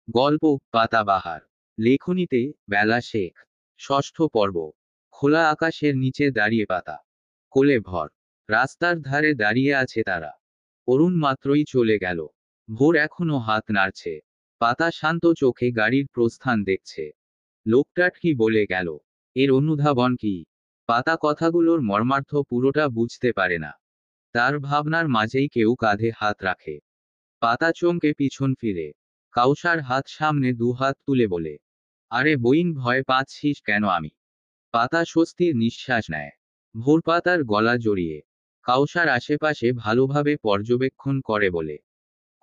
গল্প পাতাবাহার। লেখনীতে বেলা শেখ। ষষ্ঠ পর্ব। খোলা আকাশের নিচে দাঁড়িয়ে পাতা কোলে ভর। রাস্তার ধারে দাঁড়িয়ে আছে তারা। অরুণ মাত্রই চলে গেল। ভোর এখনো হাত নাড়ছে। পাতা শান্ত চোখে গাড়ির প্রস্থান দেখছে। লোকটা কি বলে গেল, এর অনুধাবন কি? পাতা কথাগুলোর মর্মার্থ পুরোটা বুঝতে পারে না। তার ভাবনার মাঝেই কেউ কাঁধে হাত রাখে। পাতা চমকে পিছন ফিরে। কাউসার হাত সামনে দুহাত তুলে বলে, আরে বইন, ভয় পাচ্ছিস কেন? আমি। পাতা স্বস্তির নিঃশ্বাস নেয়। ভোর পাতার গলা জড়িয়ে। কাউসার আশেপাশে ভালোভাবে পর্যবেক্ষণ করে বলে,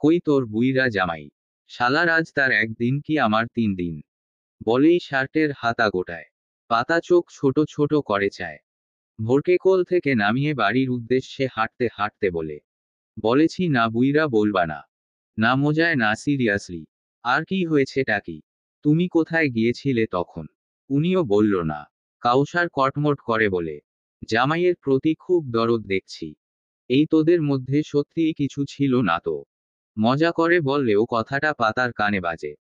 কই তোর বুইরা জামাই? শালার আজ তার একদিন কি আমার 3 দিন। বলেই শার্টের হাতা গোটায়। পাতা চোখ ছোট ছোট করে চায়। ভোরকে কোল থেকে নামিয়ে বাড়ির উদ্দেশ্যে হাঁটতে হাঁটতে বলে, বলেছি না বুইরা বলবা না? না মজায় না সিরিয়াসলি। আর কি হয়েছেটা কি? তুমি কোথায় গিয়েছিলে তখন? উনিও বলল না। কাউসার কটমট করে বলে, জামাইয়ের প্রতি খুব দরদ দেখছি। এই তোদের মধ্যে সত্যিই কিছু ছিল না তো? মজা করে বললেও কথাটা পাতার কানে বাজে।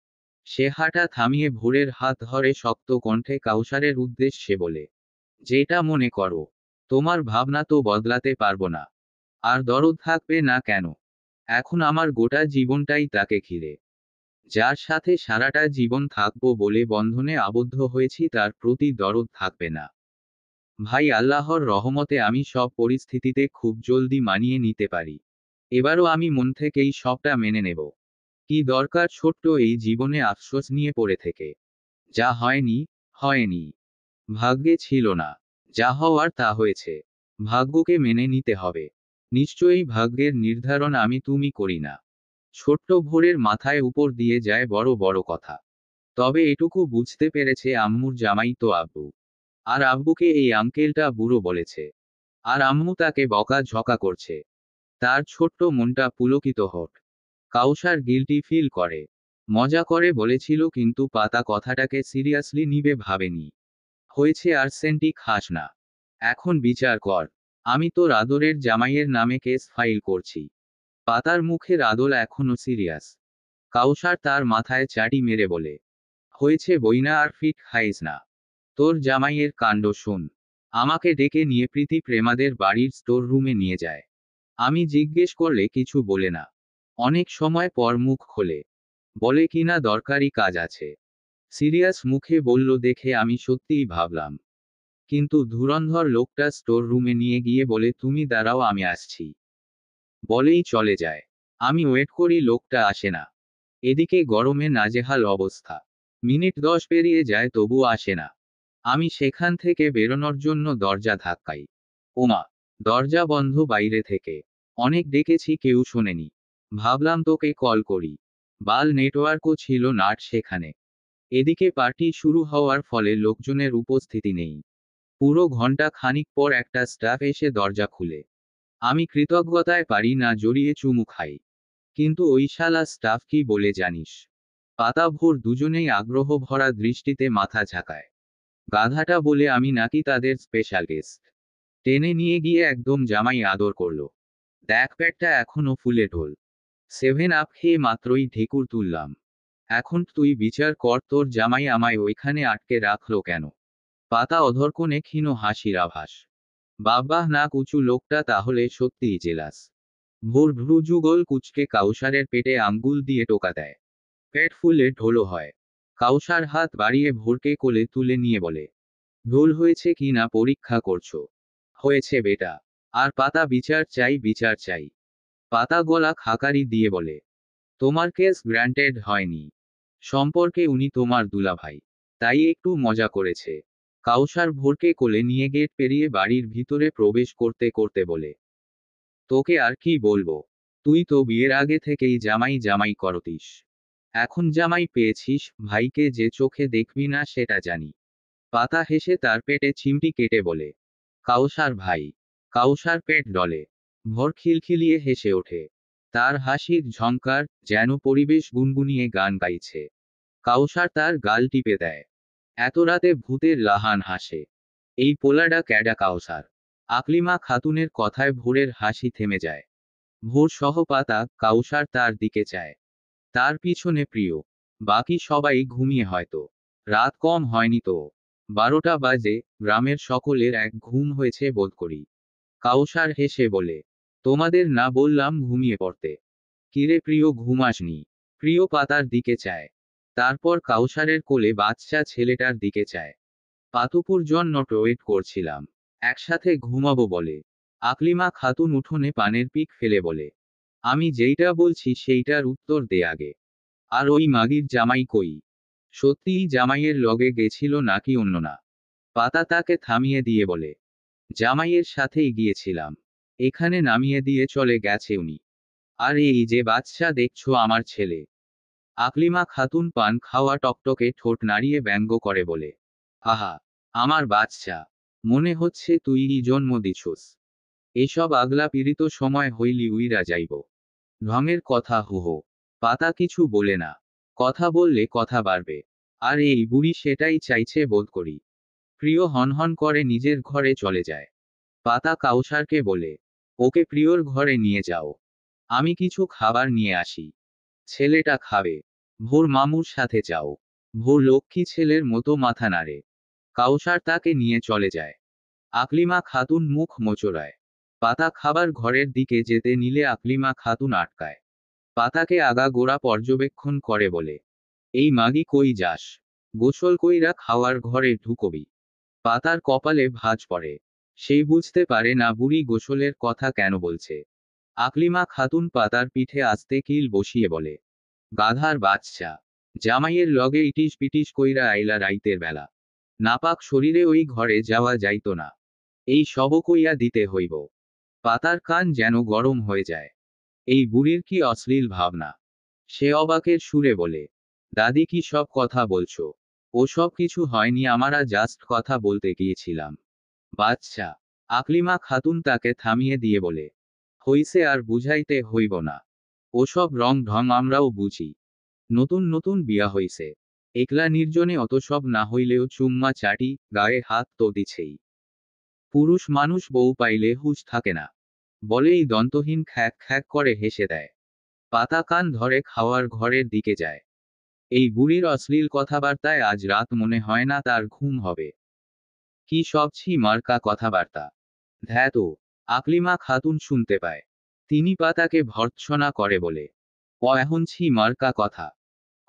সে হাঁটা থামিয়ে ভোরের হাত ধরে শক্ত কণ্ঠে কাউসারের উদ্দেশ্যে বলে, যেটা মনে করো। তোমার ভাবনা তো বদলাতে পারবো না। আর দরদ থাকবে না কেন? এখন আমার গোটা জীবনটাই তাকে ঘিরে। যার সাথে সারাটা জীবন থাকবো বলে বন্ধনে আবদ্ধ হয়েছি, তার প্রতি দরদ থাকবে না। ভাই, আল্লাহর রহমতে আমি সব পরিস্থিতিতে খুব জলদি মানিয়ে নিতে পারি। এবারও আমি মন থেকেই সবটা মেনে নেব। কি দরকার ছোট্ট এই জীবনে আফসোস নিয়ে পড়ে থেকে? যা হয়নি, হয়নি। ভাগ্যে ছিল না। যা হওয়ার তা হয়েছে। ভাগ্যকে মেনে নিতে হবে। নিশ্চয়ই ভাগ্যের নির্ধারণ আমি তুমি করি না। ছোট্ট ভোরের মাথায় উপর দিয়ে যায় বড় বড় কথা। তবে এটুকু বুঝতে পেরেছে আম্মুর জামাই তো আব্বু। আর আব্বুকে এই আঙ্কেলটা বুড়ো বলেছে। আর আম্মু তাকে বকা ঝকা করছে। তার ছোট্ট মনটা পুলকিত হোক। কাউসার গিল্টি ফিল করে। মজা করে বলেছিল, কিন্তু পাতা কথাটাকে সিরিয়াসলি নিবে ভাবেনি। হয়েছে আর সেন্টি খাস না। এখন বিচার কর। আমি তোর আদরের জামাইয়ের নামে কেস ফাইল করছি। পাতার মুখের আদল এখনো সিরিয়াস। কাউসার তার মাথায় চাটি মেরে বলে, হয়েছে বইনা, আর ফিট খাইস না। তোর জামাইয়ের কাণ্ড শোন। আমাকে ডেকে নিয়ে প্রীতি প্রেমাদের বাড়ির স্টোর রুমে নিয়ে যায়। আমি জিজ্ঞেস করলে কিছু বলে না। অনেক সময় পর মুখ খোলে। বলে কিনা দরকারি কাজ আছে। সিরিয়াস মুখে বলল দেখে আমি সত্যিই ভাবলাম। কিন্তু ধুরন্ধর লোকটা স্টোর রুমে নিয়ে গিয়ে বলে, তুমি দাঁড়াও আমি আসছি। বলেই চলে যায়। আমি ওয়েট করি, লোকটা আসে না। এদিকে গরমে নাজেহাল অবস্থা। মিনিট 10 পেরিয়ে যায় তবু আসে না। আমি সেখান থেকে বেরোনোর জন্য দরজা ধাক্কাই। ওমা! দরজা বন্ধ বাইরে থেকে। অনেক ডেকেছি, কেউ শোনেনি। ভাবলাম তোকে কল করি। বাল নেটওয়ার্কও ছিল নাট সেখানে। এদিকে পার্টি শুরু হওয়ার ফলে লোকজনের উপস্থিতি নেই। পুরো ঘন্টা খানিক পর একটা স্টাফ এসে দরজা খুলে। আমি কৃতজ্ঞতায় পারি না জড়িয়ে চুমু খাই। কিন্তু ওই শালা স্টাফ কি বলে জানিস? পাতা ভোর দুজনেই আগ্রহ ভরা দৃষ্টিতে মাথা ঝাঁকায়। গাধাটা বলে আমি নাকি তাদের স্পেশাল গেস্ট। টেনে নিয়ে গিয়ে একদম জামাই আদর করলো। দেখ পেটটা এখনো ফুলে ঢোল। 7 আপ খেয়ে মাত্রই ঢেকুর তুললাম। এখন তুই বিচার কর, তোর জামাই আমায় ওইখানে আটকে রাখলো কেন? পাতা অধরকোণে ক্ষীণ হাসির আভাস। বাব্বাহ, নাক উঁচু লোকটা তাহলে সত্যিই জেলাস। ভোর ভ্রুযুগল কুচকে কাউসারের পেটে আঙ্গুল দিয়ে টোকা দেয়। পেট ফুলে ঢোলো হয়। কাউসার হাত বাড়িয়ে ভোরকে কোলে তুলে নিয়ে বলে, ঢোল হয়েছে কি না পরীক্ষা করছো? হয়েছে বেটা। আর পাতা বিচার চাই, বিচার চাই। পাতা গলা খাকারি দিয়ে বলে, তোমার কেস গ্র্যান্টেড হয়নি। সম্পর্কে উনি তোমার দুলাভাই। তাই একটু মজা করেছে। কাউসার ভোরকে কোলে নিয়ে গেট পেরিয়ে বাড়ির ভিতরে প্রবেশ করতে করতে বলে, তোকে আর কি বলবো? তুই তো বিয়ের আগে থেকেই জামাই জামাই করতিস। এখন জামাই পেয়েছিস, ভাইকে যে চোখে দেখবি না সেটা জানি। পাতা হেসে তার পেটে চিমটি কেটে বলে, কাউসার ভাই। কাউসার পেট ডলে। ভোর খিলখিলিয়ে হেসে ওঠে। তার হাসির ঝংকার যেন পরিবেশ গুনগুনিয়ে গান গাইছে। কাউসার তার গাল টিপে দেয়। এত রাতে ভূতের লাহান হাসে। এই পোলাডা ক্যাডা কাউসার? আকলিমা খাতুনের কথায় ভোরের হাসি থেমে যায়। ভোর সহ পাতা কাউসার তার দিকে চায়। তার পিছনে প্রিয়। বাকি সবাই ঘুমিয়ে হয়তো। রাত কম হয়নি তো। 12টা বাজে, গ্রামের সকলের এক ঘুম হয়েছে বোধ করি। কাউসার হেসে বলে, তোমাদের না বললাম ঘুমিয়ে পড়তে? কিরে প্রিয়, ঘুম আসনি? প্রিয় পাতার দিকে চায়। তারপর কাউসারের কোলে বাচ্চা ছেলেটার দিকে চায়। পাতুপুর জন্য ওয়েট করছিলাম। একসাথে ঘুমাবো বলে। আকলিমা খাতুন উঠোনে পানের পিক ফেলে বলে, আমি যেইটা বলছি সেইটার উত্তর দে আগে। আর ওই মাগির জামাই কই? সত্যিই জামাইয়ের লগে গেছিল নাকি অন্য না? পাতা তাকে থামিয়ে দিয়ে বলে, জামাইয়ের সাথেই গিয়েছিলাম। এখানে নামিয়ে দিয়ে চলে গেছে উনি। আর এই যে বাচ্চা দেখছো আমার ছেলে। আকলিমা খাতুন পান খাওয়া টকটকে ঠোঁট নাড়িয়ে ব্যঙ্গ করে বলে, আহা, আমার বাচ্চা। মনে হচ্ছে তুইই জন্ম দিছুস। এসব আগলা পীড়িত সময় হইলি উইরা যাইব। ঢঙের কথা হুহো। পাতা কিছু বলে না। কথা বললে কথা বাড়বে। আর এই বুড়ি সেটাই চাইছে বোধ করি। প্রিয় হনহন করে নিজের ঘরে চলে যায়। পাতা কাউসারকে বলে, ওকে প্রিয়র ঘরে নিয়ে যাও। আমি কিছু খাবার নিয়ে আসি। ছেলেটা খাবে। ভোর মামুর সাথে যাও। ভোর লক্ষ্মী ছেলের মতো মাথা নাড়ে। কাউসার তাকে নিয়ে চলে যায়। আকলিমা খাতুন মুখ মোচড়ায়। পাতা খাবার ঘরের দিকে যেতে নিলে আকলিমা খাতুন আটকায়। পাতাকে আগাগোড়া পর্যবেক্ষণ করে বলে, এই মাগি কই যাস? গোসল কইরা খাওয়ার ঘরে ঢুকবি? পাতার কপালে ভাঁজ পড়ে। সেই বুঝতে পারে না বুড়ি গোসলের কথা কেন বলছে। আকলিমা খাতুন পাতার পিঠে আস্তে কিল বসিয়ে বলে, গাধার বাচ্চা। জামাইয়ের লগে ইটিস পিটিস কইরা আইলা রাইতের বেলা। নাপাক শরীরে ওই ঘরে যাওয়া যাইত না। এই সব কইয়া দিতে হইব। পাতার কান যেন গরম হয়ে যায়। এই বুড়ির কি অশ্লীল ভাবনা। সে অবাকের সুরে বলে, দাদি কি সব কথা বলছো? ও সব কিছু হয়নি, আমরা জাস্ট কথা বলতে গিয়েছিলাম। বাচ্চা। আকলিমা খাতুন তাকে থামিয়ে দিয়ে বলে, হইছে আর বুঝাইতে হইব না। ওসব রং ঢং আমরাও বুঝি। নতুন নতুন বিয়া হইছে। একলা নির্জনে অত সব না হইলেও চুম্মা চাটি, গায়ে হাত তো দিছেই। পুরুষ মানুষ বউ পাইলে হুঁশ থাকে না। বলেই দন্তহীন খ্যাক খ্যাক করে হেসে দেয়। পাতা কান ধরে খাওয়ার ঘরের দিকে যায়। এই বুড়ির অশ্লীল কথাবার্তায় আজ রাত মনে হয় না তার ঘুম হবে। কি সব ছি মার্কা কথাবার্তা। ধ্যাত। আকলিমা খাতুন শুনতে পায়। তিনি পাতাকে ভর্ৎসনা করে বলে, এখন ছি মার্কা কথা।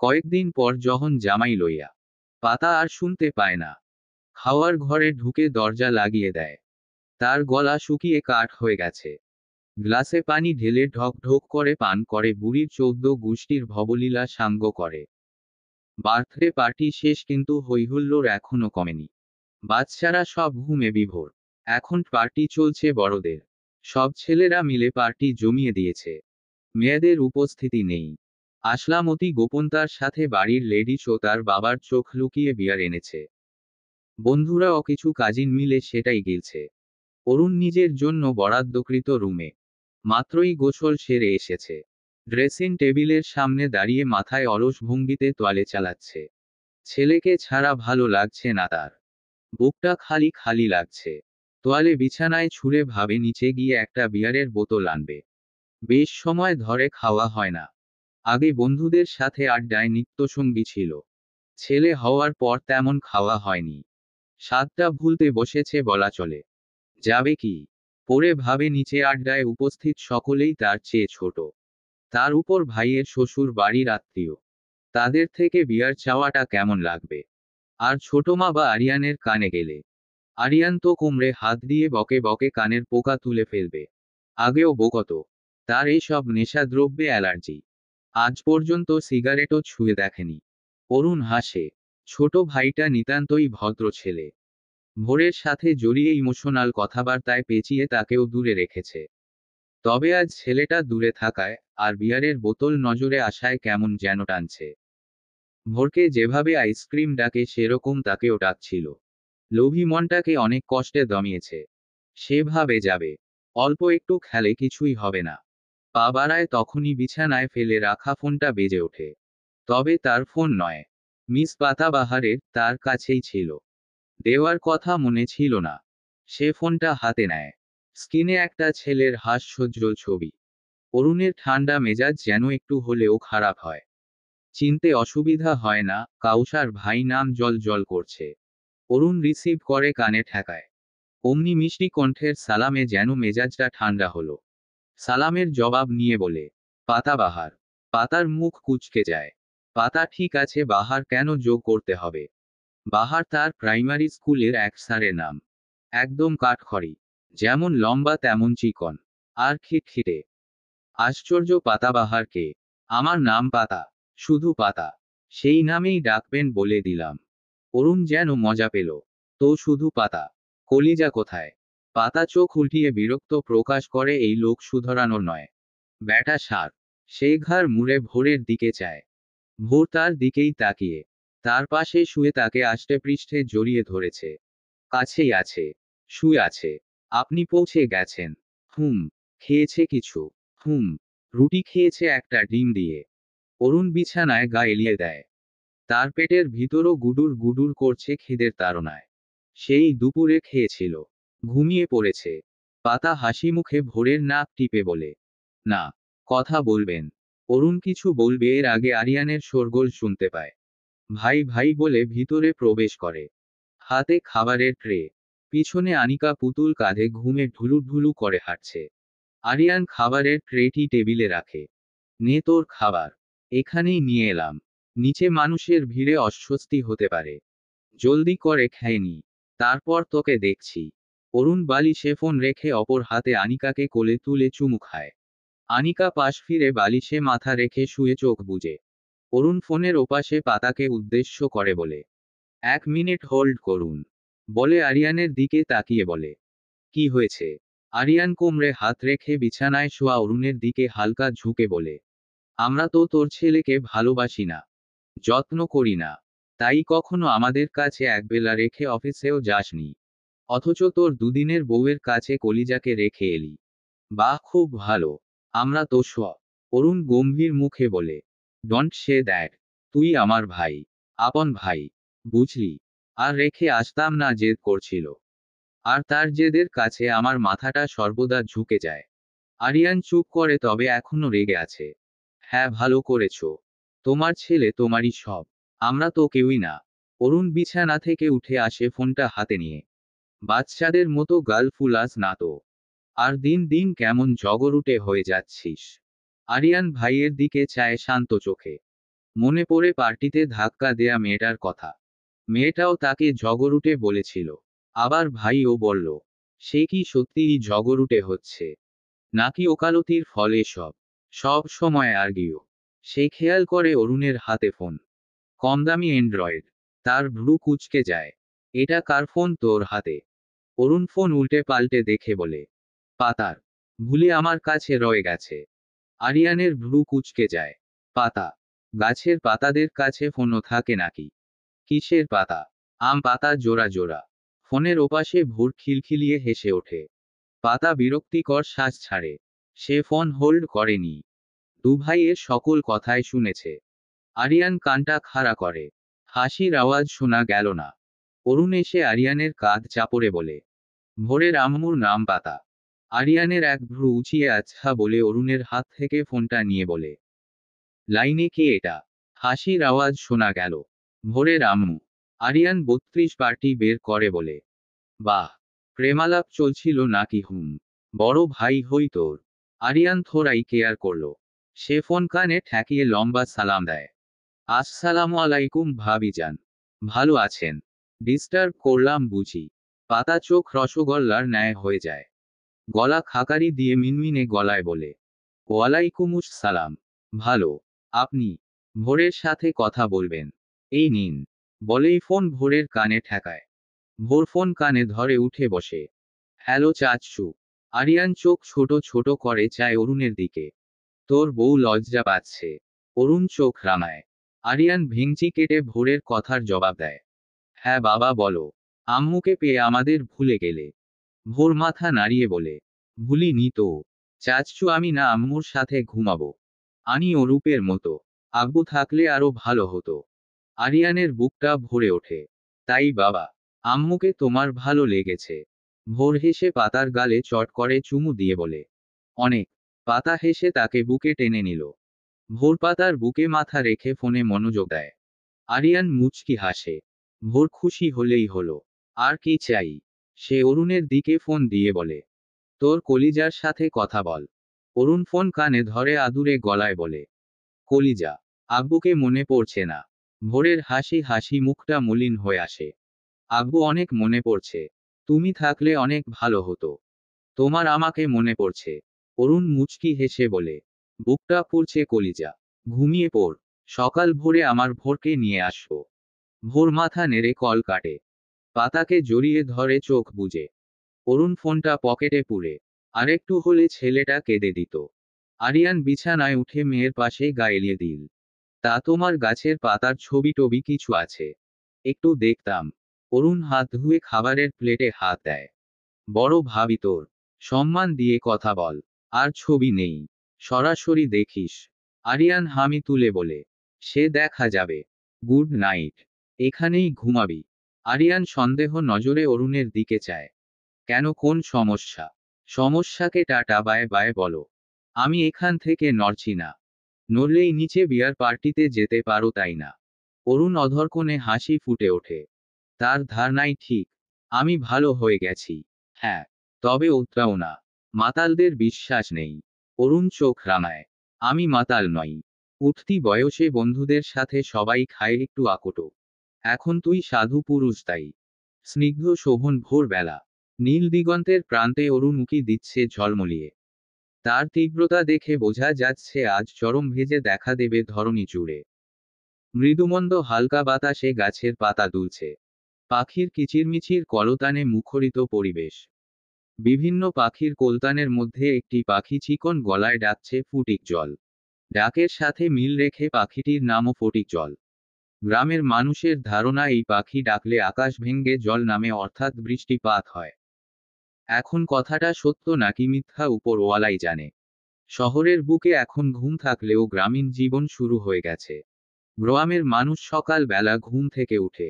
কয়েকদিন পর যখন জামাই লইয়া। পাতা আর শুনতে পায় না। খাওয়ার ঘরে ঢুকে দরজা লাগিয়ে দেয়। তার গলা শুকিয়ে কাঠ হয়ে গেছে। গ্লাসে পানি ঢেলে ঢক ঢক করে পান করে বুড়ির 14 গোষ্ঠীর ভবলীলা সাঙ্গ করে। বার্থডে পার্টি শেষ কিন্তু হৈহুল্লোড় এখনো কমেনি। বাচ্চারা সব ঘুমে বিভোর। এখন পার্টি চলছে বড়দের। সব ছেলেরা মিলে পার্টি জমিয়ে দিয়েছে। মেয়েদের উপস্থিতি নেই। আসলাম অতি গোপন তার সাথে বাড়ির লেডিস ও তার বাবার চোখ লুকিয়ে বিয়ার এনেছে। বন্ধুরাও কিছু কাজিন মিলে সেটাই গিলছে। অরুণ নিজের জন্য বরাদ্দকৃত রুমে মাত্রই গোসল সেরে এসেছে। ড্রেসিং টেবিলের সামনে দাঁড়িয়ে মাথায় অলস ভঙ্গিতে তোয়ালে চালাচ্ছে। ছেলেকে ছাড়া ভালো লাগছে না তার। বুকটা খালি খালি লাগছে। তোয়ালে বিছানায় ছুঁড়ে ভাবে নিচে গিয়ে একটা বিয়ারের বোতল আনবে। বেশ সময় ধরে খাওয়া হয় না। আগে বন্ধুদের সাথে আড্ডায় নিত্যসঙ্গী ছিল। ছেলে হওয়ার পর তেমন খাওয়া হয়নি। স্বাদটা ভুলতে বসেছে বলা চলে। যাবে কি? পরে ভাবে নিচে আড্ডায় উপস্থিত সকলেই তার চেয়ে ছোট। তার উপর ভাইয়ের শ্বশুর বাড়ির আত্মীয়। তাদের থেকে বিয়ার চাওয়াটা কেমন লাগবে? আর ছোটমা বা আরিয়ানের কানে গেলে। আরিয়ান তো কোমরে হাত দিয়ে বকে বকে কানের পোকা তুলে ফেলবে। আগেও বকত। তার এসব নেশাদ্রব্যে অ্যালার্জি। আজ পর্যন্ত সিগারেটও ছুঁয়ে দেখেনি। অরুণ হাসে। ছোট ভাইটা নিতান্তই ভদ্র ছেলে। ভোরের সাথে জড়িয়ে ইমোশনাল কথাবার্তায় পেঁচিয়ে তাকেও দূরে রেখেছে। তবে আজ ছেলেটা দূরে থাকায়, আর বিয়ারের বোতল নজরে আসায় কেমন যেন টানছে। ভোরকে যেভাবে আইসক্রিম ডাকে সেরকম তাকেও ডাকছিল। লোভী মনটাকে অনেক কষ্টে দমিয়েছে। সেভাবে যাবে। অল্প একটু খেলে কিছুই হবে না। পা বাড়ায় তখনই বিছানায় ফেলে রাখা ফোনটা বেজে ওঠে। তবে তার ফোন নয়। মিস পাতাবাহারের, তার কাছেই ছিল। দেওয়ার কথা মনে ছিল না। সে ফোনটা হাতে নেয়। স্ক্রিনে একটা ছেলের হাস্যোজ্জ্বল ছবি। অরুণের ঠান্ডা মেজাজ যেন একটু হলেও খারাপ হয়। চিনতে অসুবিধা হয় না, কাউসার ভাই নাম জল জল করছে। অরুণ রিসিভ করে কানে ঠেকায়। অমনি মিষ্টি কণ্ঠের সালামে যেন মেজাজটা ঠান্ডা হলো। সালামের জবাব নিয়ে বলে, পাতা বাহার। পাতার মুখ কুঁচকে যায়। পাতা ঠিক আছে, বাহার কেন যোগ করতে হবে? বাহার তার প্রাইমারি স্কুলের এক স্যারের নাম। একদম কাঠখড়ি। যেমন লম্বা তেমন চিকন। আর খিটখিটে। আশ্চর্য, পাতা বাহার কে? আমার নাম পাতা। শুধু পাতা। সেই নামেই ডাকবেন বলে দিলাম। অরুণ যেন মজা পেল। তো শুধু পাতা? কলিজা কোথায়? পাতা চোখ উল্টিয়ে বিরক্ত প্রকাশ করে, এই লোক শুধরানোর নয়। ব্যাটা সার। সে ঘাড় মুড়ে ভোরের দিকে চায়। ভোর তার দিকেই তাকিয়ে। তার পাশে শুয়ে তাকে আষ্টেপৃষ্ঠে জড়িয়ে ধরেছে। কাছেই আছে। শুয়ে আছে। আপনি পৌঁছে গেছেন? হুম। খেয়েছে কিছু? হুম। রুটি খেয়েছে, একটা ডিম দিয়ে। অরুণ বিছানায় গা এলিয়ে দেয়। তার পেটের ভিতরও গুডুর গুডুর করছে খিদের তাড়নায়। সেই দুপুরে খেয়েছিল। ঘুমিয়ে পড়েছে। পাতা হাসি মুখে ভোরের নাক টিপে বলে, না। কথা বলবেন? অরুণ কিছু বলবে এর আগে আরিয়ানের শোরগোল শুনতে পায়। ভাই ভাই বলে ভিতরে প্রবেশ করে। হাতে খাবারের ট্রে। পিছনে আনিকা পুতুল কাঁধে ঘুমে ঢুলু ঢুলু করে হাঁটছে। আরিয়ান খাবারের ট্রেটি টেবিলে রাখে। নে তোর খাবার। এখানেই নিয়ে এলাম। নিচে মানুষের ভিড়ে অস্বস্তি হতে পারে। জলদি করে খেয়নি। তারপর তোকে দেখছি। অরুণ বালিশে ফোন রেখে অপর হাতে আনিকাকে কোলে তুলে চুমু খায়। আনিকা পাশ ফিরে বালিশে মাথা রেখে শুয়ে চোখ বুজে। অরুণ ফোনের ওপাশে পাতাকে উদ্দেশ্য করে বলে, 1 মিনিট হোল্ড করুন। বলে আরিয়ানের দিকে তাকিয়ে বলে, কি হয়েছে? আরিয়ান কোমরে হাত রেখে বিছানায় শোয়া অরুণের দিকে হালকা ঝুঁকে বলে, আমরা তো তোর ছেলেকে ভালোবাসি না। যত্ন করি না। তাই কখনো আমাদের কাছে একবেলা রেখে অফিসেও যাসনি। অথচ তোর দুদিনের বউয়ের কাছে কলিজাকে রেখে এলি। বাহ, খুব ভালো। আমরা তো অরুণ গম্ভীর মুখে বলে, ডোন্ট সে দ্যাট। তুই আমার ভাই। আপন ভাই। বুঝলি? আর রেখে আসতাম না, জেদ করছিল। আর তার জেদের কাছে আমার মাথাটা সর্বদা ঝুঁকে যায়। আরিয়ান চুপ করে, তবে এখনো রেগে আছে। হ্যাঁ, ভালো করেছো। তোমার ছেলে তোমারই সব। আমরা তো কেউই না। অরুণ বিছানা থেকে উঠে আসে ফোনটা হাতে নিয়ে। বাচ্চাদের মতো গাল ফুলাস না তো। আর দিন দিন কেমন জগরুটে হয়ে যাচ্ছিস। আরিয়ান ভাইয়ের দিকে চায় শান্ত চোখে। মনে পড়ে পার্টিতে ধাক্কা দেয়া মেয়েটার কথা। মেয়েটাও তাকে জগরুটে বলেছিল। আবার ভাইও বলল। সে কি সত্যিই জগরুটে হচ্ছে? নাকি ওকালতির ফলে সব সময় আর্গিও। সে খেয়াল করে অরুণের হাতে ফোন। কম দামি অ্যান্ড্রয়েড। তার ভ্রু কুঁচকে যায়। এটা কার ফোন তোর হাতে? অরুণ ফোন উল্টে পাল্টে দেখে বলে, পাতার। ভুলে আমার কাছে রয়ে গেছে। আরিয়ানের ভ্রু কুঁচকে যায়। পাতা? গাছের পাতাদের কাছে ফোনও থাকে নাকি? কিসের পাতা? আম পাতা জোড়া জোড়া। ফোনের ওপাশে ভোর খিলখিলিয়ে হেসে ওঠে। পাতা বিরক্তিকর শ্বাস ছাড়ে। সে ফোন হোল্ড করেনি। দুভাইয়ের সকল কথাই শুনেছে। আরিয়ান কানটা খাড়া করে। হাসির আওয়াজ শোনা গেল না। অরুণ এসে আরিয়ানের কাঁধ চাপড়ে বলে, ভোরের আম্মুর নাম পাতা। আরিয়ানের এক ভ্রু উঁচিয়ে আচ্ছা বলে অরুণের হাত থেকে ফোনটা নিয়ে বলে, লাইনে কে এটা? হাসির আওয়াজ শোনা গেল। ভোরের আম্মু। আরিয়ান 32 পার্টি বের করে বলে, বাহ। প্রেমালাপ চলছিল নাকি? হুম। বড় ভাই হই তোর। আরিয়ান থোড়াই কেয়ার করল। সে ফোন কানে ঠেকিয়ে লম্বা সালাম দেয়। আসসালামু আলাইকুম ভাবিজান। ভালো আছেন? ডিস্টার্ব করলাম বুঝি? পাতা চোখ রসগোল্লার ন্যায় হয়ে যায়। গলা খাকারি দিয়ে মিনমিনে গলায় বলে, ওয়ালাইকুমুস সালাম। ভালো। আপনি? ভোরের সাথে কথা বলবেন? এই নিন। বলেই ফোন ভোরের কানে ঠেকায়। ভোর ফোন কানে ধরে উঠে বসে। হ্যালো চাচু। আরিয়ান চোখ ছোট ছোট করে চায় অরুণের দিকে। তোর বউ লজ্জা পাচ্ছে। অরুণ চোখ রাঙায়। আরিয়ান ভেঙচি কেটে ভোরের কথার জবাব দেয়। হ্যাঁ বাবা বলো। আম্মুকে পেয়ে আমাদের ভুলে গেলে? ভোর মাথা নাড়িয়ে বলে, ভুলিনি তো। চাচু, আমি না আম্মুর সাথে ঘুমাবো। আনি ও রূপের মতো। আব্বু থাকলে আরো ভালো হতো। আরিয়ানের বুকটা ভরে ওঠে। তাই বাবা? আম্মুকে তোমার ভালো লেগেছে? ভোর হেসে পাতার গালে চট করে চুমু দিয়ে বলে, অনেক। পাতা হেসে তাকে বুকে টেনে নিল। ভোর পাতার বুকে মাথা রেখে ফোনে মনোযোগ দেয়। আরিয়ান মুচকি হাসে। ভোর খুশি হলেই হলো। আর কি চাই? সে অরুণের দিকে ফোন দিয়ে বলে, তোর কলিজার সাথে কথা বল। অরুণ ফোন কানে ধরে আদুরে গলায় বলে, কলিজা? আব্বুকে মনে পড়ছে না? ভোরের হাসি হাসি মুখটা মলিন হয়ে আসে। আব্বু অনেক মনে পড়ছে। তুমি থাকলে অনেক ভালো হতো। তোমার আমাকে মনে পড়ছে। অরুণ মুচকি হেসে বলে, বুকটা পুড়ছে কলিজা। ঘুমিয়ে পড়। সকাল ভোরে আমার ভোরকে নিয়ে আসবো। ভোর মাথা নেড়ে কল কাটে। পাতাকে জড়িয়ে ধরে চোখ বুজে। অরুণ ফোনটা পকেটে পুরে। আরেকটু হলে ছেলেটা কেঁদে দিত। আরিয়ান বিছানায় উঠে মেয়ের পাশে গা এলিয়ে দিল। তা তোমার গাছের পাতার ছবি টবি কিছু আছে? একটু দেখতাম। অরুণ হাত ধুয়ে খাবারের প্লেটে হাত দেয়। বড় ভাবি তোর। সম্মান দিয়ে কথা বল। আর ছবি নেই। সরাসরি দেখিস। আরিয়ান হামি তুলে বলে, সে দেখা যাবে। Good night. এখানেই ঘুমাবি? আরিয়ান সন্দেহ নজরে অরুণের দিকে চায়। কেন, কোন সমস্যা? সমস্যাকে টাটা বায় বায় বলো। আমি এখান থেকে নড়ছি না। নড়লেই নিচে বিয়ার পার্টিতে যেতে পারো তাই না? অরুণ অধরকোণে হাসি ফুটে ওঠে। তার ধারণাই ঠিক। আমি ভালো হয়ে গেছি। হ্যাঁ। তবে উতরাও না। মাতালদের বিশ্বাস নেই। অরুণ চোখ রাঙায়। আমি মাতাল নই। উঠতি বয়সে বন্ধুদের সাথে সবাই খায় একটু আকটো। এখন তুই সাধু পুরুষ তাই। স্নিগ্ধ শোভন ভোরবেলা। নীল দিগন্তের প্রান্তে অরুণ উঁকি দিচ্ছে ঝলমলিয়ে। তার তীব্রতা দেখে বোঝা যাচ্ছে আজ চরম ভেজে দেখা দেবে ধরণী জুড়ে। মৃদুমন্দ হালকা বাতাসে গাছের পাতা দুলছে। পাখির কিচিরমিচির কলতানে মুখরিত পরিবেশ। বিভিন্ন পাখির কলতানের মধ্যে একটি পাখি চিকন গলায় ডাকছে ফটিক জল। ডাকের সাথে মিল রেখে পাখিটির নামও ফটিক জল। গ্রামের মানুষের ধারণা এই পাখি ডাকলে আকাশ ভেঙ্গে জল নামে অর্থাৎ বৃষ্টিপাত হয়। এখন কথাটা সত্য নাকি মিথ্যা উপরওয়ালাই জানে। শহরের বুকে এখন ঘুম থাকলেও গ্রামীণ জীবন শুরু হয়ে গেছে। গ্রামের মানুষ সকাল বেলা ঘুম থেকে উঠে।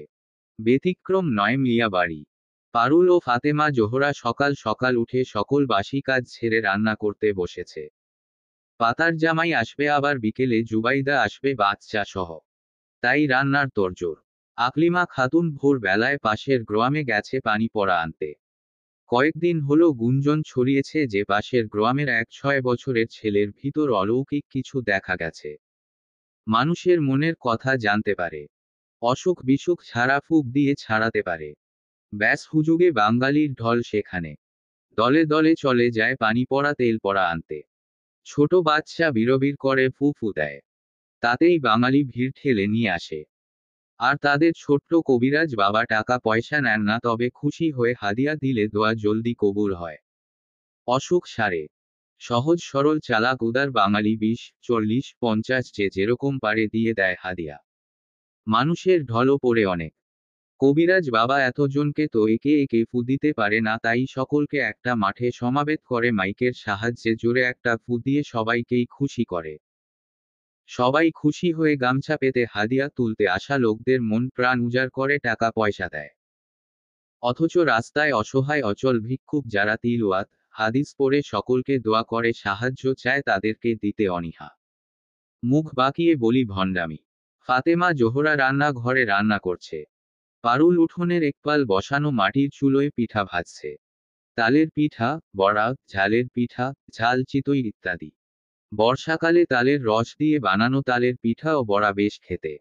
ব্যতিক্রম নয় মিয়া বাড়ি। পারুল ও ফাতেমা জোহরা সকাল সকাল উঠে সকল বাসি কাজ ছেড়ে রান্না করতে বসেছে। পাতার জামাই আসবে, আবার বিকেলে জুবাইদা আসবে বাচ্চা সহ। তাই রান্নার তোড়জোড়। আকলিমা খাতুন ভোর বেলায় পাশের গ্রামে গেছে পানি পড়া আনতে। কয়েকদিন হলো গুঞ্জন ছড়িয়েছে যে পাশের গ্রামের এক 6 বছরের ছেলের ভিতর অলৌকিক কিছু দেখা গেছে। মানুষের মনের কথা জানতে পারে। অসুখ বিসুখ ছাড়া ফুঁক দিয়ে ছাড়াতে পারে। ব্যাস হুজুগে বাঙালির ঢল সেখানে। দলে দলে চলে যায় পানি পড়া তেল পড়া আনতে। ছোট বাচ্চা বিড়বিড় করে ফু ফু দেয়। তাতেই বাঙালি ভিড় ঠেলে নিয়ে আসে। আর তাদের ছোট্ট কবিরাজ বাবা টাকা পয়সা নেন না, তবে খুশি হয়ে হাদিয়া দিলে দোয়া জলদি কবুল হয়। অসুখ সারে। সহজ সরল চালাক উদার বাঙালি 20, 40, 50 যে যেরকম পারে দিয়ে দেয় হাদিয়া। মানুষের ঢলও পড়ে অনেক। কবিরাজ বাবা এতজনকে তো একে একে ফু দিতে পারে না, তাই সকলকে একটা মাঠে সমাবেত করে মাইকের সাহায্যে জোরে একটা ফু দিয়ে সবাইকেই খুশি করে। সবাই খুশি হয়ে গামছা পেতে হাদিয়া তুলতে আসা লোকদের মন প্রাণ উজাড় করে টাকা পয়সা দেয়। অথচ রাস্তায় অসহায় অচল ভিক্ষুক যারা তিলওয়াত হাদিস পড়ে সকলকে দোয়া করে সাহায্য চায়, তাদেরকে দিতে অনীহা। মুখ বাঁকিয়ে বলি ভণ্ডামি। ফাতেমা জোহরা রান্না ঘরে রান্না করছে। পারুল উঠোনের একপাল বসানো মাটির চুলোয় পিঠা ভাজছে। তালের পিঠা, বড়া, ঝালের পিঠা, ঝাল চিতই ইত্যাদি। বর্ষাকালে তালের রস দিয়ে বানানো তালের পিঠা ও বড়া বেশ খেতে।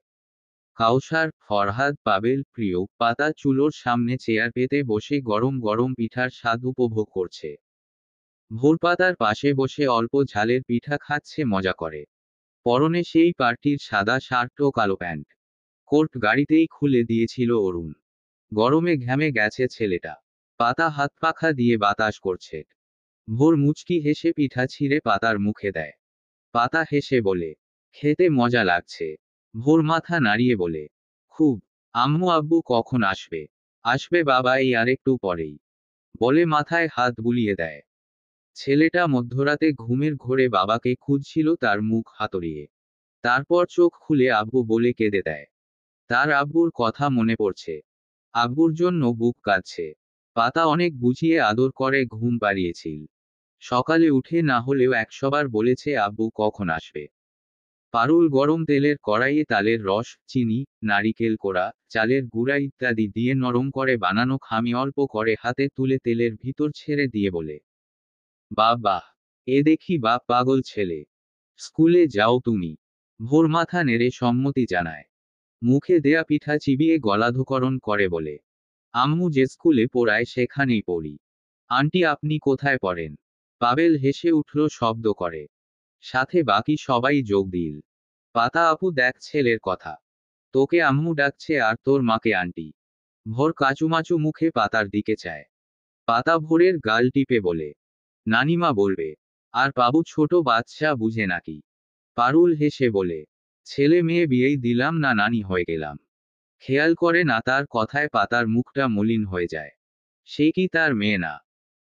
কাউসার, ফরহাদ, পাবেল, প্রিয় পাতা চুলোর সামনে চেয়ার পেতে বসে গরম গরম পিঠার স্বাদ উপভোগ করছে। ভোরপাতার পাশে বসে অল্প ঝালের পিঠা খাচ্ছে মজা করে। পরনে সেই পার্টির সাদা শার্ট ও কালো প্যান্ট। কোট গাড়িতেই খুলে দিয়েছিল অরুণ। গরমে ঘেমে গেছে ছেলেটা। পাতা হাত পাখা দিয়ে বাতাস করছে। ভোর মুচকি হেসে পিঠা ছিঁড়ে পাতার মুখে দেয়। পাতা হেসে বলে, খেতে মজা লাগছে। ভোর মাথা নাড়িয়ে বলে, খুব। আম্মু আব্বু কখন আসবে? আসবে বাবা এই আরেকটু পরেই। বলে মাথায় হাত বুলিয়ে দেয়। ছেলেটা মধ্যরাতে ঘুমের ঘোরে বাবাকে খুঁজছিল তার মুখ হাতড়িয়ে। তারপর চোখ খুলে আব্বু বলে কেঁদে দেয়। তার আব্বুর কথা মনে পড়ছে। আব্বুর জন্য বুক কাঁদছে। পাতা অনেক বুঝিয়ে আদর করে ঘুম পাড়িয়েছিল। সকালে উঠে না হলেও 100 বার বলেছে আব্বু কখন আসবে। পারুল গরম তেলের কড়াইয়ে তালের রস, চিনি, নারিকেল কোড়া, চালের গুঁড়া ইত্যাদি দিয়ে নরম করে বানানো খামি অল্প করে হাতে তুলে তেলের ভিতর ছেড়ে দিয়ে বলে, বাহ বাহ, এ দেখি বাপ পাগল ছেলে। স্কুলে যাও তুমি? ভোর মাথা নেড়ে সম্মতি জানায়। মুখে দেয়া পিঠা চিবিয়ে গলাধঃকরণ করে বলে, আম্মু যে স্কুলে পড়ায় সেখানেই পড়ি। আন্টি আপনি কোথায় পড়েন? পাবেল হেসে উঠল শব্দ করে। সাথে বাকি সবাই যোগ দিল। পাতা আপু দেখ ছেলের কথা। তোকে আম্মু ডাকছে আর তোর মাকে আন্টি। ভোর কাচুমাচু মুখে পাতার দিকে চায়। পাতা ভোরের গাল টিপে বলে, নানিমা বলবে। আর বাবু ছোট বাচ্চা বুঝে নাকি? পারুল হেসে বলে, ছেলে মেয়ে বিয়েই দিলাম না নানি হয়ে গেলাম। খেয়াল করে না তার কথায় পাতার মুখটা মলিন হয়ে যায়। সে কি তার মেয়ে না?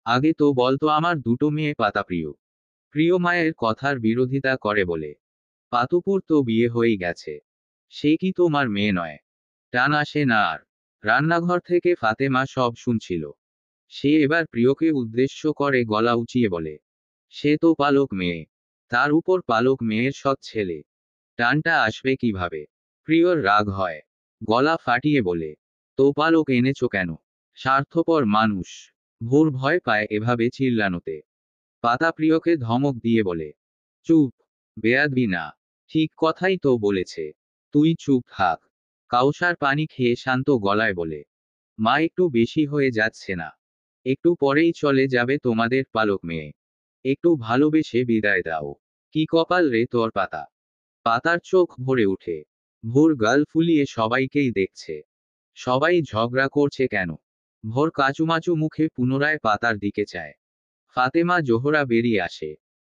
আগে তো বলতো আমার দুটো মেয়ে। পাতা প্রিয় প্রিয় মায়ের কথার বিরোধিতা করে বলে, পাতুপুর তো বিয়ে হয়েই গেছে। সে কি তোমার মেয়ে নয়? টান আসে না আর। রান্নাঘর থেকে ফাতেমা সব শুনছিল। সে এবার প্রিয়কে উদ্দেশ্য করে গলা উঁচিয়ে বলে, সে তো পালক মেয়ে। তার উপর পালক মেয়ের সৎ ছেলে। টানটা আসবে কিভাবে? প্রিয়র রাগ হয়। গলা ফাটিয়ে বলে, তো পালক এনেছো কেন? স্বার্থপর মানুষ। ভোর ভয় পায় এভাবে চিল্লানোতে। পাতা প্রিয়কে ধমক দিয়ে বলে, চুপ, বেয়াদবি না। ঠিক কথাই তো বলেছে। তুই চুপ থাক। কাউসার পানি খেয়ে শান্ত গলায় বলে, মা একটু বেশি হয়ে যাচ্ছে না? একটু পরেই চলে যাবে তোমাদের পালক মেয়ে। একটু ভালোবেসে বিদায় দাও। কি কপাল রে তোর পাতা। পাতার চোখ ভরে উঠে। ভোর গাল ফুলিয়ে সবাইকেই দেখছে। সবাই ঝগড়া করছে কেন? ভোর কাচুমাচু মুখে পুনরায় পাতার দিকে চায়। ফাতেমা জোহরা বেরিয়ে আসে।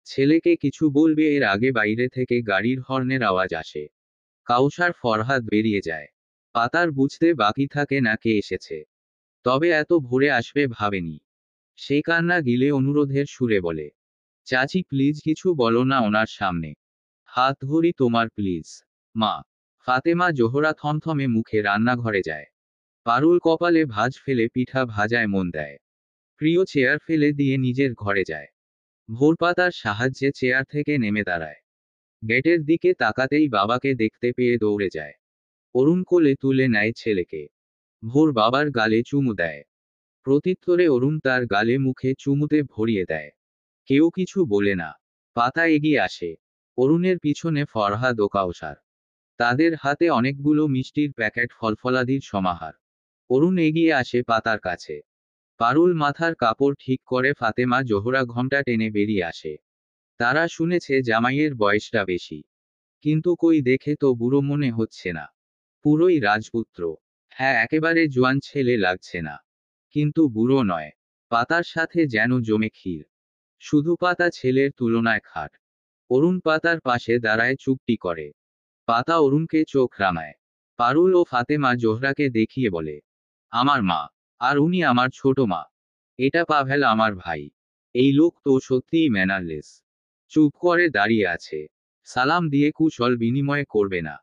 ছেলেকে কিছু বলবে এর আগে বাইরে থেকে গাড়ির হর্নের আওয়াজ আসে। কাউসার ফরহাদ বেরিয়ে যায়। পাতার বুঝতে বাকি থাকে না কে এসেছে। তবে এত ভোরে আসবে ভাবেনি। সে কান্না গিলে অনুরোধের সুরে বলে, চাচি প্লিজ কিছু বলো না ওনার সামনে। হাত ধরি তোমার প্লিজ। মা। ফাতেমা জোহরা থমথমে মুখে রান্নাঘরে যায়। পারুল কপালে ভাঁজ ফেলে পিঠা ভাজায় মন দেয়। প্রিয় চেয়ার ফেলে দিয়ে নিজের ঘরে যায়। ভোর পাতার সাহায্যে চেয়ার থেকে নেমে দাঁড়ায়। গেটের দিকে তাকাতেই বাবাকে দেখতে পেয়ে দৌড়ে যায়। অরুণ কোলে তুলে নেয় ছেলেকে। ভোর বাবার গালে চুমু দেয়। প্রত্যুত্তরে অরুণ তার গালে মুখে চুমুতে ভরিয়ে দেয়। কেউ কিছু বলে না। পাতা এগিয়ে আসে। অরুণের পিছনে ফরহাদ ও কাউসার। তাদের হাতে অনেকগুলো মিষ্টির প্যাকেট ফলফলাদির সমাহার। অরুণ এগিয়ে আসে পাতার কাছে। পারুল মাথার কাপড় ঠিক করে ফাতেমা জোহরা ঘণ্টা টেনে বেরিয়ে আসে। তারা শুনেছে জামাইয়ের বয়সটা বেশি। কিন্তু কই দেখে তো বুড়ো মনে হচ্ছে না। পুরোই রাজপুত্র। হ্যাঁ একেবারে জোয়ান ছেলে লাগছে না। কিন্তু বুড়ো নয়। পাতার সাথে যেন জমে ক্ষীর। শুধু পাতা ছেলের তুলনায় খাট। অরুণ পাতার পাশে দাঁড়ায় চুপটি করে। পাতা অরুণকে চোখ রাঙায়। পারুল ও ফাতেমা জোহরাকে দেখিয়ে বলে, আমার মা। আর উনি আমার ছোট মা। এটা পাভেল আমার ভাই। এই লোক তো সত্যিই ম্যানারলেস। চুপ করে দাঁড়িয়ে আছে। সালাম দিয়ে কুশল বিনিময় করবে না।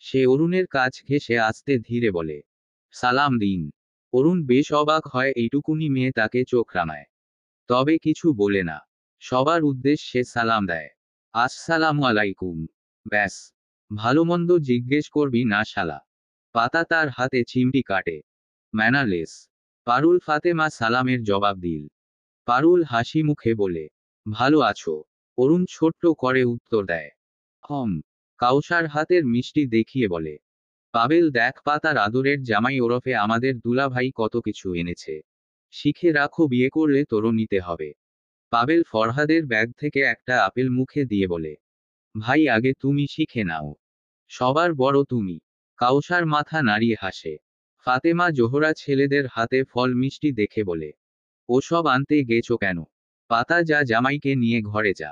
সে অরুণের কাছ ঘেঁষে আস্তে ধীরে বলে, সালাম দিন। অরুণ বেশ অবাক হয় এইটুকুনি মেয়ে তাকে চোখ রাঙায়। তবে কিছু বলে না। সবার উদ্দেশ্যে সালাম দেয়। আসসালামু আলাইকুম। ব্যাস। ভালোমন্দ জিজ্ঞেস করবি না শালা। পাতা তার হাতে চিমটি কাটে। ম্যানারলেস। পারুল ফাতেমা সালামের জবাব দিল। পারুল হাসি মুখে বলে, ভালো আছো? অরুণ ছোট্ট করে উত্তর দেয়, হম। কাউসার হাতের মিষ্টি দেখিয়ে বলে, পাবেল দেখ পাতার আদরের জামাই ওরফে আমাদের দুলাভাই কত কিছু এনেছে। শিখে রাখো বিয়ে করলে তোরও নিতে হবে। পাবেল ফরহাদের ব্যাগ থেকে একটা আপেল মুখে দিয়ে বলে, ভাই আগে তুমি শিখে নাও। সবার বড় তুমি। কাউসার মাথা নাড়িয়ে হাসে। ফাতেমা জোহরা ছেলেদের হাতে ফল মিষ্টি দেখে বলে, ওসব আনতে গেছো কেন? পাতা যা জামাইকে নিয়ে ঘরে যা।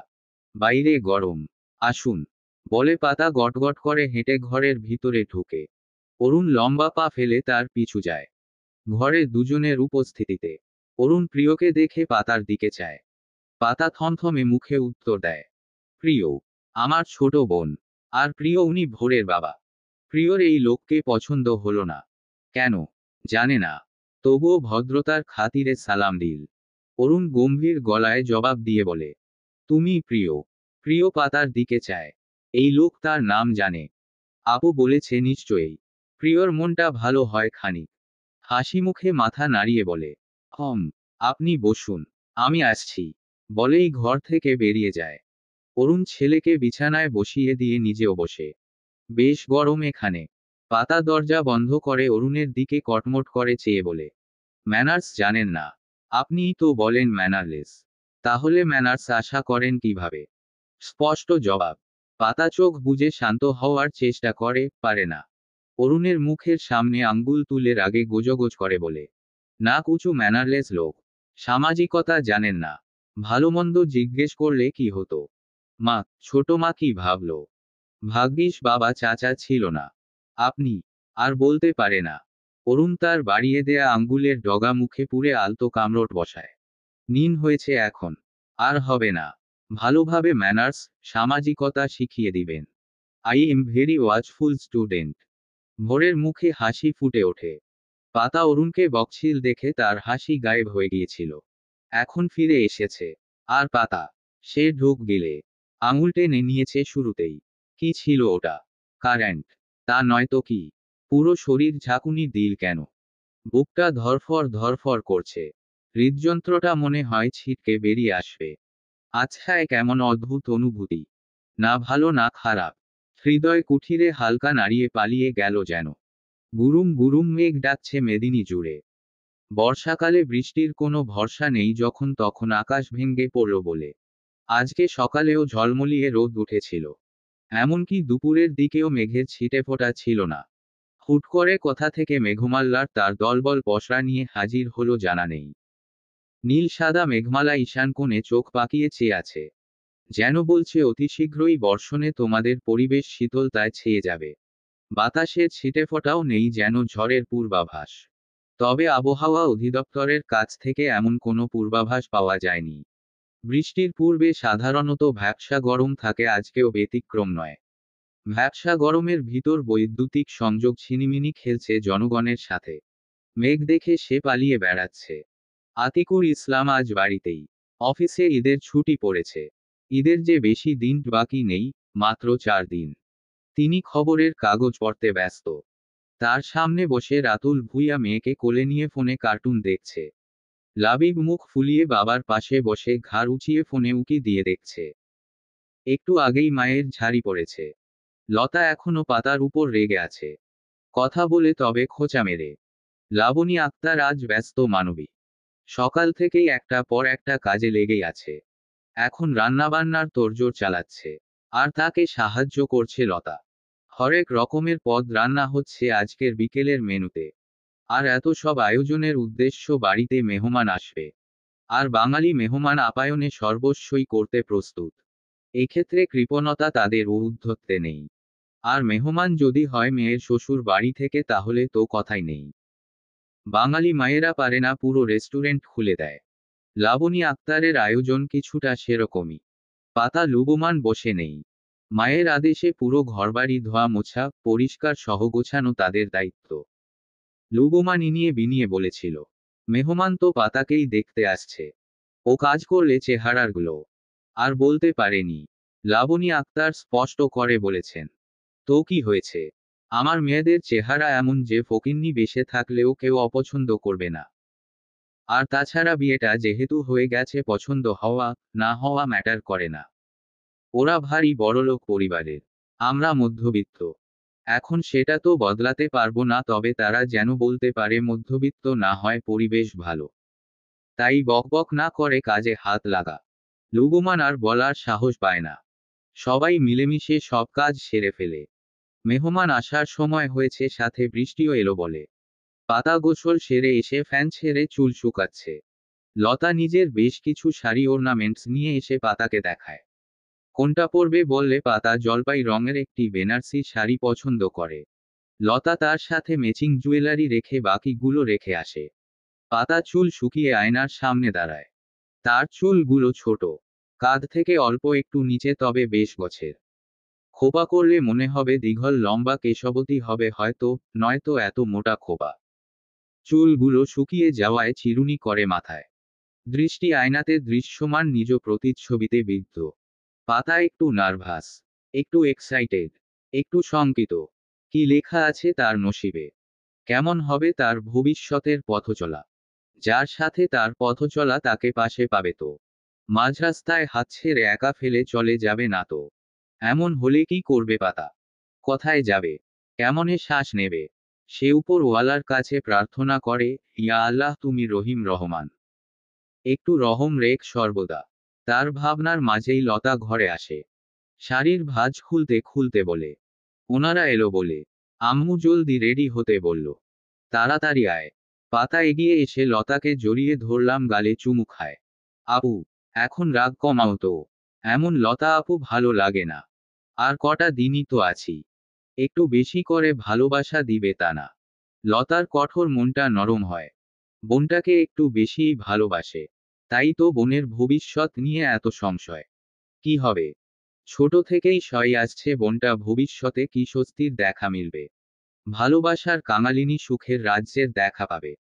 বাইরে গরম। আসুন। বলে পাতা গটগট করে হেঁটে ঘরের ভিতরে ঢুকে। অরুণ লম্বা পা ফেলে তার পিছু যায়। ঘরে দুজনের উপস্থিতিতে অরুণ প্রিয়কে দেখে পাতার দিকে চায়। পাতা থমথমে মুখে উত্তর দেয়, প্রিয়। আমার ছোট বোন। আর প্রিয় উনি ভোরের বাবা। প্রিয়র এই লোককে পছন্দ হলো না। কেন? জানে না। তবুও ভদ্রতার খাতিরে সালাম দিল। অরুণ গম্ভীর গলায় জবাব দিয়ে বলে, তুমি প্রিয়। প্রিয় পাতার দিকে চায়। এই লোক তার নাম জানে। আপু বলেছে নিশ্চয়ই। প্রিয়র মনটা ভালো হয় খানিক। হাসি মুখে মাথা নাড়িয়ে বলে, আপনি বসুন, আমি আসছি। বলেই ঘর থেকে বেরিয়ে যায়। অরুণ ছেলেকে বিছানায় বসিয়ে দিয়ে নিজেও বসে। বেশ গরম এখানে। পাতা দরজা বন্ধ করে অরুণের দিকে কটমট করে চেয়ে বলে, ম্যানার্স জানেন না? আপনিই তো বলেন ম্যানারলেস। তাহলে ম্যানার্স আশা করেন কিভাবে? স্পষ্ট জবাব। পাতা চোখ বুজে শান্ত হওয়ার চেষ্টা করে, পারে না। অরুণের মুখের সামনে আঙ্গুল তুলে রাগে গোজগোজ করে বলে, নাক উঁচু ম্যানারলেস লোক। সামাজিকতা জানেন না। ভালো মন্দ জিজ্ঞেস করলে কি হতো? মা, ছোট মা কি ভাবলো? ভাগ্যিস বাবা চাচা ছিল না। আপনি। আর বলতে পারে না। অরুণ তার বাড়িয়ে দেয়া আঙ্গুলের ডগা মুখে পুরে আলতো কামড় বসায়। নিন হয়েছে এখন। আর হবে না। ভালোভাবে ম্যানার্স, সামাজিকতা শিখিয়ে দিবেন। I am very watchful student. ভোরের মুখে হাসি ফুটে ওঠে। পাতা অরুণকে বকছিল দেখে তার হাসি গায়েব হয়ে গিয়েছিল। এখন ফিরে এসেছে। আর পাতা, সে ঢোক গিলে আঙুল টেনে নিয়েছে শুরুতেই। কি ছিল ওটা? কারেন্ট? তা নয়তো কি? পুরো শরীর ঝাঁকুনি দিল কেন? বুকটা ধরফর ধরফর করছে। হৃদযন্ত্রটা মনে হয় ছিটকে বেরিয়ে আসবে। আচ্ছা, কেমন অদ্ভুত অনুভূতি। না ভালো না খারাপ। হৃদয় কুঠিরে হালকা নাড়িয়ে পালিয়ে গেল যেন। গুরুম গুরুম মেঘ ডাকছে মেদিনী জুড়ে। বর্ষাকালে বৃষ্টির কোনো ভরসা নেই, যখন তখন আকাশ ভেঙে পড়ল বলে। আজকে সকালেও ঝলমলিয়ে রোদ উঠেছিল। এমনকি দুপুরের দিকেও মেঘের ছিটেফোঁটা ছিল না। হুট করে কোথা থেকে মেঘমাল্লার তার দলবল পসরা নিয়ে হাজির হলো জানা নেই। নীল সাদা মেঘমালা ঈশান কোণে চোখ পাকিয়ে চেয়ে আছে। যেন বলছে অতি শীঘ্রই বর্ষণে তোমাদের পরিবেশ শীতলতায় ছেয়ে যাবে। বাতাসের ছিটেফোঁটাও নেই, যেন ঝড়ের পূর্বাভাস। তবে আবহাওয়া অধিদপ্তরের কাছ থেকে এমন কোনো পূর্বাভাস পাওয়া যায়নি। বৃষ্টির পূর্বে সাধারণত ভ্যাপসা গরম থাকে, আজকেও ব্যতিক্রম নয়। ভ্যাপসা গরমের ভিতর বৈদ্যুতিক সংযোগ ছিনিমিনি খেলছে জনগণের সাথে। মেঘ দেখে সে পালিয়ে বেড়াচ্ছে। আতিকুর ইসলাম আজ বাড়িতেই। অফিসে ঈদের ছুটি পড়েছে। ঈদের যে বেশি দিন বাকি নেই, মাত্র 4 দিন। তিনি খবরের কাগজ পড়তে ব্যস্ত। তার সামনে বসে রাতুল ভুইয়া মেয়েকে কোলে নিয়ে ফোনে কার্টুন দেখছে। লাবিব মুখ ফুলিয়ে বাবার পাশে বসে ঘাড় উঁচিয়ে ফোনে উকি দিয়ে দেখছে। একটু আগেই মায়ের ঝাড়ি পড়েছে। লতা এখনো পাতার উপর রেগে আছে। কথা বলে তবে খোঁচা মেরে। লাবণী আক্তার আজ ব্যস্ত মানবী। সকাল থেকেই একটা পর একটা কাজে লেগেই আছে। এখন রান্নাবান্নার তোড়জোড় চালাচ্ছে। আর তাকে সাহায্য করছে লতা। হরেক রকমের পদ রান্না হচ্ছে আজকের বিকেলের মেনুতে। আর এত সব আয়োজনের উদ্দেশ্য বাড়িতে মেহমান আসবে। আর বাঙালি মেহমান আপ্যায়নে সর্বস্বই করতে প্রস্তুত। এক্ষেত্রে কৃপণতা তাদের ঊর্ধ্বত্বে নেই। আর মেহমান যদি হয় মেয়ের শ্বশুর বাড়ি থেকে, তাহলে তো কথাই নেই। বাঙালি মায়েরা পারে না পুরো রেস্টুরেন্ট খুলে দেয়। লাবণী আক্তারের আয়োজন কিছুটা সেরকমই। পাতা লুবমান বসে নেই। মায়ের আদেশে পুরো ঘরবাড়ি ধোয়া মোছা পরিষ্কার সহ গোছানো তাদের দায়িত্ব। লুবমান ইনিয়ে বিনিয়ে বলেছিল, মেহমান তো পাতাকেই দেখতে আসছে। ও কাজ করলে চেহারাগুলো। আর বলতে পারেনি। লাবণী আক্তার স্পষ্ট করে বলেছেন, তো কি হয়েছে? আমার মেয়েদের চেহারা এমন যে ফকিন্নি বেশে থাকলেও কেউ অপছন্দ করবে না। আর তাছাড়া বিয়েটা যেহেতু হয়ে গেছে, পছন্দ হওয়া না হওয়া ম্যাটার করে না। ওরা ভারী বড়লোক পরিবারের। আমরা মধ্যবিত্ত। এখন সেটা তো বদলাতে পারবো না, তবে তারা যেন বলতে পারে মধ্যবিত্ত না হয় পরিবেশ ভালো। তাই বকবক না করে কাজে হাত লাগা। লুবমান আর বলার সাহস পায় না। সবাই মিলেমিশে সব কাজ সেরে ফেলে। মেহমান আসার সময় হয়েছে, সাথে বৃষ্টিও এলো বলে। পাতা গোসল সেরে এসে ফ্যান ছেড়ে চুল শুকাচ্ছে। লতা নিজের বেশ কিছু শাড়ি অর্নামেন্টস নিয়ে এসে পাতাকে দেখায়। কোনটা পরবে বললে পাতা জলপাই রঙের একটি বেনারসি শাড়ি পছন্দ করে। লতা তার সাথে ম্যাচিং জুয়েলারি রেখে বাকিগুলো রেখে আসে। পাতা চুল শুকিয়ে আয়নার সামনে দাঁড়ায়। তার চুলগুলো ছোট। কাঁধ থেকে অল্প একটু নিচে, তবে বেশ গোছের। খোপা করলে মনে হবে দীঘল লম্বা কেশবতী হবে হয়তো, নয়তো এত মোটা খোপা। চুলগুলো শুকিয়ে যাওয়ায় চিরুনি করে মাথায়। দৃষ্টি আয়নাতে দৃশ্যমান নিজ প্রতিচ্ছবিতে বিদ্ধ। পাতা একটু নার্ভাস। একটু এক্সাইটেড, একটু শঙ্কিত। কি লেখা আছে তার নসিবে? কেমন হবে তার ভবিষ্যতের পথচলা? যার সাথে তার পথচলা তাকে পাশে পাবে তো? মাঝ রাস্তায় হাত ছেড়ে একা ফেলে চলে যাবে না তো? এমন হলে কি করবে পাতা? কোথায় যাবে? কেমনে শ্বাস নেবে? সে উপরওয়ালার কাছে প্রার্থনা করে, ইয়া আল্লাহ তুমি রহিম রহমান। একটু রহম রেখ সর্বদা। তার ভাবনার মাঝেই লতা ঘরে আসে। শাড়ির ভাঁজ খুলতে খুলতে বলে, ওনারা এলো বলে। আম্মু জলদি রেডি হতে বলল। তাড়াতাড়ি আয়। পাতা এগিয়ে এসে লতাকে জড়িয়ে ধরলাম, গালে চুমু খায়। আপু, এখন রাগ কমাও তো। এমন লতা আপু ভালো লাগে না। আর কটা দিনই তো আছি। একটু বেশি করে ভালোবাসা দিবে তা না? লতার কঠোর মনটা নরম হয়। বোনটাকে একটু বেশিই ভালোবাসে। তাই তো বোনের ভবিষ্যৎ নিয়ে এত সংশয়। কি হবে? ছোট থেকেই সই আসছে বোনটা ভবিষ্যতে কি স্বস্তির দেখা মিলবে। ভালোবাসার কাঙালিনী সুখের রাজ্যের দেখা পাবে।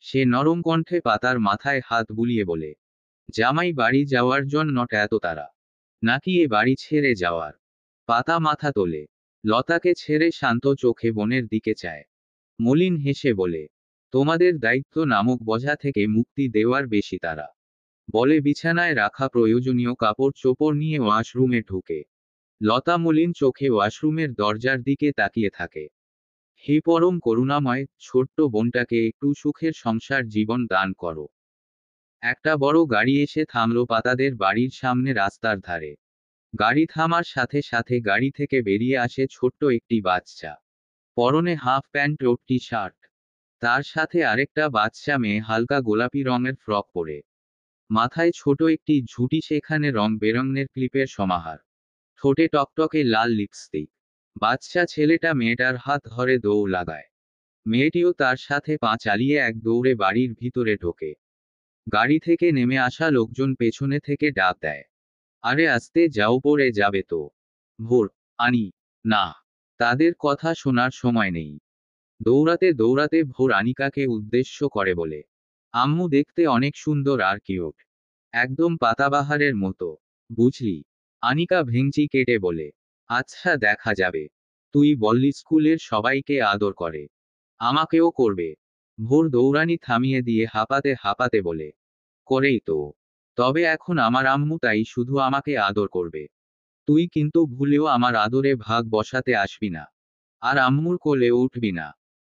সে নরম কণ্ঠে পাতার মাথায় হাত বুলিয়ে বলে, জামাই বাড়ি যাওয়ার জন্য এত তারা? নাকি এ বাড়ি ছেড়ে যাওয়ার? পাতা মাথা তোলে। লতাকে ছেড়ে শান্ত চোখে বোনের দিকে চায়। মলিন হেসে বলে, তোমাদের দায়িত্ব নামক বোঝা থেকে মুক্তি দেওয়ার বেশি তারা। বলে বিছানায় রাখা প্রয়োজনীয় কাপড় চোপড় নিয়ে ওয়াশরুমে ঢুকে। লতা মলিন চোখে ওয়াশরুমের দরজার দিকে তাকিয়ে থাকে। হে পরম করুণাময়, ছোট্ট বোনটাকে একটু সুখের সংসার জীবন দান করো। একটা বড় গাড়ি এসে থামলো পাতাদের বাড়ির সামনে রাস্তার ধারে। গাড়ি থামার সাথে সাথে গাড়ি থেকে বেরিয়ে আসে ছোট্ট একটি বাচ্চা। পরনে হাফ প্যান্ট ও টি শার্ট। তার সাথে আরেকটা বাচ্চা মেয়ে হালকা গোলাপি রঙের ফ্রক পরে। মাথায় ছোট একটি ঝুঁটি, সেখানে রং বেরঙের ক্লিপের সমাহার। ঠোঁটে টকটকে লাল লিপস্টিক। বাচ্চা ছেলেটা মেয়েটার হাত ধরে দৌড় লাগায়। মেয়েটিও তার সাথে পা চালিয়ে এক দৌড়ে বাড়ির ভিতরে ঢোকে। গাড়ি থেকে নেমে আসা লোকজন পেছনে থেকে ডাক দেয়, আরে আস্তে যাও, পড়ে যাবে তো। ভোর, আনি, না। তাদের কথা শোনার সময় নেই। দৌড়াতে দৌড়াতে ভোর আনিকাকে উদ্দেশ্য করে বলে, আম্মু দেখতে অনেক সুন্দর আর কিউট। একদম পাতাবাহারের মতো। বুঝলি? আনিকা ভেংচি কেটে বলে, আচ্ছা দেখা যাবে। তুই বললি স্কুলের সবাইকে আদর করে, আমাকেও করবে। ভোর দৌড়ানি থামিয়ে দিয়ে হাঁপাতে হাঁপাতে বলে, করেই তো। তবে এখন আমার আম্মু, তাই শুধু আমাকে আদর করবে। তুই কিন্তু ভুলেও আমার আদরে ভাগ বসাতে আসবি না। আর আম্মুর কোলে উঠবি না।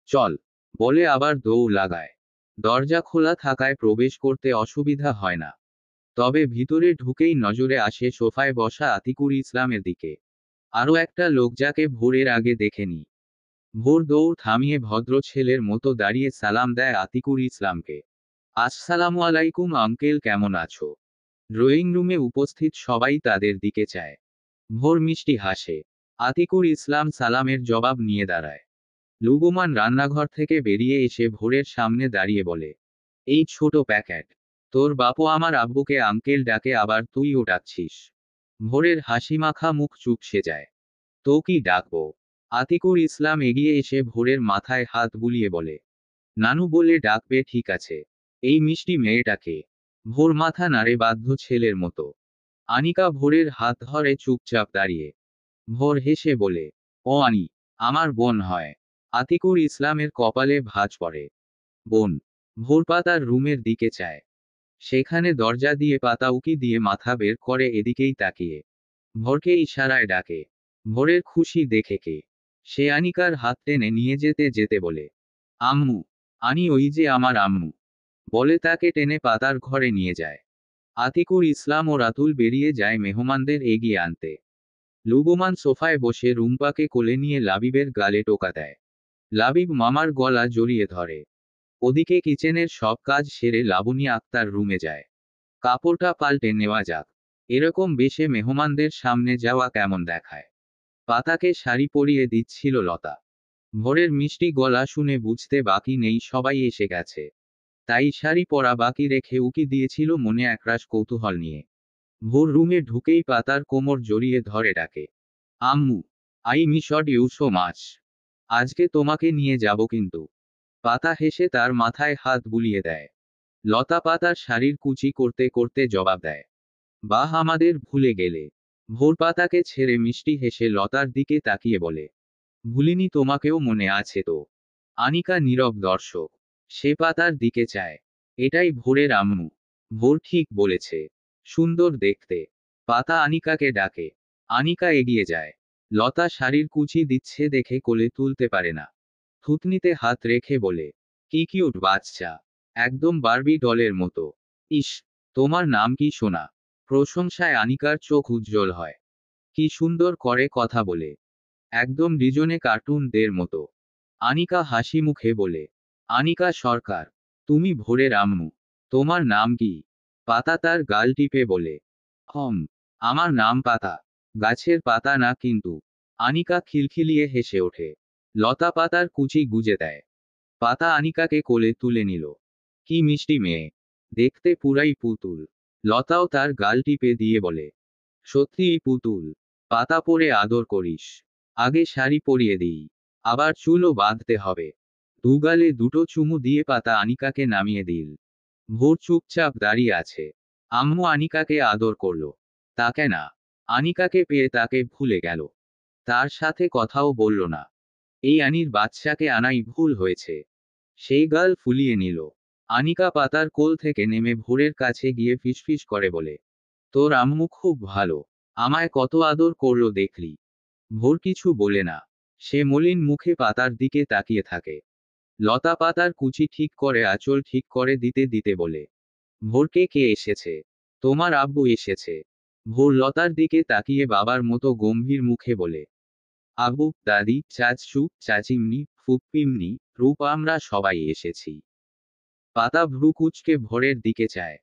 চল। বলে আবার দৌড় লাগায়। দরজা খোলা থাকায় প্রবেশ করতে অসুবিধা হয় না। তবে ভিতরে ঢুকেই নজরে আসে সোফায় বসা আতিকুর ইসলামের দিকে। আরও একটা লোক যাকে ভোরের আগে দেখেনি। ভোর দৌড় থামিয়ে ভদ্র ছেলের মতো দাঁড়িয়ে সালাম দেয় আতিকুর ইসলামকে। আসসালামু আলাইকুম আঙ্কেল, কেমন আছো? ড্রয়িং রুমে উপস্থিত সবাই তাদের দিকে চায়। ভোর মিষ্টি হাসে। আতিকুর ইসলাম সালামের জবাব নিয়ে দাঁড়ায়। লুবমান রান্নাঘর থেকে বেরিয়ে এসে ভোরের সামনে দাঁড়িয়ে বলে, এই ছোট প্যাকেট। তোর বাপু আমার আব্বুকে আঙ্কেল ডাকে, আবার তুইও ডাকছিস। ভোরের হাসিমাখা মুখ চুপসে যায়। তো কি ডাকবো? আতিকুর ইসলাম এগিয়ে এসে ভোরের মাথায় হাত বুলিয়ে বলে, নানু বলে ডাকবে, ঠিক আছে। এই মিষ্টি মেয়েটাকে। ভোর মাথা নাড়ে বাধ্য ছেলের মতো। আনিকা ভোরের হাত ধরে চুপচাপ দাঁড়িয়ে। ভোর হেসে বলে, ও আনি, আমার বোন হয়। আতিকুর ইসলামের কপালে ভাঁজ পড়ে। বোন? ভোর পাতার রুমের দিকে চায়। সেখানে দরজা দিয়ে পাতা উকি দিয়ে মাথা বের করে এদিকেই তাকিয়ে। ভোরকে ইশারায় ডাকে। ভোরের খুশি দেখে কে? সে আনিকার হাত টেনে নিয়ে যেতে যেতে বলে, আম্মু। আনি, ওই যে আমার আম্মু। বলে তাকে টেনে পাতার ঘরে নিয়ে যায়। আতিকুর ইসলাম ও রাতুল বেরিয়ে যায় মেহমানদের এগিয়ে আনতে। লুবমান সোফায় বসে রুম্পাকে কোলে নিয়ে লাবিবের গালে টোকা দেয়। লাবিব মামার গলা জড়িয়ে ধরে। ওদিকে কিচেনের সব কাজ সেরে লাবণী আক্তার রুমে যায়। কাপড়টা পাল্টে নেওয়া যাক। এরকম বেশে মেহমানদের সামনে যাওয়া কেমন দেখায়। পাতাকে শাড়ি পরিয়ে দিচ্ছিল লতা। ভোরের মিষ্টি গলা শুনে বুঝতে বাকি নেই সবাই এসে গেছে। তাই শাড়ি পরা বাকি রেখে উকি দিয়েছিল মনে একরাশ কৌতূহল নিয়ে। ভোর রুমে ঢুকেই পাতার কোমর জড়িয়ে ধরে ডাকে, আম্মু, I missed you so much. আজকে তোমাকে নিয়ে যাব কিন্তু। পাতা হেসে তার মাথায় হাত বুলিয়ে দেয়। লতা পাতার শাড়ির কুচি করতে করতে জবাব দেয়, বাহ, আমাদের ভুলে গেলে। ভোর পাতাকে ছেড়ে মিষ্টি হেসে লতার দিকে তাকিয়ে বলে, ভুলিনি তোমাকেও, মনে আছে তো? আনিকা নীরব দর্শক। সে পাতার দিকে চায়। এটাই ভোরের আম্মু। ভোর ঠিক বলেছে। সুন্দর দেখতে। পাতা আনিকাকে ডাকে। আনিকা এগিয়ে যায়। লতা শাড়ির কুচি দিচ্ছে দেখে কোলে তুলতে পারে না। থুতনিতে হাত রেখে বলে, কি কিউট বাচ্চা। একদম বারবি ডলের মতো। ইস, তোমার নাম কি সোনা? প্রশংসায় আনিকার চোখ উজ্জ্বল হয়। কি সুন্দর করে কথা বলে। একদম ডিজনে কার্টুনদের মতো। আনিকা হাসি মুখে বলে, আনিকা সরকার। তুমি ভোরের আম্মু। তোমার নাম কি? পাতা তার গাল টিপে বলে, আমার নাম পাতা। গাছের পাতা না কিন্তু। আনিকা খিলখিলিয়ে হেসে ওঠে। লতা পাতার কুচি গুজে দেয়। পাতা আনিকাকে কোলে তুলে নিল। কি মিষ্টি মেয়ে। দেখতে পুরাই পুতুল। লতাও তার গাল টিপে দিয়ে বলে, সত্যিই পুতুল। পাতা পরে আদর করিস। আগে শাড়ি পরিয়ে দিই। আবার চুলও বাঁধতে হবে। দুগালে দুটো চুমু দিয়ে পাতা আনিকাকে নামিয়ে দিল। ভোর চুপচাপ দাঁড়িয়ে আছে। আম্মু আনিকাকে আদর করল। তাকে না। আনিকাকে পেয়ে তাকে ভুলে গেল। তার সাথে কথাও বলল না। এই আনির বাচ্চাকে আনাই ভুল হয়েছে। সেই গাল ফুলিয়ে নিল। আনিকা পাতার কোল থেকে নেমে ভোরের কাছে গিয়ে ফিসফিস করে বলে, তোর আম্মু খুব ভালো। আমায় কত আদর করলো দেখলি। ভোর কিছু বলে না। সে মলিন মুখে পাতার দিকে তাকিয়ে থাকে। লতা পাতার কুচি ঠিক করে আঁচল ঠিক করে দিতে দিতে বলে, ভোরকে কে এসেছে? তোমার আব্বু এসেছে। ভোর লতার দিকে তাকিয়ে বাবার মতো গম্ভীর মুখে বলে, আব্বু, দাদি, চাচু, চাচিমনি, ফুপ্পিমনি, রূপ, আমরা সবাই এসেছি। পাতা ভ্রু কুঁচকে ভোরের দিকে চায়।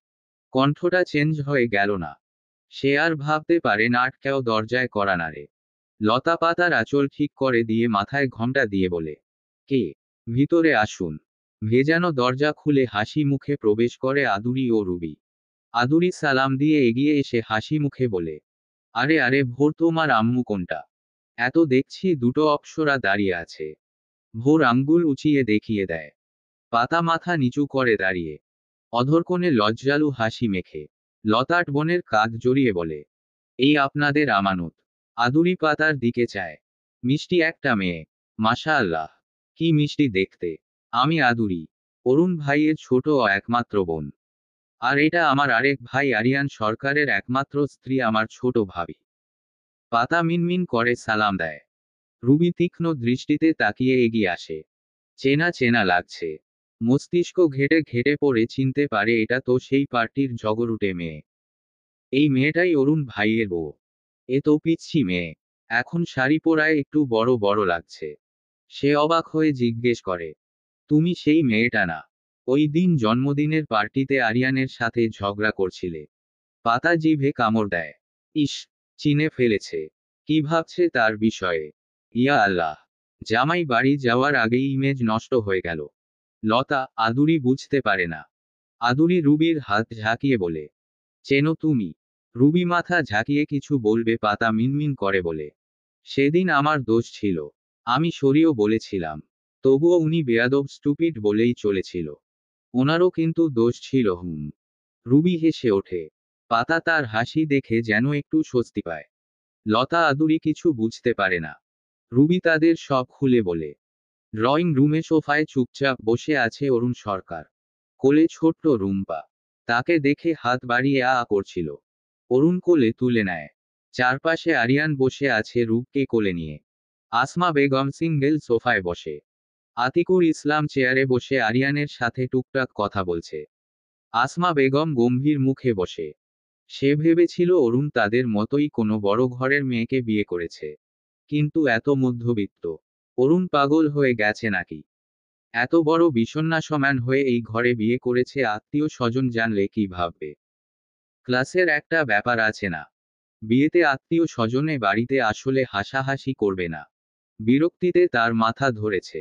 কণ্ঠটা চেঞ্জ হয়ে গেল না। সে আর ভাবতে পারে না আটকেও দরজায় করা নাড়ে। লতা পাতার আঁচল ঠিক করে দিয়ে মাথায় ঘোমটা দিয়ে বলে, কে? ভিতরে আসুন। ভেজানো দরজা খুলে হাসি মুখে প্রবেশ করে আদুরি ও রুবি। আদুরি সালাম দিয়ে এগিয়ে এসে হাসি মুখে বলে, আরে আরে ভোর, তোমার আম্মু কোনটা? এত দেখছি দুটো অপ্সরা দাঁড়িয়ে আছে। ভোর আঙ্গুল উঁচিয়ে দেখিয়ে দেয়। পাতা মাথা নিচু করে দাঁড়িয়ে। অধরকোণে লজ্জালু হাসি মেখে। লতাট বনের কাঁধ জড়িয়ে বলে, এই আপনাদের আমানত। আদুরি পাতার দিকে চায়। মিষ্টি একটা মেয়ে। মাশা আল্লাহ। কি মিষ্টি দেখতে। আমি আদুরি। অরুণ ভাইয়ের ছোট ও একমাত্র বোন। আর এটা আমার আরেক ভাই আরিয়ান সরকারের একমাত্র স্ত্রী, আমার ছোট ভাবি। পাতা মিনমিন করে সালাম দেয়। রুবি তীক্ষ্ণ দৃষ্টিতে তাকিয়ে এগিয়ে আসে। চেনা চেনা লাগছে। মস্তিষ্ক ঘেটে ঘেটে পড়ে চিনতে পারে এটা তো সেই পার্টির জগরুটে মেয়ে। এই মেয়েটাই অরুণ ভাইয়ের বউ। এ তো পিচ্ছি মেয়ে। এখন শাড়ি পরায় একটু বড় বড় লাগছে। সে অবাক হয়ে জিজ্ঞেস করে, তুমি সেই মেয়েটা না? ওই দিন জন্মদিনের পার্টিতে আরিয়ানের সাথে ঝগড়া করছিলে? পাতা জিভে কামড় দেয়। ইস, চিনে ফেলেছে। কি ভাবছে তার বিষয়ে? ইয়া আল্লাহ। জামাই বাড়ি যাওয়ার আগেই ইমেজ নষ্ট হয়ে গেল। লতা, আদুরি বুঝতে পারে না। আদুরি রুবির হাত ঝাঁকিয়ে বলে, চেনো তুমি? রুবি মাথা ঝাঁকিয়ে কিছু বলবে, পাতা মিনমিন করে বলে, সেদিন আমার দোষ ছিল। আমি সরিও বলেছিলাম। তবুও উনি বেয়াদব স্টুপিড বলেই চলেছিল। ওনারও কিন্তু দোষ ছিল। রুবি হেসে ওঠে। পাতা তার হাসি দেখে যেন একটু স্বস্তি পায়। লতা আদুরি কিছু বুঝতে পারে না। রুবি তাদের সব খুলে বলে। ড্রয়িং রুমে সোফায় চুপচাপ বসে আছে অরুণ সরকার। কোলে ছোট্ট রুম্পা। তাকে দেখে হাত বাড়িয়ে আ করছিল। অরুণ কোলে তুলে নেয়। চারপাশে আরিয়ান বসে আছে রূপকে কোলে নিয়ে। আসমা বেগম সিঙ্গেল সোফায় বসে। আতিকুর ইসলাম চেয়ারে বসে আরিয়ানের সাথে টুকটাক কথা বলছে। আসমা বেগম গম্ভীর মুখে বসে। সে ভেবেছিল অরুণ তাদের মতোই কোনো বড় ঘরের মেয়েকে বিয়ে করেছে। কিন্তু এত মধ্যবিত্ত। অরুণ পাগল হয়ে গেছে নাকি? এত বড় বিষণ্ণাসমান হয়ে এই ঘরে বিয়ে করেছে, আত্মীয় স্বজন জানলে কি ভাববে? ক্লাসের একটা ব্যাপার আছে না? বিয়েতে আত্মীয় স্বজনে বাড়িতে আসলে হাসাহাসি করবে না? বিরক্তিতে তার মাথা ধরেছে।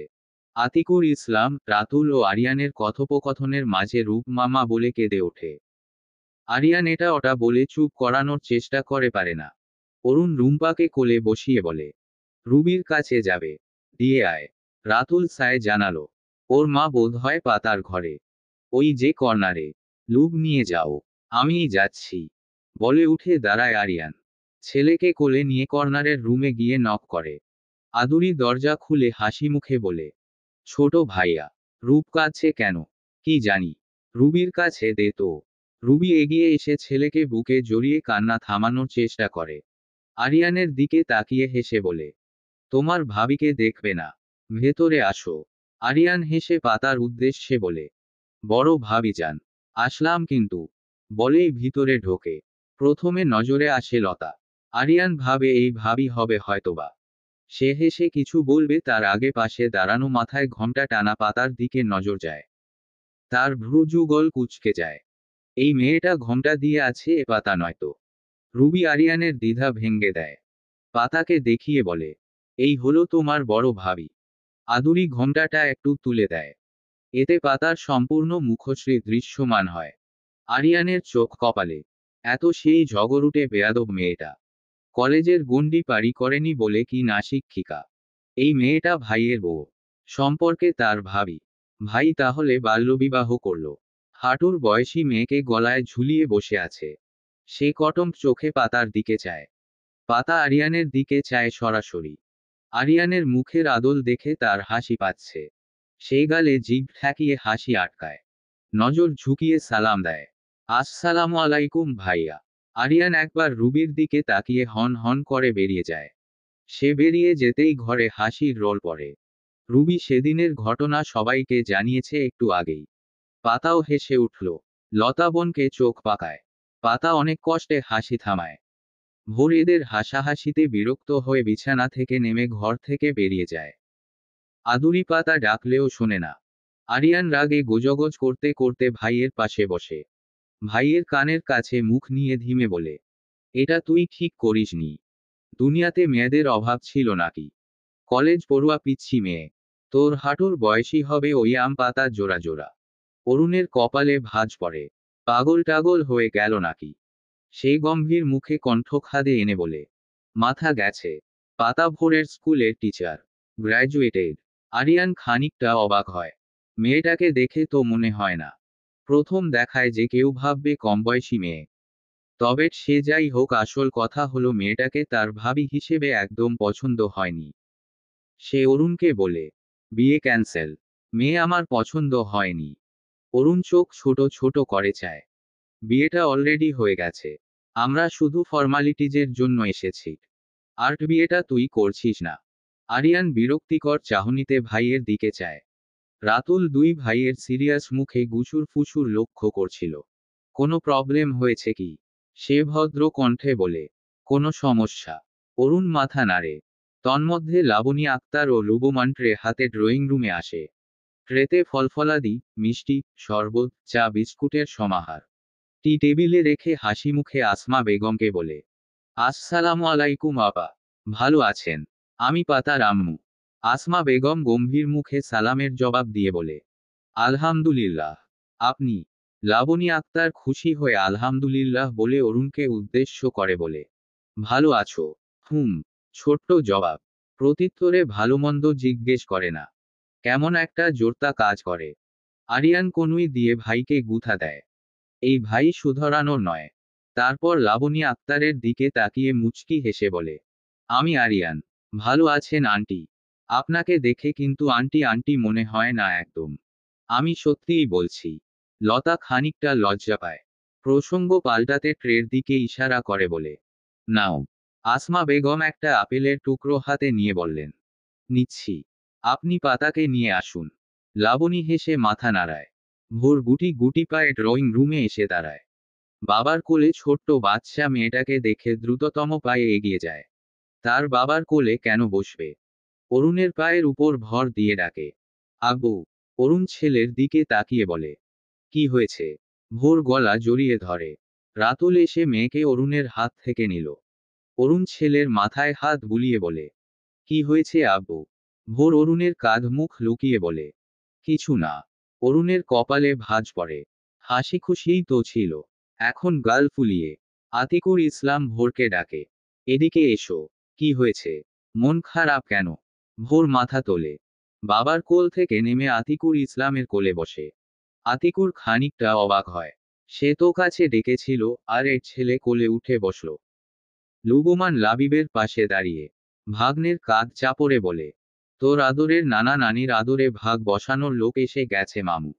আতিকুর ইসলাম, রাতুল ও আরিয়ানের কথোপকথনের মাঝে রূপ মামা বলে কেঁদে ওঠে। আরিয়ান এটা ওটা বলে চুপ করানোর চেষ্টা করে, পারে না। অরুণ রুম্পাকে কোলে বসিয়ে বলে, রুবির কাছে যাবে? দিয়ে আয়। রাতুল সায় জানালো, ওর মা বোধহয় পাতার ঘরে। ওই যে কর্নারে। লুব নিয়ে যাও। আমিই যাচ্ছি। বলে উঠে দাঁড়ায় আরিয়ান। ছেলেকে কোলে নিয়ে কর্নারের রুমে গিয়ে নক করে। আদুরি দরজা খুলে হাসি মুখে বলে, ছোট ভাইয়া, রূপ কাঁদছে কেন? কি জানি। রুবির কাছে দে তো। রুবি এগিয়ে এসে ছেলেকে বুকে জড়িয়ে কান্না থামানোর চেষ্টা করে। আরিয়ানের দিকে তাকিয়ে হেসে বলে, তোমার ভাবিকে দেখবে না? ভেতরে আসো। আরিয়ান হেসে পাতার উদ্দেশ্যে বলে, বড় ভাবি যান। আসলাম কিন্তু। বলেই ভিতরে ঢোকে। প্রথমে নজরে আসে লতা। আরিয়ান ভাবে এই ভাবি হবে হয়তোবা। সে হেসে কিছু বলবে তার আগে পাশে দাঁড়ানো মাথায় ঘোমটা টানা পাতার দিকে নজর যায়। তার ভ্রু যুগল কুঁচকে যায়। এই মেয়েটা ঘোমটা দিয়ে আছে এ পাতা নয়তো। রুবি আরিয়ানের দ্বিধা ভেঙ্গে দেয়। পাতাকে দেখিয়ে বলে, এই হলো তোমার বড় ভাবি। আদুরি ঘোমটাটা একটু তুলে দেয়। এতে পাতার সম্পূর্ণ মুখশ্রী দৃশ্যমান হয়। আরিয়ানের চোখ কপালে। এত সেই ঝগড়ুটে বেয়াদব মেয়েটা। কলেজের গণ্ডি পারি করেনি বলে কি না শিক্ষিকা। এই মেয়েটা ভাইয়ের বউ। সম্পর্কে তার ভাবি। ভাই তাহলে বাল্যবিবাহ করল। হাঁটুর বয়সী মেয়েকে গলায় ঝুলিয়ে বসে আছে। সে কটম চোখে পাতার দিকে চায়। পাতা আরিয়ানের দিকে চায় সরাসরি। আরিয়ানের মুখের আদল দেখে তার হাসি পাচ্ছে। সেই গালে জিভ ঠেকিয়ে হাসি আটকায়। নজর ঝুঁকিয়ে সালাম দেয়। আসসালামু আলাইকুম ভাইয়া। আরিয়ান একবার রুবির দিকে তাকিয়ে হন হন করে বেরিয়ে যায়। সে বেরিয়ে যেতেই ঘরে হাসির রোল পড়ে। রুবি সেদিনের ঘটনা সবাইকে জানিয়েছে একটু আগেই। পাতাও হেসে উঠল। লতা বোনকে চোখ পাকায়। পাতা অনেক কষ্টে হাসি থামায়। ভোর এদের হাসাহাসিতে বিরক্ত হয়ে বিছানা থেকে নেমে ঘর থেকে বেরিয়ে যায়। আদুরি পাতা ডাকলেও শোনে না। আরিয়ান রাগে গোজগোজ করতে করতে ভাইয়ের পাশে বসে। ভাইয়ের কানের কাছে মুখ নিয়ে ধিমে বলে, এটা তুই ঠিক করিসনি। দুনিয়াতে মেয়েদের অভাব ছিল নাকি? কলেজ পড়ুয়া পিচ্ছি মেয়ে। তোর হাঁটুর বয়সী হবে ওই আম পাতা জোড়া জোড়া। অরুণের কপালে ভাঁজ পড়ে। পাগল টাগল হয়ে গেল নাকি? সেই গম্ভীর মুখে কণ্ঠ খাদে এনে বলে, মাথা গেছে। পাতা ভোরের স্কুলের টিচার। গ্র্যাজুয়েটেড। আরিয়ান খানিকটা অবাক হয়। মেয়েটাকে দেখে তো মনে হয় না। প্রথম দেখায় যে কেউ ভাববে কমবয়সী মেয়ে। তবে সে যাই হোক, আসল কথা হলো মেয়েটাকে তার ভাবি হিসেবে একদম পছন্দ হয়নি। সে অরুণকে বলে, বিয়ে ক্যান্সেল। মেয়ে আমার পছন্দ হয়নি। অরুণ চোখ ছোট ছোট করে চায়। বিয়েটা অলরেডি হয়ে গেছে। আমরা শুধু ফর্মালিটিজের জন্য এসেছি। আর্ট বিয়েটা তুই করছিস না? আরিয়ান বিরক্তিকর চাহনিতে ভাইয়ের দিকে চায়। রাতুল দুই ভাইয়ের সিরিয়াস মুখে গুছুর ফুসুর লক্ষ্য করছিল। কোনো প্রবলেম হয়েছে কি? সে ভদ্র কণ্ঠে বলে, কোনো সমস্যা? অরুণ মাথা নাড়ে। তন্মধ্যে লাবণী আক্তার ও লুবোমান ট্রে হাতে ড্রয়িং রুমে আসে। ট্রেতে ফলফলাদি, মিষ্টি, শরবত, চা বিস্কুটের সমাহার। টি টেবিলে রেখে হাসি মুখে আসমা বেগমকে বলে, আসসালামু আলাইকুম আপা। ভালো আছেন? আমি পাতার আম্মু। আসমা বেগম গম্ভীর মুখে সালামের জবাব দিয়ে বলে, আলহামদুলিল্লাহ। আপনি? লাবণী আক্তার খুশি হয়ে আলহামদুলিল্লাহ বলে অরুণকে উদ্দেশ্য করে বলে, ভালো আছো? হুম। ছোট্ট জবাব। প্রত্যুত্তরে ভালোমন্দ জিজ্ঞেস করে না। কেমন একটা জোরতা কাজ করে। আরিয়ান কনুই দিয়ে ভাইকে গুথা দেয়। এই ভাই শুধরানোর নয়। তারপর লাবণী আক্তারের দিকে তাকিয়ে মুচকি হেসে বলে, আমি আরিয়ান। ভালো আছেন আন্টি? আপনাকে দেখে কিন্তু আন্টি আন্টি মনে হয় না একদম। আমি সত্যিই বলছি। লতা খানিকটা লজ্জা পায়। প্রসঙ্গ পাল্টাতে ট্রের দিকে ইশারা করে বলে, নাও। আসমা বেগম একটা আপেলের টুকরো হাতে নিয়ে বললেন, নিচ্ছি। আপনি পাতাকে নিয়ে আসুন। লাবণী হেসে মাথা নাড়ায়। ভোর গুটি গুটি পায়ে ড্রয়িং রুমে এসে দাঁড়ায়। বাবার কোলে ছোট্ট বাচ্চা মেয়েটাকে দেখে দ্রুততম পায়ে এগিয়ে যায়। তার বাবার কোলে কেন বসবে? অরুণের পায়ের উপর ভর দিয়ে ডাকে, আব্বু। অরুণ ছেলের দিকে তাকিয়ে বলে, কি হয়েছে? ভোর গলা জড়িয়ে ধরে। রাতুল এসে মেয়েকে অরুণের হাত থেকে নিল। অরুণ ছেলের মাথায় হাত বুলিয়ে বলে, কি হয়েছে আব্বু? ভোর অরুণের কাঁধ মুখ লুকিয়ে বলে, কিছু না। অরুণের কপালে ভাঁজ পড়ে। হাসি খুশিই তো ছিল। এখন গাল ফুলিয়ে। আতিকুর ইসলাম ভোরকে ডাকে, এদিকে এসো। কি হয়েছে? মন খারাপ কেন? ভোর মাথা তোলে। বাবার কোল থেকে নেমে আতিকুর ইসলামের কোলে বসে। আতিকুর খানিকটা অবাক হয়। সে তো কাছে ডেকেছিল, আর এর ছেলে কোলে উঠে বসল। লুবমান লাবিবের পাশে দাঁড়িয়ে ভাগ্নের কাঁধ চাপড়ে বলে, তোর আদরের নানা নানির আদরে ভাগ বসানোর লোক এসে গেছে মামু।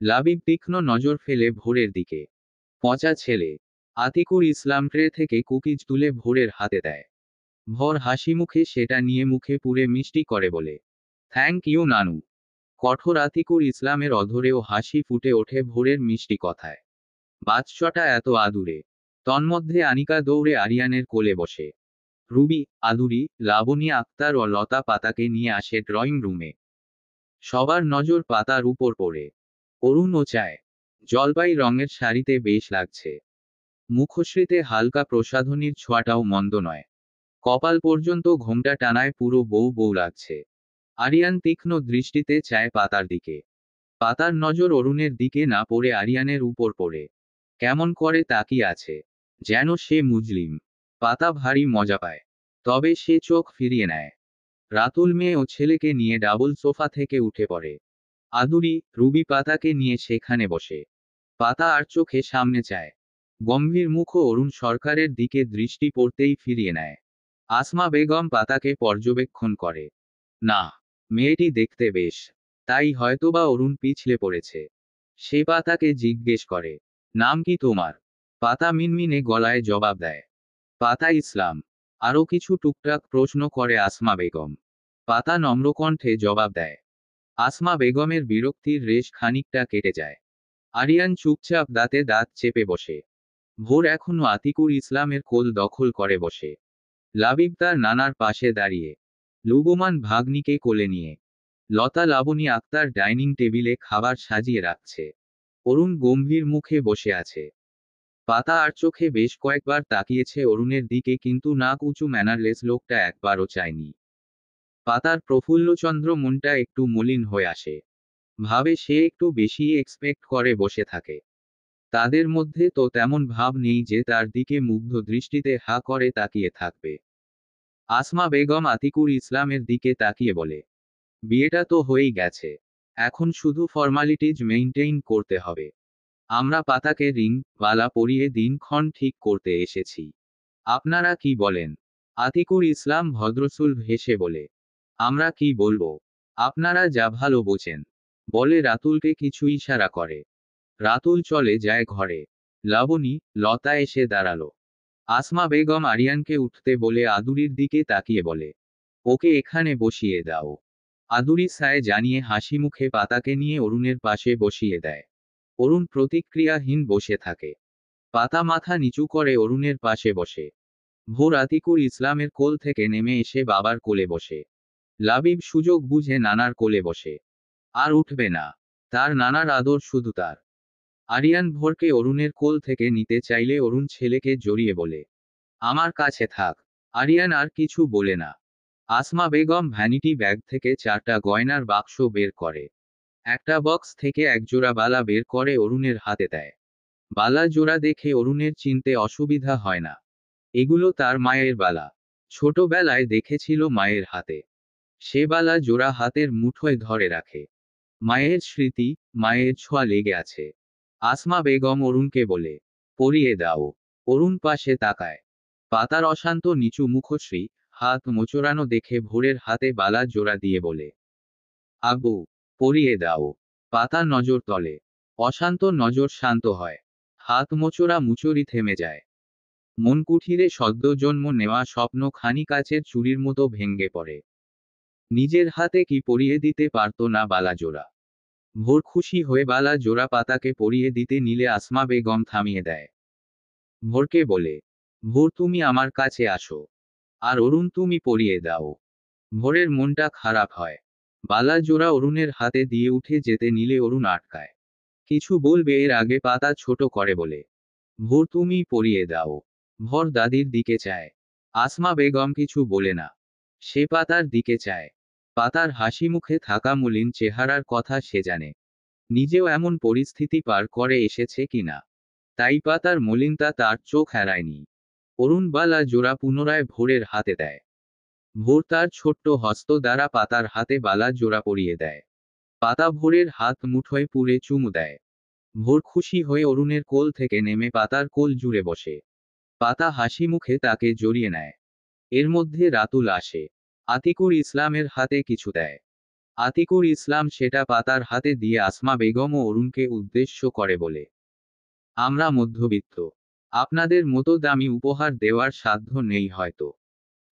লাবিব তীক্ষ্ণ নজর ফেলে ভোরের দিকে। পচা ছেলে। আতিকুর ইসলাম ট্রে থেকে কুকিজ তুলে ভোরের হাতে দেয়। ভর হাসি মুখে সেটা নিয়ে মুখে পুরে মিষ্টি করে বলে, থ্যাংক ইউ নানু। কঠোর আতিকুর ইসলামের অধরেও হাসি ফুটে ওঠে ভোরের মিষ্টি কথায়। বাচ্চাটা এত আদুরে। তন্মধ্যে আনিকা দৌড়ে আরিয়ানের কোলে বসে। রুবি, আদুরি, লাবণী আক্তার ও লতা পাতাকে নিয়ে আসে ড্রয়িং রুমে। সবার নজর পাতার উপর পড়ে। অরুণ ও চায়। জলপাই রঙের শাড়িতে বেশ লাগছে। মুখশ্রীতে হালকা প্রসাধনীর ছোঁয়াটাও মন্দ নয়। কপাল পর্যন্ত ঘোমটা টানায় পুরো বউ বউ লাগছে। আরিয়ান তীক্ষ্ণ দৃষ্টিতে চায় পাতার দিকে। পাতার নজর অরুণের দিকে না পড়ে আরিয়ানের উপর পড়ে। কেমন করে তাকিয়ে আছে, যেন সে মুজলিম। পাতা ভারী মজা পায়। তবে সে চোখ ফিরিয়ে নেয়। রাতুল মেয়ে ও ছেলেকে নিয়ে ডাবল সোফা থেকে উঠে পড়ে। আদুরি, রুবি পাতাকে নিয়ে সেখানে বসে। পাতা আর চোখে সামনে চায়। গম্ভীর মুখ অরুণ সরকারের দিকে দৃষ্টি পড়তেই ফিরিয়ে নেয়। আসমা বেগম পাতাকে পর্যবেক্ষণ করে। না, মেয়েটি দেখতে বেশ। তাই হয়তোবা অরুণ পিছলে পড়েছে। সে পাতাকে জিজ্ঞেস করে, নাম কি তোমার? পাতা মিনমিনে গলায় জবাব দেয়, পাতা ইসলাম। আরও কিছু টুকটাক প্রশ্ন করে আসমা বেগম। পাতা নম্রকণ্ঠে জবাব দেয়। আসমা বেগমের বিরক্তির রেশ খানিকটা কেটে যায়। আরিয়ান চুপচাপ দাঁতে দাঁত চেপে বসে। ভোর এখনো আতিকুর ইসলামের কোল দখল করে বসে। লাবিব তার নানার পাশে দাঁড়িয়ে। লুবমান ভাগ্নিকে কোলে নিয়ে। লতা লাবণী আক্তার ডাইনিং টেবিলে খাবার সাজিয়ে রাখছে। অরুণ গম্ভীর মুখে বসে আছে। পাতা আর চোখে বেশ কয়েকবার তাকিয়েছে অরুণের দিকে, কিন্তু নাক উঁচু ম্যানারলেস লোকটা একবারও চায়নি। পাতার প্রফুল্লচন্দ্র মনটা একটু মলিন হয়ে আসে। ভাবে সে একটু বেশি এক্সপেক্ট করে বসে থাকে। তাদের মধ্যে তো তেমন ভাব নেই যে তার দিকে মুগ্ধ দৃষ্টিতে হা করে তাকিয়ে থাকবে। আসমা বেগম আতিকুর ইসলামের দিকে তাকিয়ে বলে, বিয়েটা তো হয়েই গেছে। এখন শুধু ফর্মালিটিজ মেইনটেইন করতে হবে। আমরা পাতাকে রিং বালা পরিয়ে দিনক্ষণ ঠিক করতে এসেছি। আপনারা কি বলেন? আতিকুর ইসলাম ভদ্রসুল হেসে বলে, আমরা কি বলবো? আপনারা যা ভালো বোঝেন। বলে রাতুলকে কিছু ইশারা করে। রাতুল চলে যায় ঘরে। লাবণী, লতা এসে দাঁড়ালো। আসমা বেগম আরিয়ানকে উঠতে বলে আদুরির দিকে তাকিয়ে বলে, ওকে এখানে বসিয়ে দাও। আদুরি সায় জানিয়ে হাসি মুখে পাতাকে নিয়ে অরুণের পাশে বসিয়ে দেয়। অরুণ প্রতিক্রিয়াহীন বসে থাকে। পাতা মাথা নিচু করে অরুণের পাশে বসে। ভোর আতিকুর ইসলামের কোল থেকে নেমে এসে বাবার কোলে বসে। লাবিব সুযোগ বুঝে নানার কোলে বসে। আর উঠবে না। তার নানার আদর শুধু তার। আরিয়ান ভোরকে অরুণের কোল থেকে নিতে চাইলে অরুণ ছেলেকে জড়িয়ে বলে, আমার কাছে থাক। আরিয়ান আর কিছু বলে না। আসমা বেগম ভ্যানিটি ব্যাগ থেকে 4টা গয়নার বাক্স বের করে। একটা বক্স থেকে একজোড়া বালা বের করে অরুণের হাতে দেয়। বালা জোড়া দেখে অরুণের চিনতে অসুবিধা হয় না। এগুলো তার মায়ের বালা। ছোটবেলায় দেখেছিল মায়ের হাতে। সে বালা জোড়া হাতের মুঠোয় ধরে রাখে। মায়ের স্মৃতি, মায়ের ছোঁয়া লেগে আছে। আসমা বেগম অরুণকে বলে, পরিয়ে দাও। অরুণ পাশে তাকায়। পাতার অশান্ত নিচু মুখশ্রী, হাত মোচড়ানো দেখে ভোরের হাতে বালা জোড়া দিয়ে বলে, আব্বু, পরিয়ে দাও। পাতা নজর তলে। অশান্ত নজর শান্ত হয়। হাত মোচড়া মুচড়ি থেমে যায়। মন কুঠিরে সদ্য জন্ম নেওয়া স্বপ্ন খানি কাচের চুরির মতো ভেঙ্গে পড়ে। নিজের হাতে কি পরিয়ে দিতে পারত না বালা জোড়া? ভোর খুশি হয়ে বালা জোড়া পাতাকে পরিয়ে দিতে নিলে আসমা বেগম থামিয়ে দেয়। ভোরকে বলে, ভোর তুমি আমার কাছে আসো। আর অরুণ তুমি পরিয়ে দাও। ভোরের মনটা খারাপ হয়। বালা জোড়া অরুণের হাতে দিয়ে উঠে যেতে নিলে অরুণ আটকায়। কিছু বলবে এর আগে পাতা ছোট করে বলে, ভোর তুমি পরিয়ে দাও। ভোর দাদির দিকে চায়। আসমা বেগম কিছু বলে না। সে পাতার দিকে চায়। পাতার হাসি মুখে থাকা মলিন চেহারার কথা সে জানে। নিজেও এমন পরিস্থিতি পার করে এসেছে কিনা। তাই পাতার মলিনতা তার চোখ এড়ায়নি। অরুণ বালা জোড়া পুনরায় ভোরের হাতে দেয়। ভোর তার ছোট্ট হস্ত দ্বারা পাতার হাতে বালা জোড়া পরিয়ে দেয়। পাতা ভোরের হাত মুঠোয় পুরে চুমু দেয়। ভোর খুশি হয়ে অরুণের কোল থেকে নেমে পাতার কোল জুড়ে বসে। পাতা হাসি মুখে তাকে জড়িয়ে নেয়। এর মধ্যে রাতুল আসে। আতিকুর ইসলামের হাতে কিছু দেয়। আতিকুর ইসলাম সেটা পাতার হাতে দিয়ে আসমা বেগম ও অরুণকে উদ্দেশ্য করে বলে, আমরা মধ্যবিত্ত, আপনাদের মতো দামি উপহার দেওয়ার সাধ্য নেই হয়তো,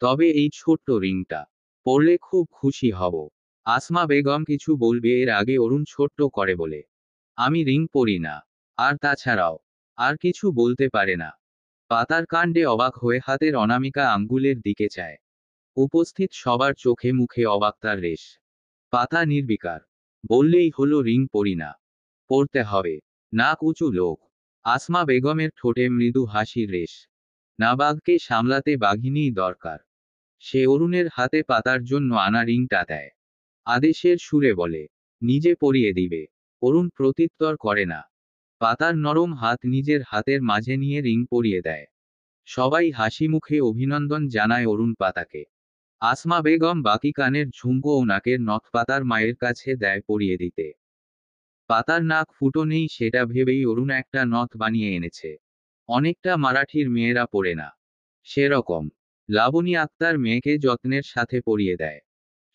তবে এই ছোট্ট রিংটা পরলে খুব খুশি হব। আসমা বেগম কিছু বলবে এর আগে অরুণ ছোট্ট করে বলে, আমি রিং পরি না, আর তাছাড়াও আর কিছু বলতে পারে না। পাতার কাণ্ডে অবাক হয়ে হাতের অনামিকা আঙ্গুলের দিকে চায়। উপস্থিত সবার চোখে মুখে অবাক তার রেশ। পাতা নির্বিকার, বললেই হলো রিং পরি না, পড়তে হবে। নাক উঁচু লোক। আসমা বেগমের ঠোঁটে মৃদু হাসির রেশ। নাবাগকে সামলাতে বাঘিনীই দরকার। সে অরুণের হাতে পাতার জন্য আনা রিংটা দেয়। আদেশের সুরে বলে, নিজে পরিয়ে দিবে। অরুণ প্রত্যুত্তর করে না। পাতার নরম হাত নিজের হাতের মাঝে নিয়ে রিং পরিয়ে দেয়। সবাই হাসি মুখে অভিনন্দন জানায় অরুণ পাতাকে। আসমা বেগম বাকি কানের ঝুমকো ও নাকের নথ পাতার মায়ের কাছে দেয় পরিয়ে দিতে। পাতার নাক ফুটো নেই সেটা ভেবেই অরুণ একটা নথ বানিয়ে এনেছে। অনেকটা মারাঠির মেয়েরা পরে না, সেরকম। লাবণী আক্তার মেয়েকে যত্নের সাথে পরিয়ে দেয়।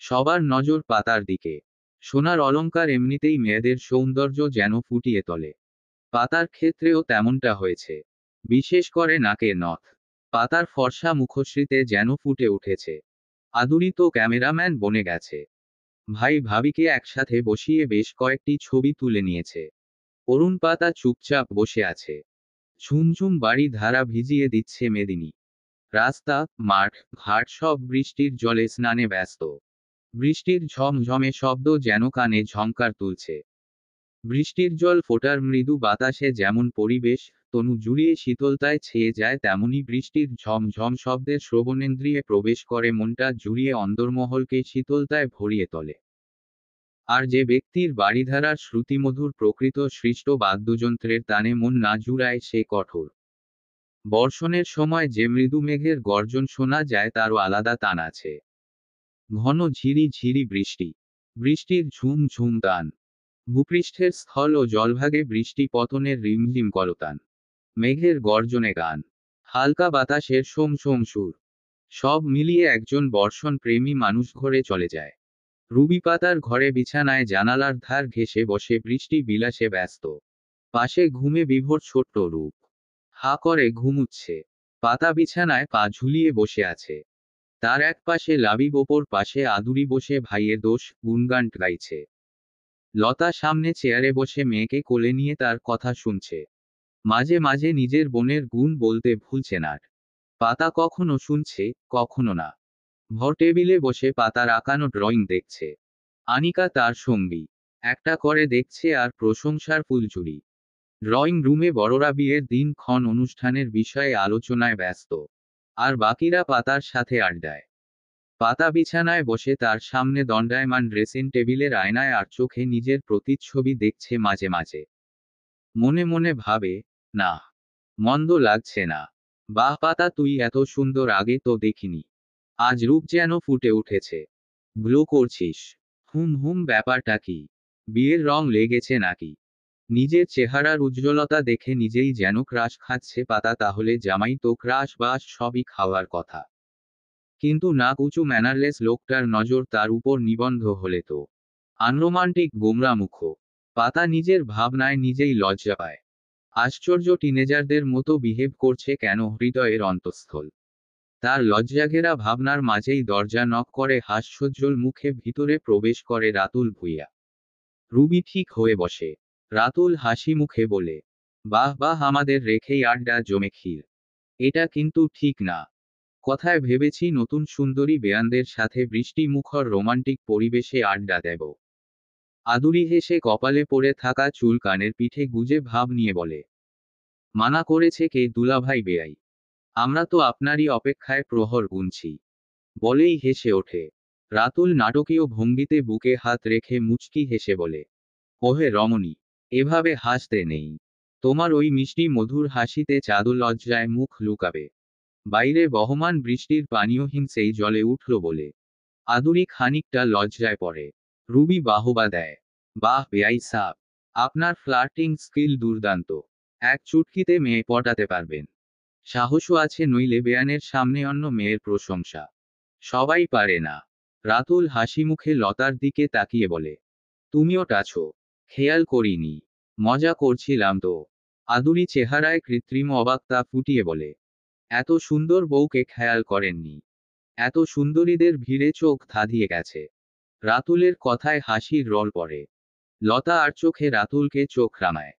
সবার নজর পাতার দিকে। সোনার অলংকার এমনিতেই মেয়েদের সৌন্দর্য যেন ফুটিয়ে তোলে। পাতার ক্ষেত্রেও তেমনটা হয়েছে। বিশেষ করে নাকের নথ। পাতার ফর্সা মুখশ্রীতে যেন ফুটে উঠেছে। আদুরি তো ক্যামেরাম্যান বনে গেছে। ভাই ভাবিকে একসাথে বসিয়ে বেশ কয়েকটি ছবি তুলে নিয়েছে। অরুণ পাতা চুপচাপ বসে আছে। ঝুমঝুম বাড়ি ধারা ভিজিয়ে দিচ্ছে মেদিনী। রাস্তা, মাঠ, ঘাট সব বৃষ্টির জলে স্নানে ব্যস্ত। বৃষ্টির ঝমঝমে শব্দ যেন কানে ঝংকার তুলছে। বৃষ্টির জল ফোটার মৃদু বাতাসে যেমন পরিবেশ তনু জুড়িয়ে শীতলতায় ছেয়ে যায়, তেমনি বৃষ্টির ঝমঝম শব্দের শ্রবণেন্দ্রিয়ে প্রবেশ করে মনটা জুড়িয়ে অন্দরমহলকে শীতলতায় ভরিয়ে তোলে। আর যে ব্যক্তির বাড়িধারার শ্রুতিমধুর প্রকৃত সৃষ্ট বাদ্যযন্ত্রের তানে মন না জুড়ায় সে কঠোর। বর্ষণের সময় যে মৃদু মেঘের গর্জন শোনা যায় তারও আলাদা টান আছে। ঘন ঝিরি ঝিরি বৃষ্টি, বৃষ্টির ঝুম ঝুম টান, ভূপৃষ্ঠের স্থল ও জলভাগে বৃষ্টি পতনের রিমঝিম কলতান, মেঘের গর্জনে গান, হালকা বাতাসের সোম সোম সুর, সব মিলিয়ে একজন বর্ষণ প্রেমী মানুষ ঘরে চলে যায়। রুবি পাতার ঘরে বিছানায় জানালার ধার ঘেঁষে বসে বৃষ্টি বিলাসে ব্যস্ত। পাশে ঘুমে বিভোর ছোট্ট রূপ হা করে ঘুমুচ্ছে। পাতা বিছানায় পা ঝুলিয়ে বসে আছে। তার এক পাশে লাবিব ওপর পাশে আদুরি বসে ভাইয়ের দোষ গুনগান গাইছে। লতা সামনে চেয়ারে বসে মেয়েকে কোলে নিয়ে তার কথা শুনছে। মাঝে মাঝে নিজের বোনের গুণ বলতে ভুলছে না। পাতা কখনো শুনছে, কখনো না। ভর টেবিলে বসে পাতার আঁকানো ড্রয়িং দেখছে। আনিকা তার সঙ্গী। একটা করে দেখছে আর প্রশংসার ফুলঝুরি। ড্রয়িং রুমে বড়রা বিয়ের দিন ক্ষণ অনুষ্ঠানের বিষয়ে আলোচনায় ব্যস্ত। আর বাকিরা পাতার সাথে আড্ডায়। পাতা বিছানায় বসে তার সামনে দণ্ডায়মান ড্রেসিং টেবিলের আয়নায় আর চোখে নিজের প্রতিচ্ছবি দেখছে মাঝে মাঝে। মনে মনে ভাবে, না, মন্দ লাগছে না। বাহ পাতা, তুই এত সুন্দর আগে তো দেখিনি। আজ রূপ যেন ফুটে উঠেছে। গ্লো করছিস। হুম হুম, ব্যাপারটা কি? বিয়ের রং লেগেছে নাকি? নিজের চেহারার উজ্জ্বলতা দেখে নিজেই যেন ক্রাশ খাচ্ছে পাতা। তাহলে জামাই তো ক্রাশ বাস সবই খাওয়ার কথা। কিন্তু নাক উঁচু ম্যানারলেস লোকটার নজর তার উপর নিবন্ধ হলে তো আনরোমান্টিক গোমরা মুখ। পাতা নিজের ভাবনায় নিজেই লজ্জা পায়। আশ্চর্য, টিনেজারদের মতো বিহেভ করছে কেন হৃদয়ের অন্তঃস্থল। তার লজ্জাঘেরা ভাবনার মাঝেই দরজা নক করে হাস্যোজ্জ্বল মুখে ভিতরে প্রবেশ করে রাতুল ভূঁইয়া। রুবি ঠিক হয়ে বসে। রাতুল হাসি মুখে বলে, বাহ বাহ, আমাদের রেখেই আড্ডা জমে ক্ষীর। এটা কিন্তু ঠিক না। কথায় ভেবেছি নতুন সুন্দরী বেয়ানদের সাথে বৃষ্টি মুখর রোমান্টিক পরিবেশে আড্ডা দেব। আদুরি হেসে কপালে পড়ে থাকা চুল কানের পিঠে গুজে ভাব নিয়ে বলে, মানা করেছে কে দুলাভাই বেয়াই? আমরা তো আপনারই অপেক্ষায় প্রহর গুনছি। বলেই হেসে ওঠে। রাতুল নাটকীয় ভঙ্গিতে বুকে হাত রেখে মুচকি হেসে বলে, ওহে রমণী, এভাবে হাসতে নেই। তোমার ওই মিষ্টি মধুর হাসিতে চাদু লজ্জায় মুখ লুকাবে। বাইরে বহমান বৃষ্টির পানীয় হিংসেই জলে উঠল বলে। আদুরি খানিকটা লজ্জায় পড়ে। রুবি বাহবা দেয়, বাহ বেয়াই সাব, আপনার ফ্লার্টিং স্কিল দুর্দান্ত। এক চুটকিতে মেয়ে পটাতে পারবেন। সাহসও আছে, নইলে বেয়ানের সামনে অন্য মেয়ের প্রশংসা সবাই পারে না। রাতুল হাসি মুখে লতার দিকে তাকিয়ে বলে, তুমিও টাছো? খেয়াল করিনি। মজা করছিলাম তো। আদুরি চেহারায় কৃত্রিম অবাকতা ফুটিয়ে বলে, এত সুন্দর বউকে খেয়াল করেননি? এত সুন্দরীদের ভিড়ে চোখ ধাঁধিয়ে গেছে। রাতুলের কথায় হাসির রল পড়ে। লতা আর চোখে রাতুলকে চোখ রামায়।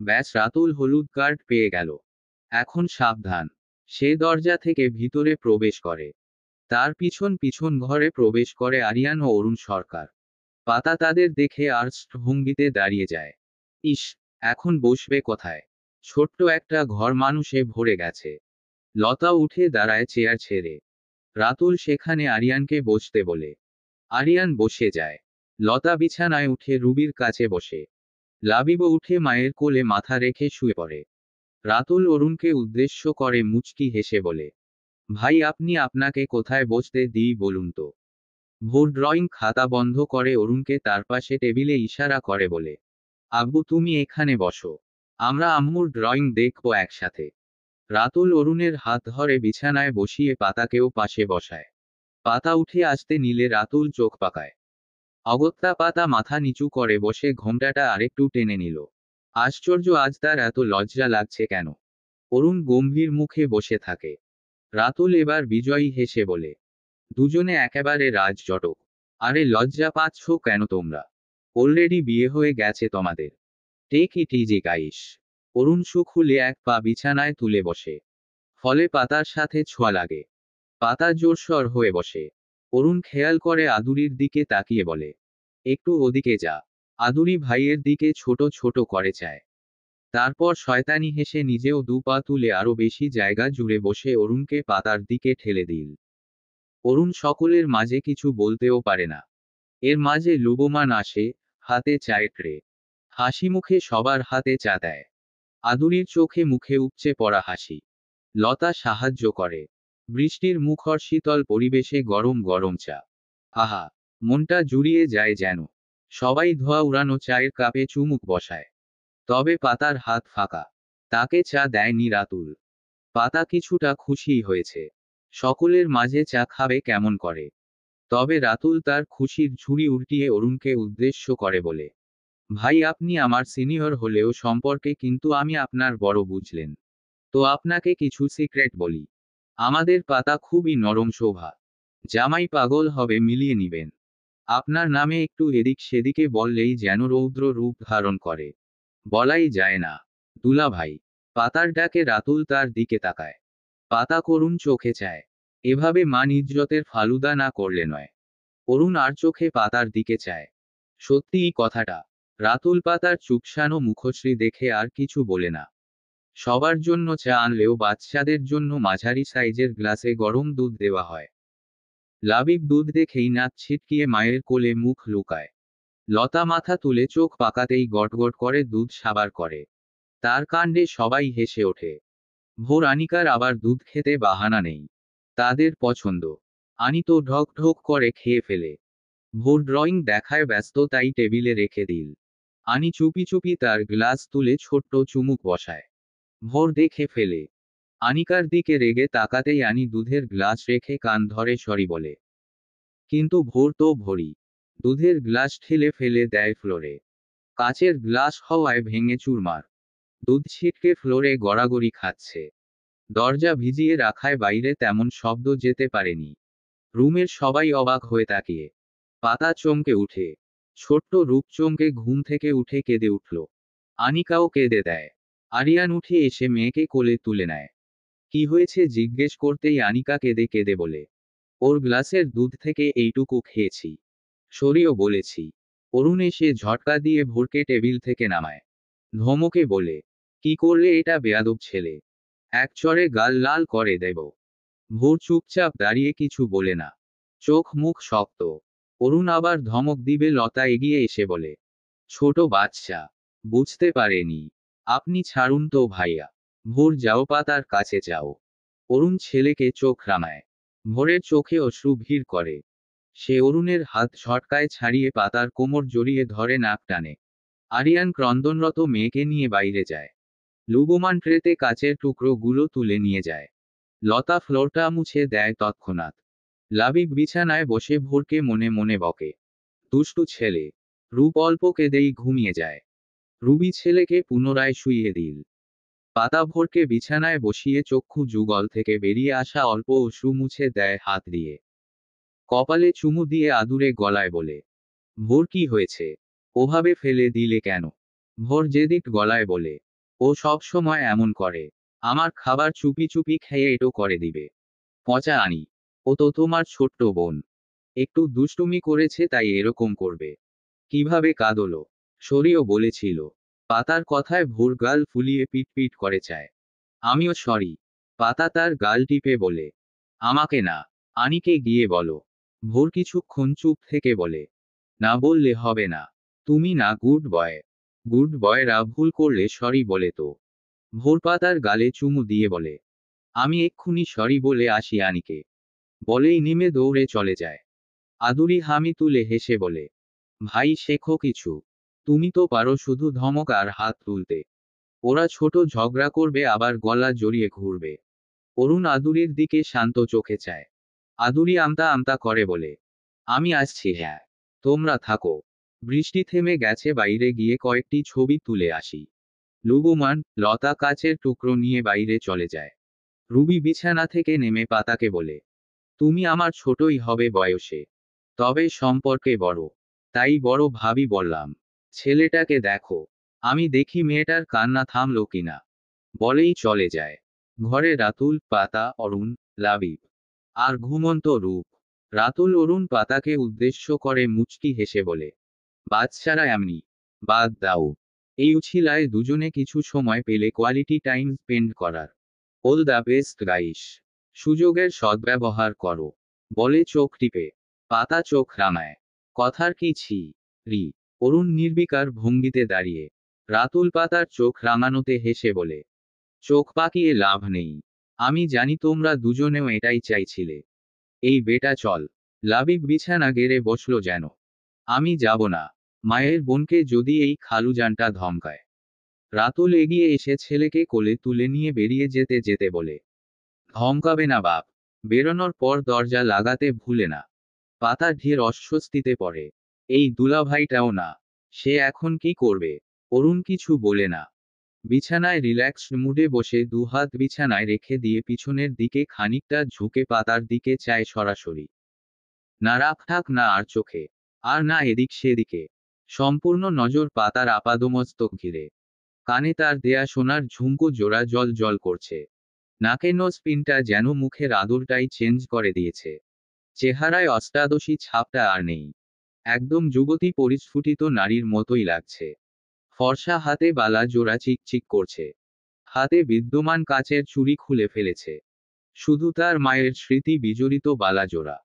ব্যাস, রাতুল হলুদ কার্ড পেয়ে গেল। এখন সাবধান। সে দরজা থেকে ভিতরে প্রবেশ করে। তার পিছন পিছন ঘরে প্রবেশ করে আরিয়ান ও অরুণ সরকার। পাতা তাদের দেখে আর্স্ট ভঙ্গিতে দাঁড়িয়ে যায়। ইস, এখন বসবে কোথায়? ছোট্ট একটা ঘর মানুষে ভরে গেছে। লতা উঠে দাঁড়ায় চেয়ার ছেড়ে। রাতুল সেখানে আরিয়ানকে বসতে বলে। আরিয়ান বসে যায়। লতা বিছানায় উঠে রুবির কাছে বসে। লাবিব উঠে মায়ের কোলে মাথা রেখে শুয়ে পড়ে। রাতুল অরুণকে উদ্দেশ্য করে মুচকি হেসে বলে, ভাই আপনি আপনাকে কোথায় বসতে দিই বলুন তো? ভোর ড্রয়িং খাতা বন্ধ করে অরুণকে তার পাশে টেবিলে ইশারা করে বলে, আব্বু তুমি এখানে বসো। আমরা আম্মুর ড্রয়িং দেখব একসাথে। রাতুল অরুণের হাত ধরে বিছানায় বসিয়ে পাতাকেও পাশে বসায়। পাতা উঠে আসতে নিলে রাতুল চোখ পাকায়। অগত্যা পাতা মাথা নিচু করে বসে ঘোমটাটা আরেকটু টেনে নিল। আশ্চর্য, আজ তার এত লজ্জা লাগছে কেন? অরুণ গম্ভীর মুখে বসে থাকে। রাতুল এবার বিজয়ী হেসে বলে, দুজনে একেবারে রাজজটক। আরে লজ্জা পাচ্ছ কেন তোমরা? অলরেডি বিয়ে হয়ে গেছে তোমাদের। Take it easy guys. Arun সুখুলে এক পা বিছানায় তুলে বসে। ফলে পাতার সাথে ছোঁয়া লাগে। পাতা জোরসর হয়ে বসে। অরুণ খেয়াল করে আদুরির দিকে তাকিয়ে বলে, একটু ওদিকে যা। আদুরি ভাইয়ের দিকে ছোট ছোট করে চায়। তারপর শয়তানি হেসে নিজেও দু পা তুলে আরো বেশি জায়গা জুড়ে বসে অরুণকে পাতার দিকে ঠেলে দিল। অরুণ সকলের মাঝে কিছু বলতেও পারে না। এর মাঝে লুবমান আসে, হাতে চায়ের ট্রে। হাসি মুখে সবার হাতে চা দেয়। আদুরির চোখে মুখে উপচে পড়া হাসি। লতা সাহায্য করে। বৃষ্টির মুখর শীতল পরিবেশে গরম গরম চা। আহা, মনটা জুড়িয়ে যায় যেন। সবাই ধোয়া উড়ানো চায়ের কাপে চুমুক বসায়। তবে পাতার হাত ফাঁকা। তাকে চা দেয়নি রাতুল। পাতা কিছুটা খুশি হয়েছে। সকলের মাঝে চা খাবে কেমন করে। তবে রাতুল তার খুশির ঝুড়ি উল্টিয়ে অরুণকে উদ্দেশ্য করে বলে, ভাই আপনি আমার সিনিয়র হলেও সম্পর্কে কিন্তু আমি আপনার বড়, বুঝলেন তো? আপনাকে কিছু সিক্রেট বলি। আমাদের পাতা খুবই নরম শোভা। জামাই পাগল হবে, মিলিয়ে নিবেন। আপনার নামে একটু এদিক সেদিকে বললেই যেন রৌদ্র রূপ ধারণ করে। বলাই যায় না। দুলা ভাই। পাতার ডাকে রাতুল তার দিকে তাকায়। পাতা করুণ চোখে চায়। এভাবে মান ইজ্জতের ফালুদা না করলে নয়। অরুণ আর চোখে পাতার দিকে চায়। সত্যিই কথাটা। রাতুল পাতার চুপসানো মুখশ্রী দেখে আর কিছু বলে না। সবার জন্য চা আনলেও বাচ্চাদের জন্য মাঝারি সাইজের গ্লাসে গরম দুধ দেওয়া হয়। লাবিব দুধ দেখেই নাক ছিটকিয়ে মায়ের কোলে মুখ লুকায়। লতা মাথা তুলে চোখ পাকাতেই গটগট করে দুধ সাবার করে। তার কাণ্ডে সবাই হেসে ওঠে। ভোর আনিকার আবার দুধ খেতে বাহানা নেই। তাদের পছন্দ। আনি তো ঢক ঢক করে খেয়ে ফেলে। ভোর ড্রয়িং দেখায় ব্যস্ত, তাই টেবিলে রেখে দিল। আনি চুপি চুপি তার গ্লাস তুলে ছোট্ট চুমুক বসায়। ভোর দেখে ফেলে। আনিকার দিকে রেগে তাকাতেই আনি দুধের গ্লাস রেখে কান ধরে সরি বলে। কিন্তু ভোর তো ভোরই। দুধের গ্লাস ঠেলে ফেলে দেয় ফ্লোরে। কাচের গ্লাস হওয়ায় ভেঙে চুরমার। দুধ ছিটকে ফ্লোরে গড়াগড়ি খাচ্ছে। দরজা ভিজিয়ে রাখায় বাইরে তেমন শব্দ যেতে পারেনি। রুমের সবাই অবাক হয়ে তাকিয়ে। পাতা চমকে উঠে। ছোট্ট রূপ চমকে ঘুম থেকে উঠে কেঁদে উঠল। আনিকাও কেঁদে দেয়। আরিয়ান উঠে এসে মেয়েকে কোলে তুলে নেয়। কি হয়েছে জিজ্ঞেস করতেই আনিকা কেঁদে কেঁদে বলে, ওর গ্লাসের দুধ থেকে এইটুকু খেয়েছি। সরিও বলেছি। অরুণ এসে ঝটকা দিয়ে ভোরকে টেবিল থেকে নামায়। ধমকে বলে, কি করলে এটা, বেয়াদব ছেলে। এক চড়ে গাল লাল করে দেব। ভোর চুপচাপ দাঁড়িয়ে কিছু বলে না। চোখ মুখ শক্ত। অরুণ আবার ধমক দিবে, লতা এগিয়ে এসে বলে, ছোট বাচ্চা, বুঝতে পারেনি। আপনি ছাড়ুন তো ভাইয়া। ভোর যাও, পাতার কাছে যাও। অরুণ ছেলেকে চোখ রামায়। ভোরের চোখে অশ্রু ভিড় করে। সে অরুণের হাত ঝটকায় ছাড়িয়ে পাতার কোমর জড়িয়ে ধরে নাক টানে। আরিয়ান ক্রন্দনরত মেয়েকে নিয়ে বাইরে যায়। লুবোমান ট্রেতে কাচের টুকরোগুলো তুলে নিয়ে যায়। লতা ফ্লোরটা মুছে দেয় তৎক্ষণাৎ। লাবিব বিছানায় বসে ভোরকে মনে মনে বকে, দুষ্টু ছেলে। রূপ অল্প কেঁদেই ঘুমিয়ে যায়। রুবি ছেলেকে পুনরায় শুইয়ে দিল। পাতা ভোরকে বিছানায় বসিয়ে চক্ষু যুগল থেকে বেরিয়ে আসা অল্প অশ্রু মুছে দেয় হাত দিয়ে। কপালে চুমু দিয়ে আদুরে গলায় বলে, ভোর কি হয়েছে? ওভাবে ফেলে দিলে কেন? ভোর জেদিক গলায় বলে, ও সব সময় এমন করে। আমার খাবার চুপি চুপি খেয়ে এটো করে দিবে। পচা আনি। ও তো তোমার ছোট্ট বোন। একটু দুষ্টুমি করেছে তাই এরকম করবে। কিভাবে কাঁদলো? শরীও বলেছিল। পাতার কথায় ভোর গাল ফুলিয়ে পিট করে চায়। আমিও সরি। পাতা তার গাল টিপে বলে, আমাকে না, আনিকে গিয়ে বলো। ভোর কিছুক্ষণ চুপ থেকে বলে, না বললে হবে না। তুমি না গুড বয়। গুড বয়রা ভুল করলে সরি বলে তো। ভোর পাতার গালে চুমু দিয়ে বলে, আমি এক্ষুনি সরি বলে আসি আনিকে। বলেই নেমে দৌড়ে চলে যায়। আদুরি হামি তুলে হেসে বলে, ভাই শেখো কিছু। তুমি তো পারো শুধু ধমক আর হাত তুলতে। ওরা ছোট ঝগড়া করবে আবার গলা জড়িয়ে ঘুরবে। অরুণ আদুরির দিকে শান্ত চোখে চায়। আদুরি আমতা আমতা করে বলে, আমি আসছি। হ্যাঁ, তোমরা থাকো। বৃষ্টি থেমে গেছে, বাইরে গিয়ে কয়েকটি ছবি তুলে আসি। লুবুমান লতা কাচের টুকরো নিয়ে বাইরে চলে যায়। রুবি বিছানা থেকে নেমে পাতাকে বলে, তুমি আমার ছোটই হবে বয়সে, তবে সম্পর্কে বড়। তাই বড় ভাবি বললাম, ছেলেটাকে দেখো। আমি দেখি মেয়েটার কান্না থামলো কিনা। বলেই চলে যায়। ঘরে রাতুল, পাতা, অরুণ, লাবিব আর ঘুমন্ত রূপ। রাতুল অরুণ পাতাকে উদ্দেশ্য করে মুচকি হেসে বলে, বাচ্চারা এমনি। বাদ দাও। এই উছিলায় দুজনে কিছু সময় পেলে কোয়ালিটি টাইম স্পেন্ড করার। All the best guys. সুযোগের সদ্ব্যবহার করো, বলে চোখ টিপে। পাতা চোখ রাঙায়। কথার কি ছি রি। অরুণ নির্বিকার ভঙ্গিতে দাঁড়িয়ে। রাতুল পাতার চোখ রাঙানোতে হেসে বলে, চোখ পাকিয়ে লাভ নেই। আমি জানি তোমরা দুজনেও এটাই চাইছিলে। এই বেটা চল। লাবিব বিছানা গেড়ে বসলো যেন। আমি যাব না। মায়ের বোনকে যদি এই খালুজানটা ধমকায়। রাতুল এগিয়ে এসে ছেলেকে কোলে তুলে নিয়ে বেরিয়ে যেতে যেতে বলে, ধমকাবে না বাপ। বেরোনোর পর দরজা লাগাতে ভুলে না। পাতা ঢের অস্বস্তিতে পড়ে। এই দুলাভাইটাও না। সে এখন কি করবে? অরুণ কিছু বলে না। বিছানায় রিল্যাক্সড মুডে বসে দুহাত বিছানায় রেখে দিয়ে পিছনের দিকে খানিকটা ঝুঁকে পাতার দিকে চায় সরাসরি। না রাখ ঠাক না আর চোখে। আর না এদিক সেদিকে। সম্পূর্ণ নজর পাতার আপাদমস্তক ঘিরে। কানে তার দেয়া সোনার ঝুমকো জোড়া জল জল করছে। নাকে নোজ পিনটা যেন মুখের আদরটাই চেঞ্জ করে দিয়েছে। চেহারায় অষ্টাদশী ছাপটা আর নেই। একদম যুবতী পরিস্ফুটিত নারীর মতোই লাগছে। ফর্সা হাতে বালা জোড়া চিকচিক করছে। হাতে বিদ্যমান কাচের চুড়ি খুলে ফেলেছে। শুধু তার মায়ের স্মৃতি বিজড়িত বালা জোড়া।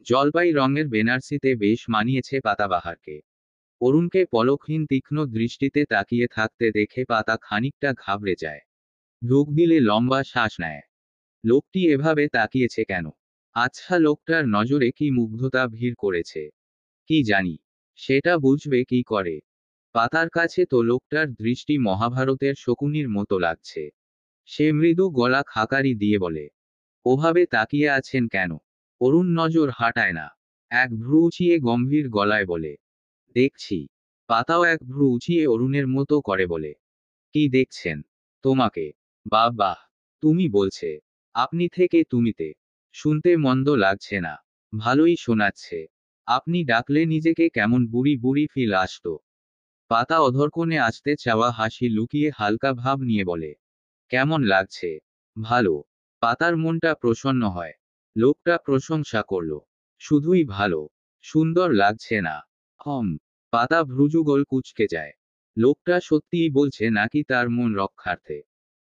জলপাই রঙের বেনারসিতে বেশ মানিয়েছে পাতাবাহারকে। অরুণকে পলকহীন তীক্ষ্ণ দৃষ্টিতে তাকিয়ে থাকতে দেখে পাতা খানিকটা ঘাবড়ে যায়। ঢোক গিলে লম্বা শ্বাস নেয়। লোকটি এভাবে তাকিয়েছে কেন? আচ্ছা, লোকটার নজরে কি মুগ্ধতা ভিড় করেছে? কি জানি। সেটা বুঝবে কি করে? পাতার কাছে তো লোকটার দৃষ্টি মহাভারতের শকুনির মতো লাগছে। সে মৃদু গলা খাকারি দিয়ে বলে, ওভাবে তাকিয়ে আছেন কেন? অরুণ নজর হাঁটায় না। এক ভ্রু উঁচিয়ে গম্ভীর গলায় বলে, দেখছি। পাতাও এক ভ্রু উঁচিয়ে অরুণের মতো করে বলে, কি দেখছেন? তোমাকে। বাহ, তুমি বলছে। আপনি থেকে তুমিতে। শুনতে মন্দ লাগছে না। ভালোই শোনাচ্ছে। আপনি ডাকলে নিজেকে কেমন বুড়ি বুড়ি ফিল আসতো। পাতা অধরকোণে আসতে চাওয়া হাসি লুকিয়ে হালকা ভাব নিয়ে বলে, কেমন লাগছে? ভালো। পাতার মনটা প্রসন্ন হয়। লোকটা প্রশংসা করল। শুধুই ভালো। সুন্দর লাগছে না? হম। পাতা ভ্রুযুগল কুঁচকে যায়। লোকটা সত্যিই বলছে নাকি তার মন রক্ষার্থে?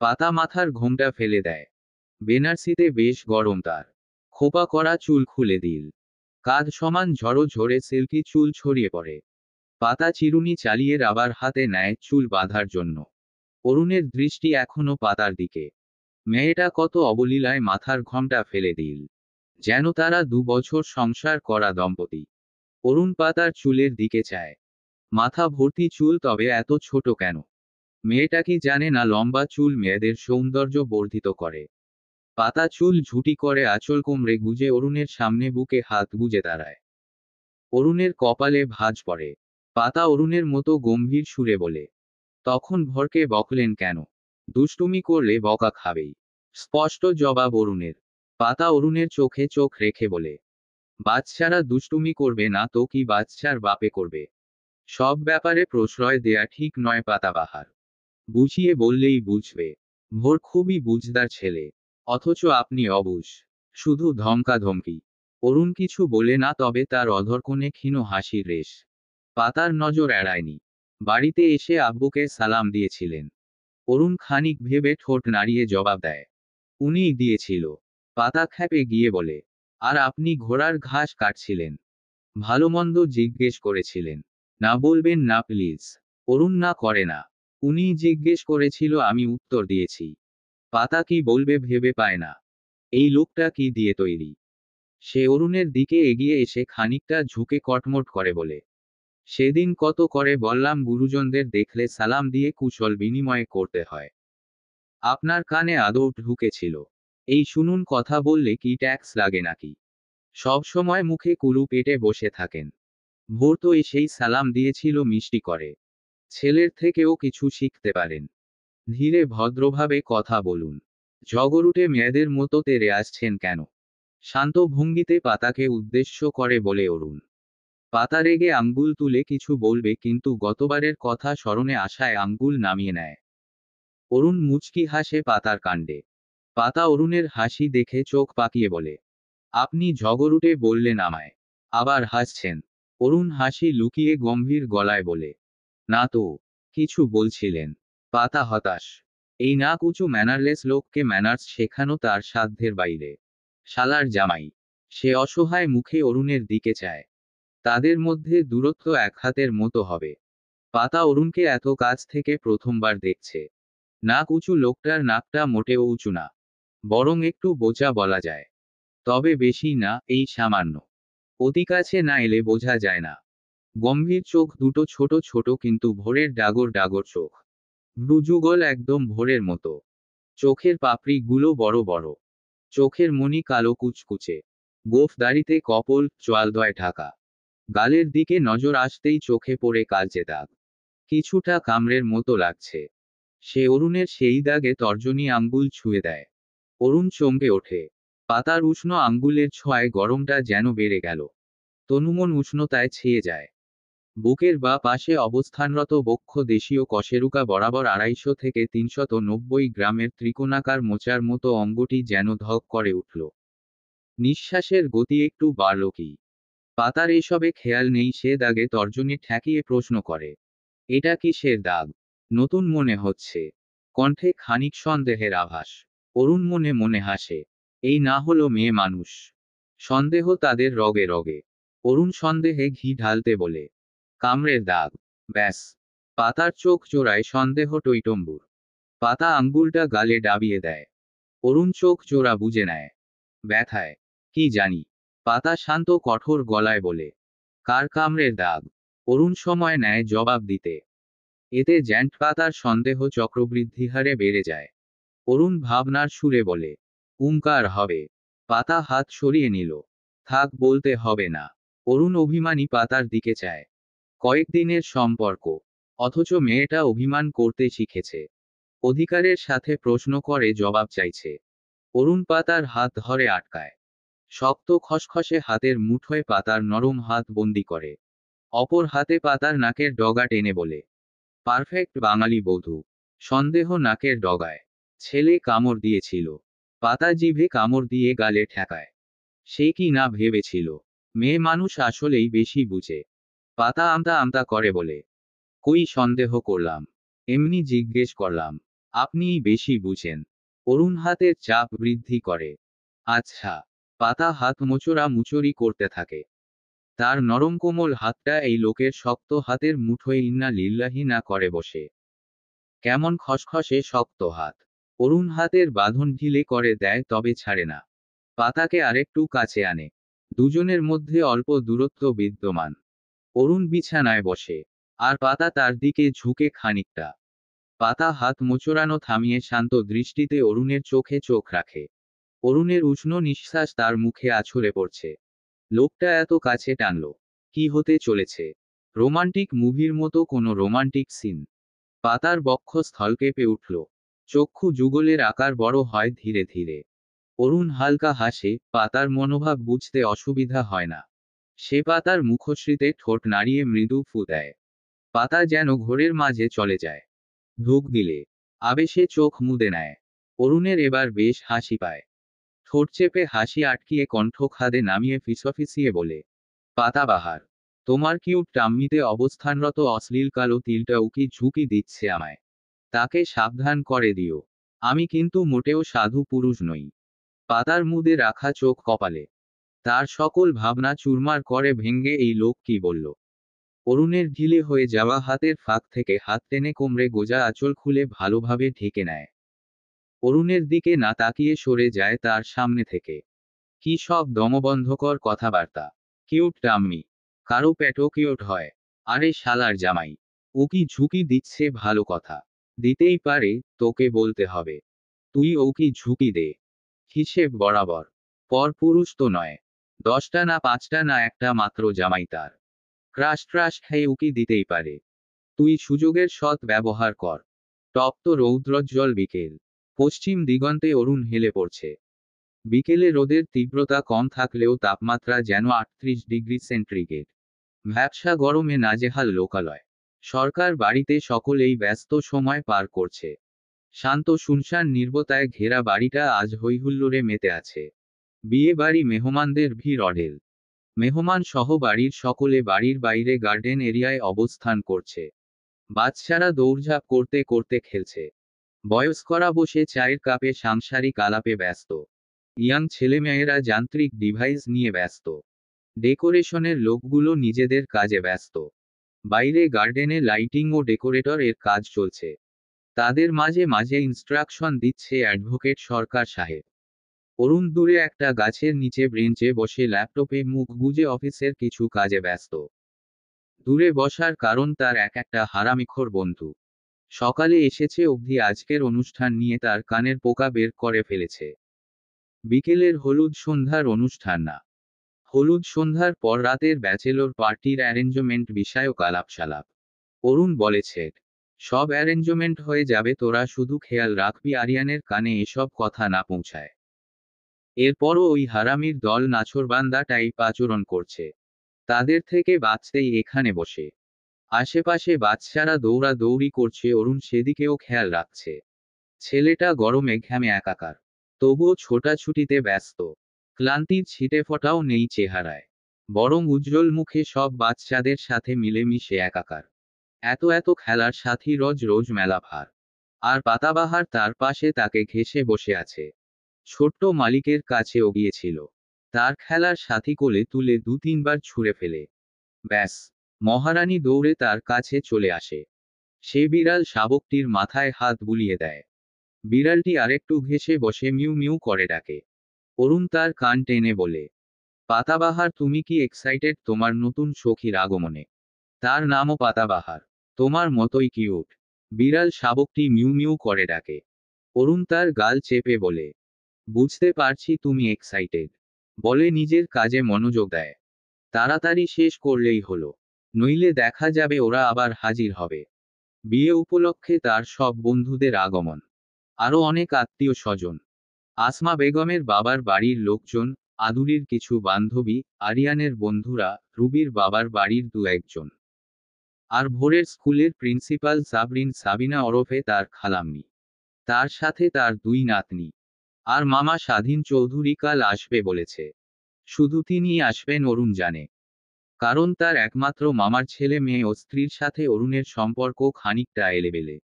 পাতা মাথার ঘোমটা ফেলে দেয়। বেনারসিতে বেশ গরম তার। খোপা করা চুল খুলে দিল। কাঁধ সমান ঝড়ো ঝরে সিল্কি চুল ছড়িয়ে পড়ে। পাতা চিরুনি চালিয়ে রাবার হাতে নেয় চুল বাঁধার জন্য। অরুণের দৃষ্টি এখনো পাতার দিকে। মেয়েটা কত অবলীলায় মাথার ঘোমটা ফেলে দিল। যেন তারা 2 বছর সংসার করা দম্পতি। অরুণ পাতার চুলের দিকে চায়। মাথা ভর্তি চুল, তবে এত ছোট কেন? মেয়েটা কি জানে না লম্বা চুল মেয়েদের সৌন্দর্য বর্ধিত করে। পাতা চুল ঝুটি করে আঁচল কোমরে গুজে অরুণের সামনে বুকে হাত গুজে দাঁড়ায়। অরুণের কপালে ভাঁজ পড়ে। পাতা অরুণের মতো গম্ভীর সুরে বলে, তখন ভরকে বকলেন কেন? দুষ্টুমি করলে বকা খাবেই। স্পষ্ট জবাব অরুণের। পাতা অরুণের চোখে চোখ রেখে বলে, বাচ্চারা দুষ্টুমি করবে না তো কি বাচ্চার বাপে করবে? সব ব্যাপারে প্রশ্রয় দেয়া ঠিক নয় পাতাবাহার। বুঝিয়ে বললেই বুঝবে। ভোর খুবই বুঝদার ছেলে, অথচ আপনি অবুঝ। শুধু ধমকাধমকি। অরুণ কিছু বলে না, তবে তার অধরকোণে ক্ষীণ হাসির রেশ। পাতার নজর এড়ায়নি। বাড়িতে এসে আব্বুকে সালাম দিয়েছিলেন। অরুণ খানিক ভেবে ঠোঁট নাড়িয়ে জবাব দেয়, উনিই দিয়েছিল। পাতা খেপে গিয়ে বলে, আর আপনি ঘোড়ার ঘাস কাটছিলেন? ভালো মন্দ জিজ্ঞেস করেছিলেন? না বলবেন না প্লিজ। অরুণ না করে না। উনিই জিজ্ঞেস করেছিল, আমি উত্তর দিয়েছি। পাতা কি বলবে ভেবে পায় না। এই লোকটা কি দিয়ে তৈরি? সে অরুণের দিকে এগিয়ে এসে খানিকটা ঝুঁকে কটমট করে বলে, সেদিন কত করে বললাম গুরুজনদের দেখলে সালাম দিয়ে কুশল বিনিময় করতে হয়। আপনার কানে আদৌ ঢুকেছিল? এই শুনুন, কথা বললে কি ট্যাক্স লাগে নাকি? সব সময় মুখে কুলু পেটে বসে থাকেন। ভোর তো এসেই সালাম দিয়েছিল মিষ্টি করে। ছেলের থেকেও কিছু শিখতে পারেন। ধীরে ভদ্রভাবে কথা বলুন। ঝগড়ুটে মেয়েদের মতো তেড়ে আসছেন কেন? শান্ত ভঙ্গিতে পাতাকে উদ্দেশ্য করে বলে অরুণ। পাতা রেগে আঙ্গুল তুলে কিছু বলবে, কিন্তু গতবারের কথা স্মরণে আসায় আঙ্গুল নামিয়ে নেয়। অরুণ মুচকি হাসে পাতার কাণ্ডে। পাতা অরুণের হাসি দেখে চোখ পাকিয়ে বলে, আপনি ঝগড়ুটে বললেন আমায়? আবার হাসছেন? অরুণ হাসি লুকিয়ে গম্ভীর গলায় বলে, না তো। কিছু বলছিলেন। পাতা হতাশ। এই না কুচু ম্যানারলেস লোককে ম্যানার্স শেখানো তার সাধ্যের বাইরে। শালার জামাই। সে অসহায় মুখে অরুণের দিকে চায়। তাদের মধ্যে দূরত্ব এক হাতের মতো হবে। পাতা অরুণকে এত কাছ থেকে প্রথমবার দেখছে। নাক উঁচু লোকটার নাকটা মোটেও উঁচু না। বরং একটু বোচা বলা যায়। তবে বেশি না, এই সামান্য। অতি কাছে না এলে বোঝা যায় না। গম্ভীর চোখ দুটো ছোট ছোট, কিন্তু ভোরের ডাগর ডাগর চোখ। ব্রুযুগল একদম ভোরের মতো। চোখের পাপড়ি গুলো বড় বড়। চোখের মনি কালো কুচকুচে। গোঁফ দাড়িতে কপল চোয়ালদয় ঢাকা। গালের দিকে নজর আসতেই চোখে পড়ে কালচে দাগ। কিছুটা কামড়ের মতো লাগছে। সে অরুণের সেই দাগে তর্জনী আঙ্গুল ছুঁয়ে দেয়। অরুণ চমকে ওঠে। পাতার উষ্ণ আঙ্গুলের ছোঁয়ায় গরমটা যেন বেড়ে গেল। তনুমন উষ্ণতায় ছেয়ে যায়। বুকের বা পাশে অবস্থানরত বক্ষ দেশীয় কশেরুকা বরাবর 250 থেকে 390 গ্রামের ত্রিকোণাকার মোচার মতো অঙ্গটি যেন ধক করে উঠল। নিঃশ্বাসের গতি একটু বাড়ল কি? পাতার এসবে খেয়াল নেই, সে দাগে তর্জনী ঠেকিয়ে প্রশ্ন করে, এটা কিসের দাগ? নতুন মনে হচ্ছে। কণ্ঠে খানিক সন্দেহের আভাস। অরুণ মনে মনে হাসে। এই না হলো মেয়ে মানুষ। সন্দেহ তাদের রগে রগে। অরুণ সন্দেহে ঘি ঢালতে বলে, কামড়ের দাগ। ব্যাস। পাতার চোখ জোড়ায় সন্দেহ টইটম্বুর। পাতা আঙ্গুলটা গালে ডাবিয়ে দেয়। অরুণ চোখ জোড়া বুজে নেয়। ব্যথায়? কি জানি। পাতা শান্ত কঠোর গলায় বলে, কার কামড়ের দাগ? অরুণ সময় নেয় জবাব দিতে। এতে জ্যান্ত পাতার সন্দেহ চক্রবৃদ্ধি হারে বেড়ে যায়। অরুণ ভাবনার সুরে বলে, উমকার হবে। পাতা হাত সরিয়ে নিল। থাক, বলতে হবে না। অরুণ অভিমানী পাতার দিকে চায়। কয়েকদিনের সম্পর্ক, অথচ মেয়েটা অভিমান করতে শিখেছে। অধিকারের সাথে প্রশ্ন করে জবাব চাইছে। অরুণ পাতার হাত ধরে আটকায়। শক্ত খসখসে হাতের মুঠোয় পাতার নরম হাত বন্দি করে। অপর হাতে পাতার নাকের ডগা টেনে বলে, পারফেক্ট বাঙালি বধূ। সন্দেহ নাকের ডগায়। ছেলে কামড় দিয়েছিল। পাতা জিভে কামড় দিয়ে গালে ঠেকায়। সে কি না ভেবেছিল, মেয়ে মানুষ আসলেই বেশি বুঝে। পাতা আমতা আমতা করে বলে, কই সন্দেহ করলাম? এমনি জিজ্ঞেস করলাম। আপনিই বেশি বুঝেন। অরুণ হাতের চাপ বৃদ্ধি করে। আচ্ছা। পাতা হাত মোচড়া মুচড়ি করতে থাকে। তার নরম কোমল হাতটা এই লোকের শক্ত হাতের মুঠোয় ইন্না লিল্লাহি না করে বসে। কেমন খসখসে শক্ত হাত। অরুণ হাতের বাঁধন ঢিলে করে দেয়, তবে ছাড়ে না। পাতাকে আরেকটু কাছে আনে। দুজনের মধ্যে অল্প দূরত্ব বিদ্যমান। অরুণ বিছানায় বসে। আর পাতা তার দিকে ঝুঁকে খানিকটা। পাতা হাত মোচড়ানো থামিয়ে শান্ত দৃষ্টিতে অরুণের চোখে চোখ রাখে। অরুণের উষ্ণ নিঃশ্বাস তার মুখে আছড়ে পড়ছে। লোকটা এত কাছে টানল। কি হতে চলেছে? রোমান্টিক মুভির মতো কোনো রোমান্টিক সিন? পাতার বক্ষ স্থল কেঁপে উঠল। চক্ষু যুগলের আকার বড় হয় ধীরে ধীরে। অরুণ হালকা হাসে, পাতার মনোভাব বুঝতে অসুবিধা হয় না। সে পাতার মুখশ্রীতে ঠোঁট নাড়িয়ে মৃদু ফু দেয়। পাতা যেন ঘোরের মাঝে চলে যায়। ঢোক গিলে আবেশে চোখ মুদে নেয়। অরুণের এবার বেশ হাসি পায়। ঠোঁট চেপে হাসি আটকিয়ে কণ্ঠ খাদে নামিয়ে ফিসফিসিয়ে বলে, পাতাবাহার, তোমার কিউট টাম্মিতে অবস্থানরত অশ্লীল কালো তিলটা উকি ঝুঁকি দিচ্ছে আমায়। তাকে সাবধান করে দিও। আমি কিন্তু মোটেও সাধু পুরুষ নই। পাতার মুদে রাখা চোখ কপালে। তার সকল ভাবনা চুরমার করে ভেঙ্গে এই লোক কি বলল। অরুণের ঢিলে হয়ে যাওয়া হাতের ফাঁক থেকে হাত টেনে কোমরে গোজা আঁচল খুলে ভালোভাবে ঢেকে নেয়। অরুণের দিকে না তাকিয়ে সরে যায় তার সামনে থেকে। কি সব দমবন্ধকর কথাবার্তা! Cute tummy! কারো পেটও কিউট হয়। আরে শালার জামাই! ও কি ঝুঁকি দিচ্ছে ভালো কথা। দিতেই পারে, তোকে বলতে হবে। তুই ও কি ঝুঁকি দে। হিসেব বরাবর। পরপুরুষ তো নয়। 10টা না 5টা না একটা মাত্র জামাই তার। ক্রাশ ট্রাশ খেয়ে উকি দিতেই পারে। তুই সুযোগের সৎ ব্যবহার কর। তপ্ত রৌদ্রোজ্জ্বল বিকেল। পশ্চিম দিগন্তে অরুণ হেলে পড়ছে। বিকেলে রোদের তীব্রতা কম থাকলেও তাপমাত্রা যেন 38 ডিগ্রি সেন্টিগ্রেড। ভ্যাপসা গরমে নাজেহাল লোকালয়। সরকার বাড়িতে সকলেই ব্যস্ত সময় পার করছে। শান্ত শুনশান নির্বতায় ঘেরা বাড়িটা আজ হৈহুল্লোড়ে মেতে আছে। বিয়ে বাড়ি মেহমানদের ভিড় অঢেল। মেহমান সহ বাড়ির সকলে বাড়ির বাইরে গার্ডেন এরিয়ায় অবস্থান করছে। বাচ্চারা দৌড়ঝাঁপ করতে করতে খেলছে। বয়স্করা বসে চায়ের কাপে সাংসারিক আলাপে ব্যস্ত। ইয়াং ছেলেমেয়েরা যান্ত্রিক ডিভাইস নিয়ে ব্যস্ত। ডেকোরেশনের লোকগুলো নিজেদের কাজে ব্যস্ত। বাইরে গার্ডেনে লাইটিং ও ডেকোরেটর এর কাজ চলছে। তাদের মাঝে মাঝে ইনস্ট্রাকশন দিচ্ছে অ্যাডভোকেট সরকার সাহেব। অরুণ দূরে একটা গাছের নিচে ব্রেঞ্চে বসে ল্যাপটপে মুখ গুজে অফিসের কিছু কাজে ব্যস্ত। দূরে বসার কারণ তার একটা হারামিখোর বন্ধু। সকালে এসেছে অবধি আজকের অনুষ্ঠান নিয়ে তার কানের পোকা বের করে ফেলেছে। বিকেলের হলুদ সন্ধ্যার অনুষ্ঠান না। হলুদ সন্ধ্যার পর রাতের ব্যাচেলর পার্টির অ্যারেঞ্জমেন্ট বিষয়ক আলাপসালাপ। অরুণ বলেছে, সব অ্যারেঞ্জমেন্ট হয়ে যাবে, তোরা শুধু খেয়াল রাখবি আরিয়ানের কানে এসব কথা না পৌঁছায়। এরপরও ওই হারামির দল নাছোড়বান্দা টাইপ আচরণ করছে। তাদের থেকে বাঁচতেই এখানে বসে। আশেপাশে বাচ্চারা দৌড়াদৌড়ি করছে, অরুণ সেদিকেও খেয়াল রাখছে। ছেলেটা গরমে ঘামে একাকার। তবুও ছোটাছুটিতে ব্যস্ত। ক্লান্তির ছিটেফোঁটাও নেই চেহারায়। বরং উজ্জ্বল মুখে সব বাচ্চাদের সাথে মিলেমিশে একাকার। এত খেলার সাথী রোজ রোজ মেলা ভার। আর পাতাবাহার তার পাশে তাকে ঘেঁষে বসে আছে। ছোট্ট মালিকের কাছেও গিয়েছিল। তার খেলার সাথী কোলে তুলে 2-3 বার ছুঁড়ে ফেলে। ব্যাস, মহারানী দৌড়ে তার কাছে চলে আসে। সে বিড়াল শাবকটির মাথায় হাত বুলিয়ে দেয়। বিড়ালটি আরেকটু ঘেঁষে বসে মিউ মিউ করে ডাকে। অরুণ তার কান টেনে বলে, পাতাবাহার, তুমি কি এক্সাইটেড তোমার নতুন সখীর আগমনে? তার নামও পাতাবাহার। তোমার মতোই কিউট। বিড়াল শাবকটি মিউ মিউ করে ডাকে। অরুণ তার গাল চেপে বলে, বুঝতে পারছি তুমি এক্সাইটেড। বলে নিজের কাজে মনোযোগ দেয়। তাড়াতাড়ি শেষ করলেই হলো। নইলে দেখা যাবে ওরা আবার হাজির হবে। বিয়ে উপলক্ষে তার সব বন্ধুদের আগমন। আরও অনেক আত্মীয় স্বজন। আসমা বেগমের বাবার বাড়ির লোকজন, আদুরির কিছু বান্ধবী, আরিয়ানের বন্ধুরা, রুবির বাবার বাড়ির 2-1 জন। আর ভোরের স্কুলের প্রিন্সিপাল সাবিনা ওরফে তার খালাম্মি। তার সাথে তার 2 নাতনি। আর মামা স্বাধীন চৌধুরী কাল আসবে বলেছে। শুধু তিনিই আসবেন অরুণ জানে। কারণ তার একমাত্র মামার ছেলে মেয়ে ও স্ত্রীর সাথে অরুণের সম্পর্ক খানিকটা এলেবেলে।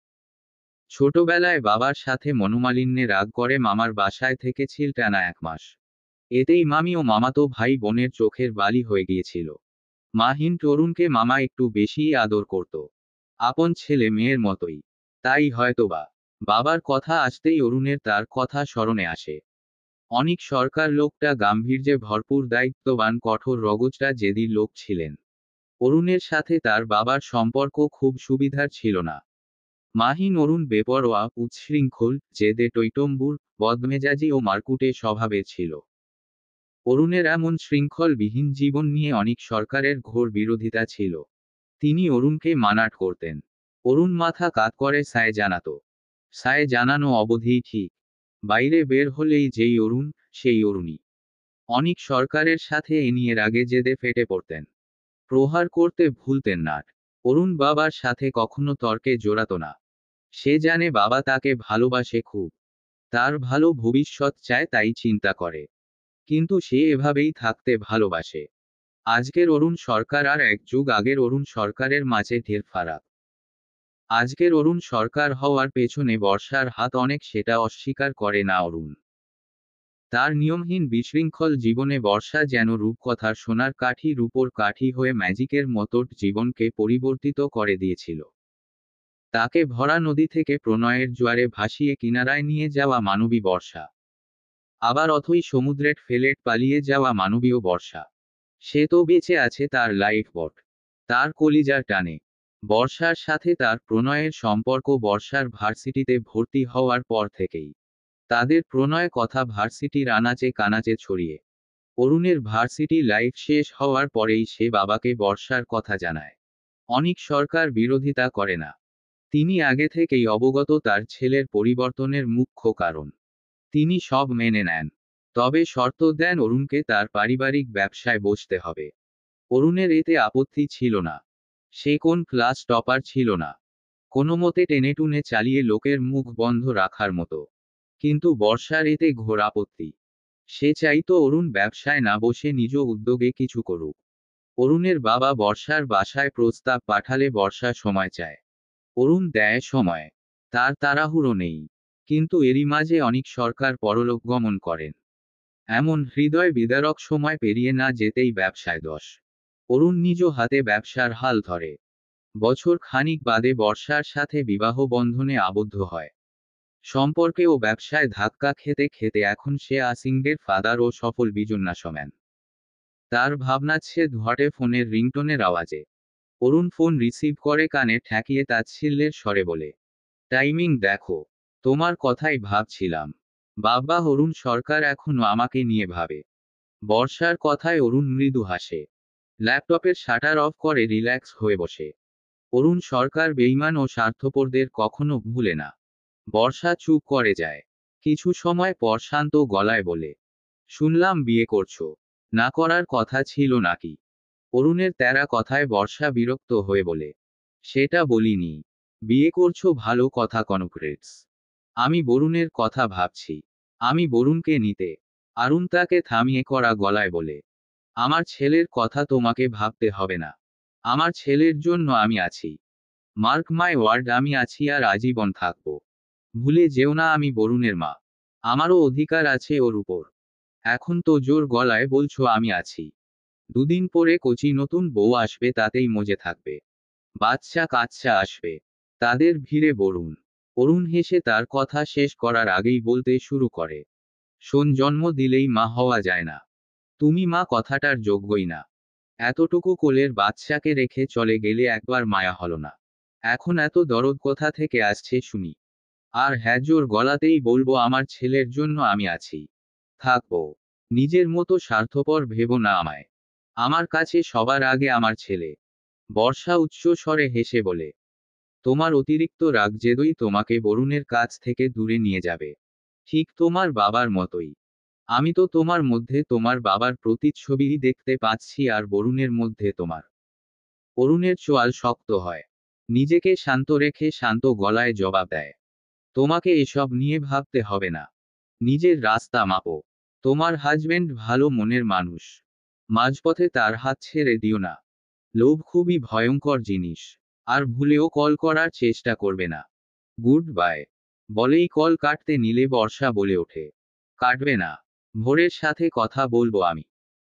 ছোটবেলায় বাবার সাথে মনোমালিন্যে রাগ করে মামার বাসায় থেকেছিল টানা 1 মাস। এতেই মামি ও মামাতো ভাই বোনের চোখের বালি হয়ে গিয়েছিল। মাহিন তরুণকে মামা একটু বেশিই আদর করত। আপন ছেলে মেয়ের মতোই। তাই হয়তোবা বাবার কথা আসতেই অরুণের তার কথা স্মরণে আসে। অনিক সরকার লোকটা গাম্ভীর্যে ভরপুর, দায়িত্ববান, কঠোর, রগচটা জেদি লোক ছিলেন। অরুণের সাথে তার বাবার সম্পর্ক খুব সুবিধার ছিল না। মাহিন অরুণ বেপরোয়া, উচ্ছৃঙ্খল, জেদে টইটম্বুর, বদমেজাজি ও মারকুটে স্বভাবের ছিল। অরুণের এমন শৃঙ্খলবিহীন জীবন নিয়ে অনেক সরকারের ঘোর বিরোধিতা ছিল। তিনি অরুণকে মানাট করতেন। অরুণ মাথা কাত করে সায় জানাত। সায় জানানো অবধিই ঠিক। বাইরে বের হলেই যেই অরুণ, সেই অরুণই। অনেক সরকারের সাথে এ নিয়ে রাগে জেদে ফেটে পড়তেন। প্রহার করতে ভুলতেন না। অরুণ বাবার সাথে কখনো তর্কে জড়াত না। সে জানে বাবা তাকে ভালোবাসে খুব। তার ভালো ভবিষ্যৎ চায়, তাই চিন্তা করে। কিন্তু সে এভাবেই থাকতে ভালোবাসে। আজকের অরুণ সরকার আর এক যুগ আগের অরুণ সরকারের মাঝে ঢের ফারাক। আজকের অরুণ সরকার হওয়ার পেছনে বর্ষার হাত অনেক, সেটা অস্বীকার করে না অরুণ। তার নিয়মহীন বিশৃঙ্খল জীবনে বর্ষা যেন রূপকথার সোনার কাঠি, রূপোর কাঠি হয়ে ম্যাজিকের মতো জীবনকে পরিবর্তিত করে দিয়েছিল। তাকে ভরা নদী থেকে প্রণয়ের জোয়ারে ভাসিয়ে কিনারায় নিয়ে যাওয়া মানবী বর্ষা। আবার অথই সমুদ্রে ফেলে পালিয়ে যাওয়া মানবীয় বর্ষা। সে তো বেঁচে আছে তার লাইফ বোট, তার কলিজার টানে। বর্ষার সাথে তার প্রণয়ের সম্পর্ক বর্ষার ভার্সিটিতে ভর্তি হওয়ার পর থেকেই। তাদের প্রণয় কথা ভার্সিটির আনাচে কানাচে ছড়িয়ে। অরুণের ভার্সিটি লাইফ শেষ হওয়ার পরেই সে বাবাকে বর্ষার কথা জানায়। অনেক সরকার বিরোধিতা করে না। তিনি আগে থেকেই অবগত তার ছেলের পরিবর্তনের মুখ্য কারণ। তিনি সব মেনে নেন। তবে শর্ত দেন অরুণকে তার পারিবারিক ব্যবসায় বসতে হবে। অরুণের এতে আপত্তি ছিল না। সে কোন ক্লাস টপার ছিল না। কোনোমতে টেনেটুনে চালিয়ে লোকের মুখ বন্ধ রাখার মতো। কিন্তু বর্ষার এতে ঘোর আপত্তি। সে চাইতো অরুণ ব্যবসায় না বসে নিজ উদ্যোগে কিছু করুক। অরুণের বাবা বর্ষার বাসায় প্রস্তাব পাঠালে বর্ষা সময় চায়। অরুণ দেয় সময়। তার তাড়াহুড়ো নেই। কিন্তু এরই মাঝে অনেক সরকার পরলোক গমন করেন। এমন হৃদয় বিদারক সময় পেরিয়ে না যেতেই ব্যবসায় দশ। অরুণ নিজ হাতে ব্যবসার হাল ধরে। বছর খানিক বাদে বর্ষার সাথে বিবাহ বন্ধনে আবদ্ধ হয়। সম্পর্কে ও ব্যবসায় ধাক্কা খেতে খেতে এখন সে সিঙ্গেল ফাদার ও সফল বিজনেসম্যান। তার ভাবনাচ্ছেদ ঘটে ফোনের রিংটোনের আওয়াজে। অরুণ ফোন রিসিভ করে কানে ঠেকিয়ে তাচ্ছিল্যের স্বরে বলে, টাইমিং দেখো। তোমার কথাই ভাবছিলাম। বাবা, অরুণ সরকার এখনো আমাকে নিয়ে ভাবে। বর্ষার কথায় অরুণ মৃদু হাসে। ল্যাপটপের শাটার অফ করে রিল্যাক্স হয়ে বসে। অরুণ সরকার বেঈমান ও স্বার্থপরদের কখনো ভুলে না। বর্ষা চুপ করে যায়। কিছু সময় পর শান্ত গলায় বলে, শুনলাম বিয়ে করছো। না করার কথা ছিল নাকি? অরুণের তেরা কথায় বর্ষা বিরক্ত হয়ে বলে, সেটা বলিনি। বিয়ে করছো ভালো কথা কনগ্রেটস। আমি বরুণের কথা ভাবছি। আমি বরুণকে নিতে। অরুণ তাকে থামিয়ে করা গলায় বলে, আমার ছেলের কথা তোমাকে ভাবতে হবে না। আমার ছেলের জন্য আমি আছি। মার্ক মাই ওয়ার্ড, আমি আছি আর আজীবন থাকব। ভুলে যেও না আমি বরুণের মা। আমারও অধিকার আছে ওর উপর। এখন তো জোর গলায় বলছো আমি আছি। দুদিন পরে কচি নতুন বউ আসবে, তাতেই মজে থাকবে। বাচ্চা কাচ্চা আসবে। তাদের ভিড়ে বরুণ। অরুণ হেসে তার কথা শেষ করার আগেই বলতে শুরু করে, শোন, জন্ম দিলেই মা হওয়া যায় না। তুমি মা কথাটার যোগ্যই না। এতটুকু কোলের বাচ্চাকে রেখে চলে গেলে একবার মায়া হলো না। এখন এত দরদ কোথা থেকে আসছে শুনি? আর হ্যাঁ, জোর গলাতেই বলবো, আমার ছেলের জন্য আমি আছি। থাকবো। নিজের মতো স্বার্থপর ভেবো না আমায়। আমার কাছে সবার আগে আমার ছেলে। বর্ষা উচ্চ স্বরে হেসে বলে, তোমার অতিরিক্ত রাগ জেদই তোমাকে বরুণের কাছ থেকে দূরে নিয়ে যাবে। ঠিক তোমার বাবার মতোই। আমি তো তোমার মধ্যে তোমার বাবার প্রতিচ্ছবিই দেখতে পাচ্ছি, আর বরুণের মধ্যে তোমার। অরুণের চোয়াল শক্ত হয়। নিজেকে শান্ত রেখে শান্ত গলায় জবাব দেয়, তোমাকে এসব নিয়ে ভাবতে হবে না। নিজের রাস্তা মাপো। তোমার হাজবেন্ড ভালো মনের মানুষ। মাঝপথে তার হাত ছেড়ে দিও না। লোভ খুবই ভয়ঙ্কর জিনিস। আর ভুলেও কল করার চেষ্টা করবে না। Good bye. বলেই কল কাটতে নিলে বর্ষা বলে ওঠে, কাটবে না। ভোরের সাথে কথা বলবো আমি।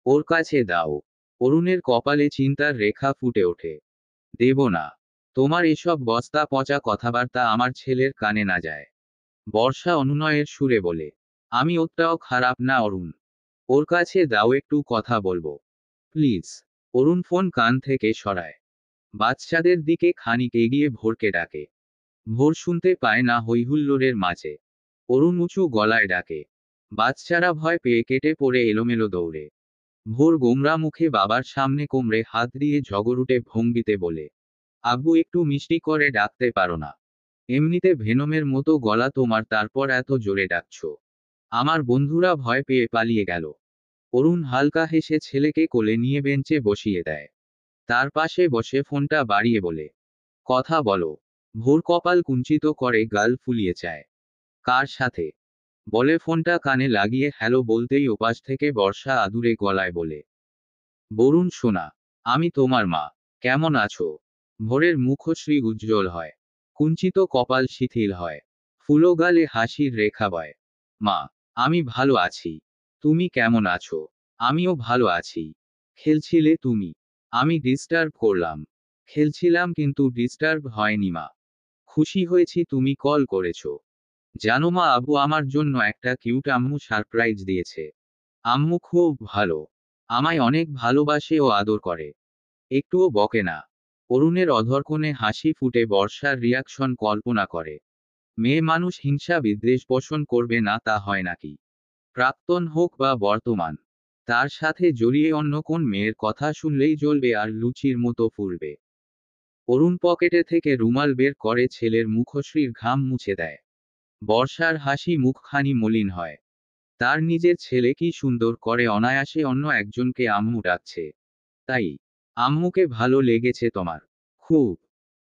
ওর কাছে দাও। অরুণের কপালে চিন্তার রেখা ফুটে ওঠে। দেব না। তোমার এসব বস্তা পচা কথাবার্তা আমার ছেলের কানে না যায়। বর্ষা অনুনয়ের সুরে বলে, আমি ওটাও খারাপ না অরুণ। ওর কাছে দাও, একটু কথা বলবো। প্লিজ। অরুণ ফোন কান থেকে সরায়। বাচ্চাদের দিকে খানিক এগিয়ে ভোরকে ডাকে, ভোর শুনতে পায় না হৈহুল্লোড়ের মাঝে। অরুণ উঁচু গলায় ডাকে। বাচ্চারা ভয় পেয়ে কেটে পড়ে এলোমেলো দৌড়ে। ভোর গোমরা মুখে বাবার সামনে কোমরে হাত দিয়ে ঝগড়ুটে ভঙ্গিতে বলে, আব্বু একটু মিষ্টি করে ডাকতে পারো না? এমনিতে ভেনমের মতো গলা তোমার, তারপর এত জোরে ডাকছো। আমার বন্ধুরা ভয় পেয়ে পালিয়ে গেল। অরুণ হালকা হেসে ছেলেকে কোলে নিয়ে বেঞ্চে বসিয়ে দেয়। তার পাশে বসে ফোনটা বাড়িয়ে বলে, কথা বলো। ভোর কপাল কুঞ্চিত করে গাল ফুলিয়ে চায়। কার সাথে? বলে ফোনটা কানে লাগিয়ে হ্যালো বলতেই ওপাশ থেকে বর্ষা আদুরে গলায় বলে, বরুণ সোনা, আমি তোমার মা। কেমন আছো? ভোরের মুখশ্রী উজ্জ্বল হয়। কুঞ্চিত কপাল শিথিল হয়। ফুলো গালে হাসির রেখা বয়। মা, আমি ভালো আছি। তুমি কেমন আছো? আমিও ভালো আছি। খেলছিলে তুমি? আমি ডিস্টার্ব করলাম? খেলছিলাম কিন্তু ডিস্টার্ব হয়নি মা। খুশি হয়েছি তুমি কল করেছো। জানো মা, আব্বু আমার জন্য একটা কিউট আম্মু সারপ্রাইজ দিয়েছে। আম্মু খুব ভালো। আমায় অনেক ভালোবাসে ও আদর করে। একটুও বকে না। অরুণের অধরকোণে হাসি ফুটে বর্ষার রিয়াকশন কল্পনা করে। মেয়ে মানুষ হিংসা বিদ্বেষ পোষণ করবে না তা হয় নাকি? প্রাক্তন হোক বা বর্তমান। তার সাথে জড়িয়ে অন্য কোন মেয়ের কথা শুনলেই জ্বলবে আর লুচির মতো ফুলবে। অরুণ পকেটে থেকে রুমাল বের করে ছেলের মুখশ্রীর ঘাম মুছে দেয়। বর্ষার হাসি মুখখানি মলিন হয়। তার নিজের ছেলে কি সুন্দর করে অনায়াসে অন্য একজনকে আম্মু ডাকছে। তাই আম্মুকে ভালো লেগেছে তোমার? খুব।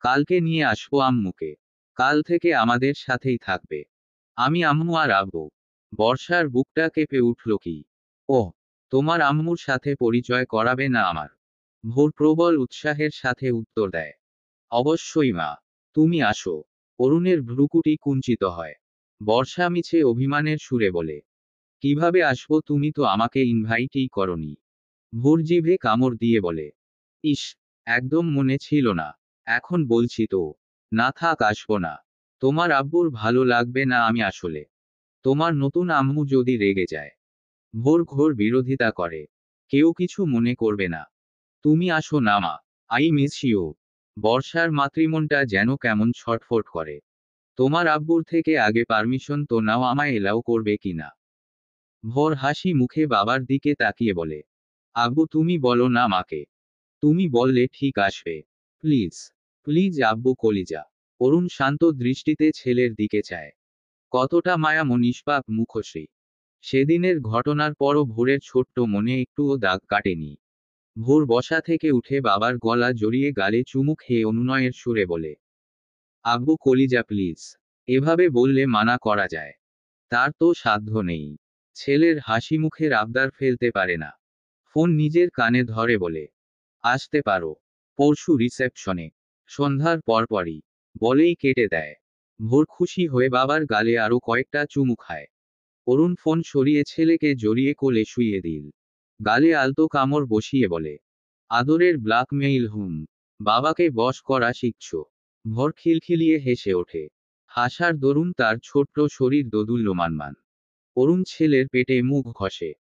কালকে নিয়ে আসবো আম্মুকে। কাল থেকে আমাদের সাথেই থাকবে। আমি আম্মু আর আব্বু। বর্ষার বুকটা কেঁপে উঠল কি। ওহ, তোমার আম্মুর সাথে পরিচয় করাবে না আমার? ভোর প্রবল উৎসাহের সাথে উত্তর দেয়, অবশ্যই মা। তুমি আসো। অরুণের ভ্রুকুটি কুঞ্চিত হয়। বর্ষা মিছে অভিমানের সুরে বলে, কিভাবে আসবো? তুমি তো আমাকে ইনভাইটই করনি। ভোর জিভে কামড় দিয়ে বলে, ইস, একদম মনে ছিল না। এখন বলছি তো। না থাক, আসবো না। তোমার আব্বুর ভালো লাগবে না আমি আসলে। তোমার নতুন আম্মু যদি রেগে যায়। ভোর ঘোর বিরোধিতা করে, কেউ কিছু মনে করবে না। তুমি আসো না মা। I miss you. বর্ষার মাতৃমনটা যেন কেমন ছটফট করে। তোমার আব্বুর থেকে আগে পারমিশন তো নাও, আমায় এলাও করবে কিনা। ভোর হাসি মুখে বাবার দিকে তাকিয়ে বলে, আব্বু তুমি বলো না মাকে। তুমি বললে ঠিক আসবে। প্লিজ। প্লিজ আব্বু কলিজা। অরুণ শান্ত দৃষ্টিতে ছেলের দিকে চায়। কতটা মায়াম ও নিষ্পাপ মুখশ্রী। সেদিনের ঘটনার পরও ভোরের ছোট্ট মনে একটুও দাগ কাটেনি। ভোর বসা থেকে উঠে বাবার গলা জড়িয়ে গালে চুমু খেয়ে অনুনয়ের সুরে বলে, আব্বু কলিজা প্লিজ। এভাবে বললে মানা করা যায়? তার তো সাধ্য নেই। ছেলের হাসি মুখের আবদার ফেলতে পারে না। ফোন নিজের কানে ধরে বলে, আসতে পারো। পরশু রিসেপশনে। সন্ধ্যার পরপরই। বলেই কেটে দেয়। ভোর খুশি হয়ে বাবার গালে আরো কয়েকটা চুমু খায়। অরুণ ফোন সরিয়ে ছেলেকে জড়িয়ে কোলে শুইয়ে দিল। গালে আলতো কামড় বসিয়ে বলে, আদরের ব্ল্যাকমেইল হুম। বাবাকে বশ করা শিখছ। ভোর খিলখিলিয়ে হেসে ওঠে। হাসার দরুন তার ছোট্ট শরীর দোদুল্যমানমান। অরুণ ছেলের পেটে মুখ ঘষে।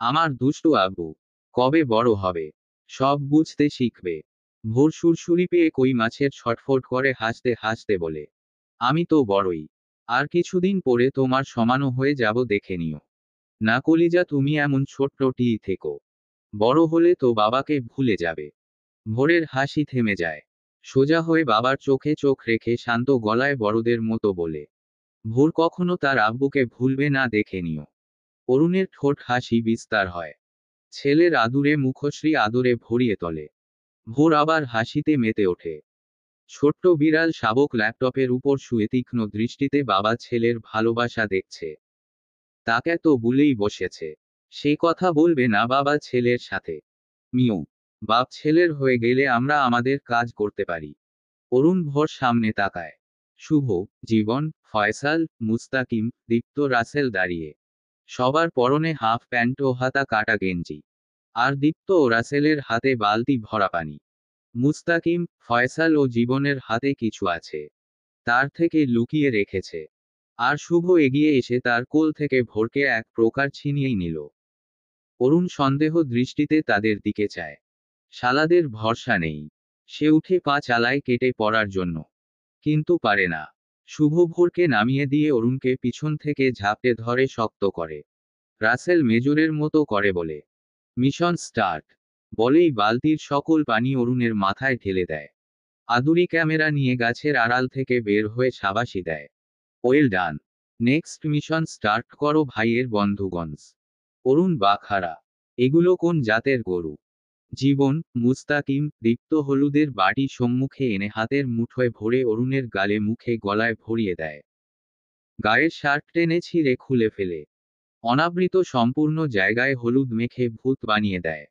আমার দুষ্টু আব্বু। কবে বড় হবে? সব বুঝতে শিখবে। ভোর সুরসুরি পেয়ে কই মাছের ছটফট করে হাসতে হাসতে বলে, আমি তো বড়ই। আর কিছুদিন পরে তোমার সমানও হয়ে যাব, দেখে নিও। না কলিজা, তুমি এমন ছোট্টটি থেকো। বড় হলে তো বাবাকে ভুলে যাবে। ভোরের হাসি থেমে যায়। সোজা হয়ে বাবার চোখে চোখ রেখে শান্ত গলায় বড়দের মতো বলে, ভোর কখনো তার আব্বুকে ভুলবে না, দেখে নিও। অরুণের ঠোঁট হাসি বিস্তার হয়। ছেলের আদুরে মুখশ্রী আদরে ভরিয়ে তোলে। ভোর আবার হাসিতে মেতে ওঠে। ছোট্ট বিড়াল শাবক ল্যাপটপের উপর শুয়ে তীক্ষ্ণ দৃষ্টিতে বাবা ছেলের ভালোবাসা দেখছে। তাকে তো ভুলেই বসেছে। সে কথা বলবে না বাবা ছেলের সাথে। মিউ। বাপ ছেলের হয়ে গেলে আমরা আমাদের কাজ করতে পারি। অরুণ ভোর সামনে তাকায়। শুভ, জীবন, ফয়সাল, মুস্তাকিম, দীপ্ত, রাসেল দাঁড়িয়ে। সবার পরনে হাফ প্যান্ট ও হাতা কাটা গেঞ্জি। আর দীপ্ত ও রাসেলের হাতে বালতি ভরা পানি। মুস্তাকিম, ফয়সাল ও জীবনের হাতে কিছু আছে। তার থেকে লুকিয়ে রেখেছে। আর শুভ এগিয়ে এসে তার কোল থেকে ভোরকে এক প্রকার ছিনিয়েই নিল। অরুণ সন্দেহ দৃষ্টিতে তাদের দিকে চায়। শালাদের ভরসা নেই। সে উঠে পা চালায় কেটে পড়ার জন্য। কিন্তু পারে না। শুভ ভোরকে নামিয়ে দিয়ে অরুণকে পিছন থেকে ঝাঁপটে ধরে শক্ত করে। রাসেল মেজরের মতো করে বলে, মিশন স্টার্ট। বলেই বালতির সকল পানি অরুণের মাথায় ঢেলে দেয়। আদুরি ক্যামেরা নিয়ে গাছের আড়াল থেকে বের হয়ে সাবাসি দেয়। Well done. Next mission start করো ভাইয়ের বন্ধুগণস। অরুণ বাখারা, এগুলো কোন জাতের গরু? জীবন। মুস্তাকিম দীপ্ত হলুদের বাটি সম্মুখে এনে হাতের মুঠোয় ভরে অরুণের গালে মুখে গলায় ভরিয়ে দেয়। গায়ের শার্ট টেনে ছিঁড়ে খুলে ফেলে অনাবৃত সম্পূর্ণ জায়গায় হলুদ মেখে ভূত বানিয়ে দেয়।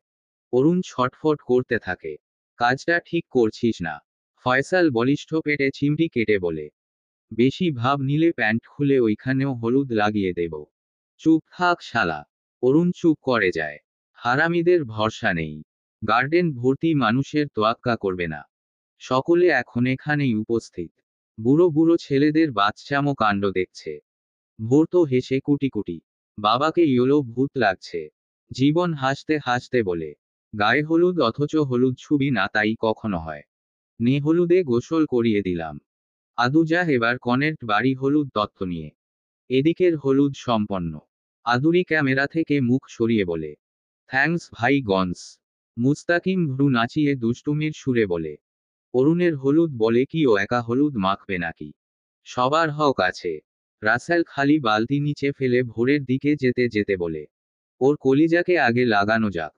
অরুণ ছটফট করতে থাকে। কাজটা ঠিক করছিস না। ফয়সাল বলিষ্ঠ পেটে চিমটি কেটে বলে, বেশি ভাব নিলে প্যান্ট খুলে ওইখানেও হলুদ লাগিয়ে দেব। চুপ থাক শালা। অরুণ চুপ করে যায়। হারামিদের ভরসা নেই। গার্ডেন ভর্তি মানুষের তোয়াক্কা করবে না। সকলে এখন এখানেই উপস্থিত। বুড়ো বুড়ো ছেলেদের বাচ্চামো কাণ্ড দেখছে। ভোর তো হেসে কুটি কুটি। বাবাকে ইয়োলো ভূত লাগছে। জীবন হাসতে হাসতে বলে, গায়ে হলুদ অথচ হলুদ ছুবি না, তাই কখনো হয়? নে হলুদে গোসল করিয়ে দিলাম। আদুজা এবার কনের বাড়ি হলুদ দত্ত নিয়ে। এদিকের হলুদ সম্পন্ন। আদুরি ক্যামেরা থেকে মুখ সরিয়ে বলে, থ্যাঙ্কস ভাই গনস। মুস্তাকিম ভ্রু নাচিয়ে দুষ্টুমির সুরে বলে, অরুণের হলুদ বলে কি ও একা হলুদ মাখবে নাকি? সবার হক আছে। রাসেল খালি বালতি নিচে ফেলে ভোরের দিকে যেতে যেতে বলে, ওর কলিজাকে আগে লাগানো যাক।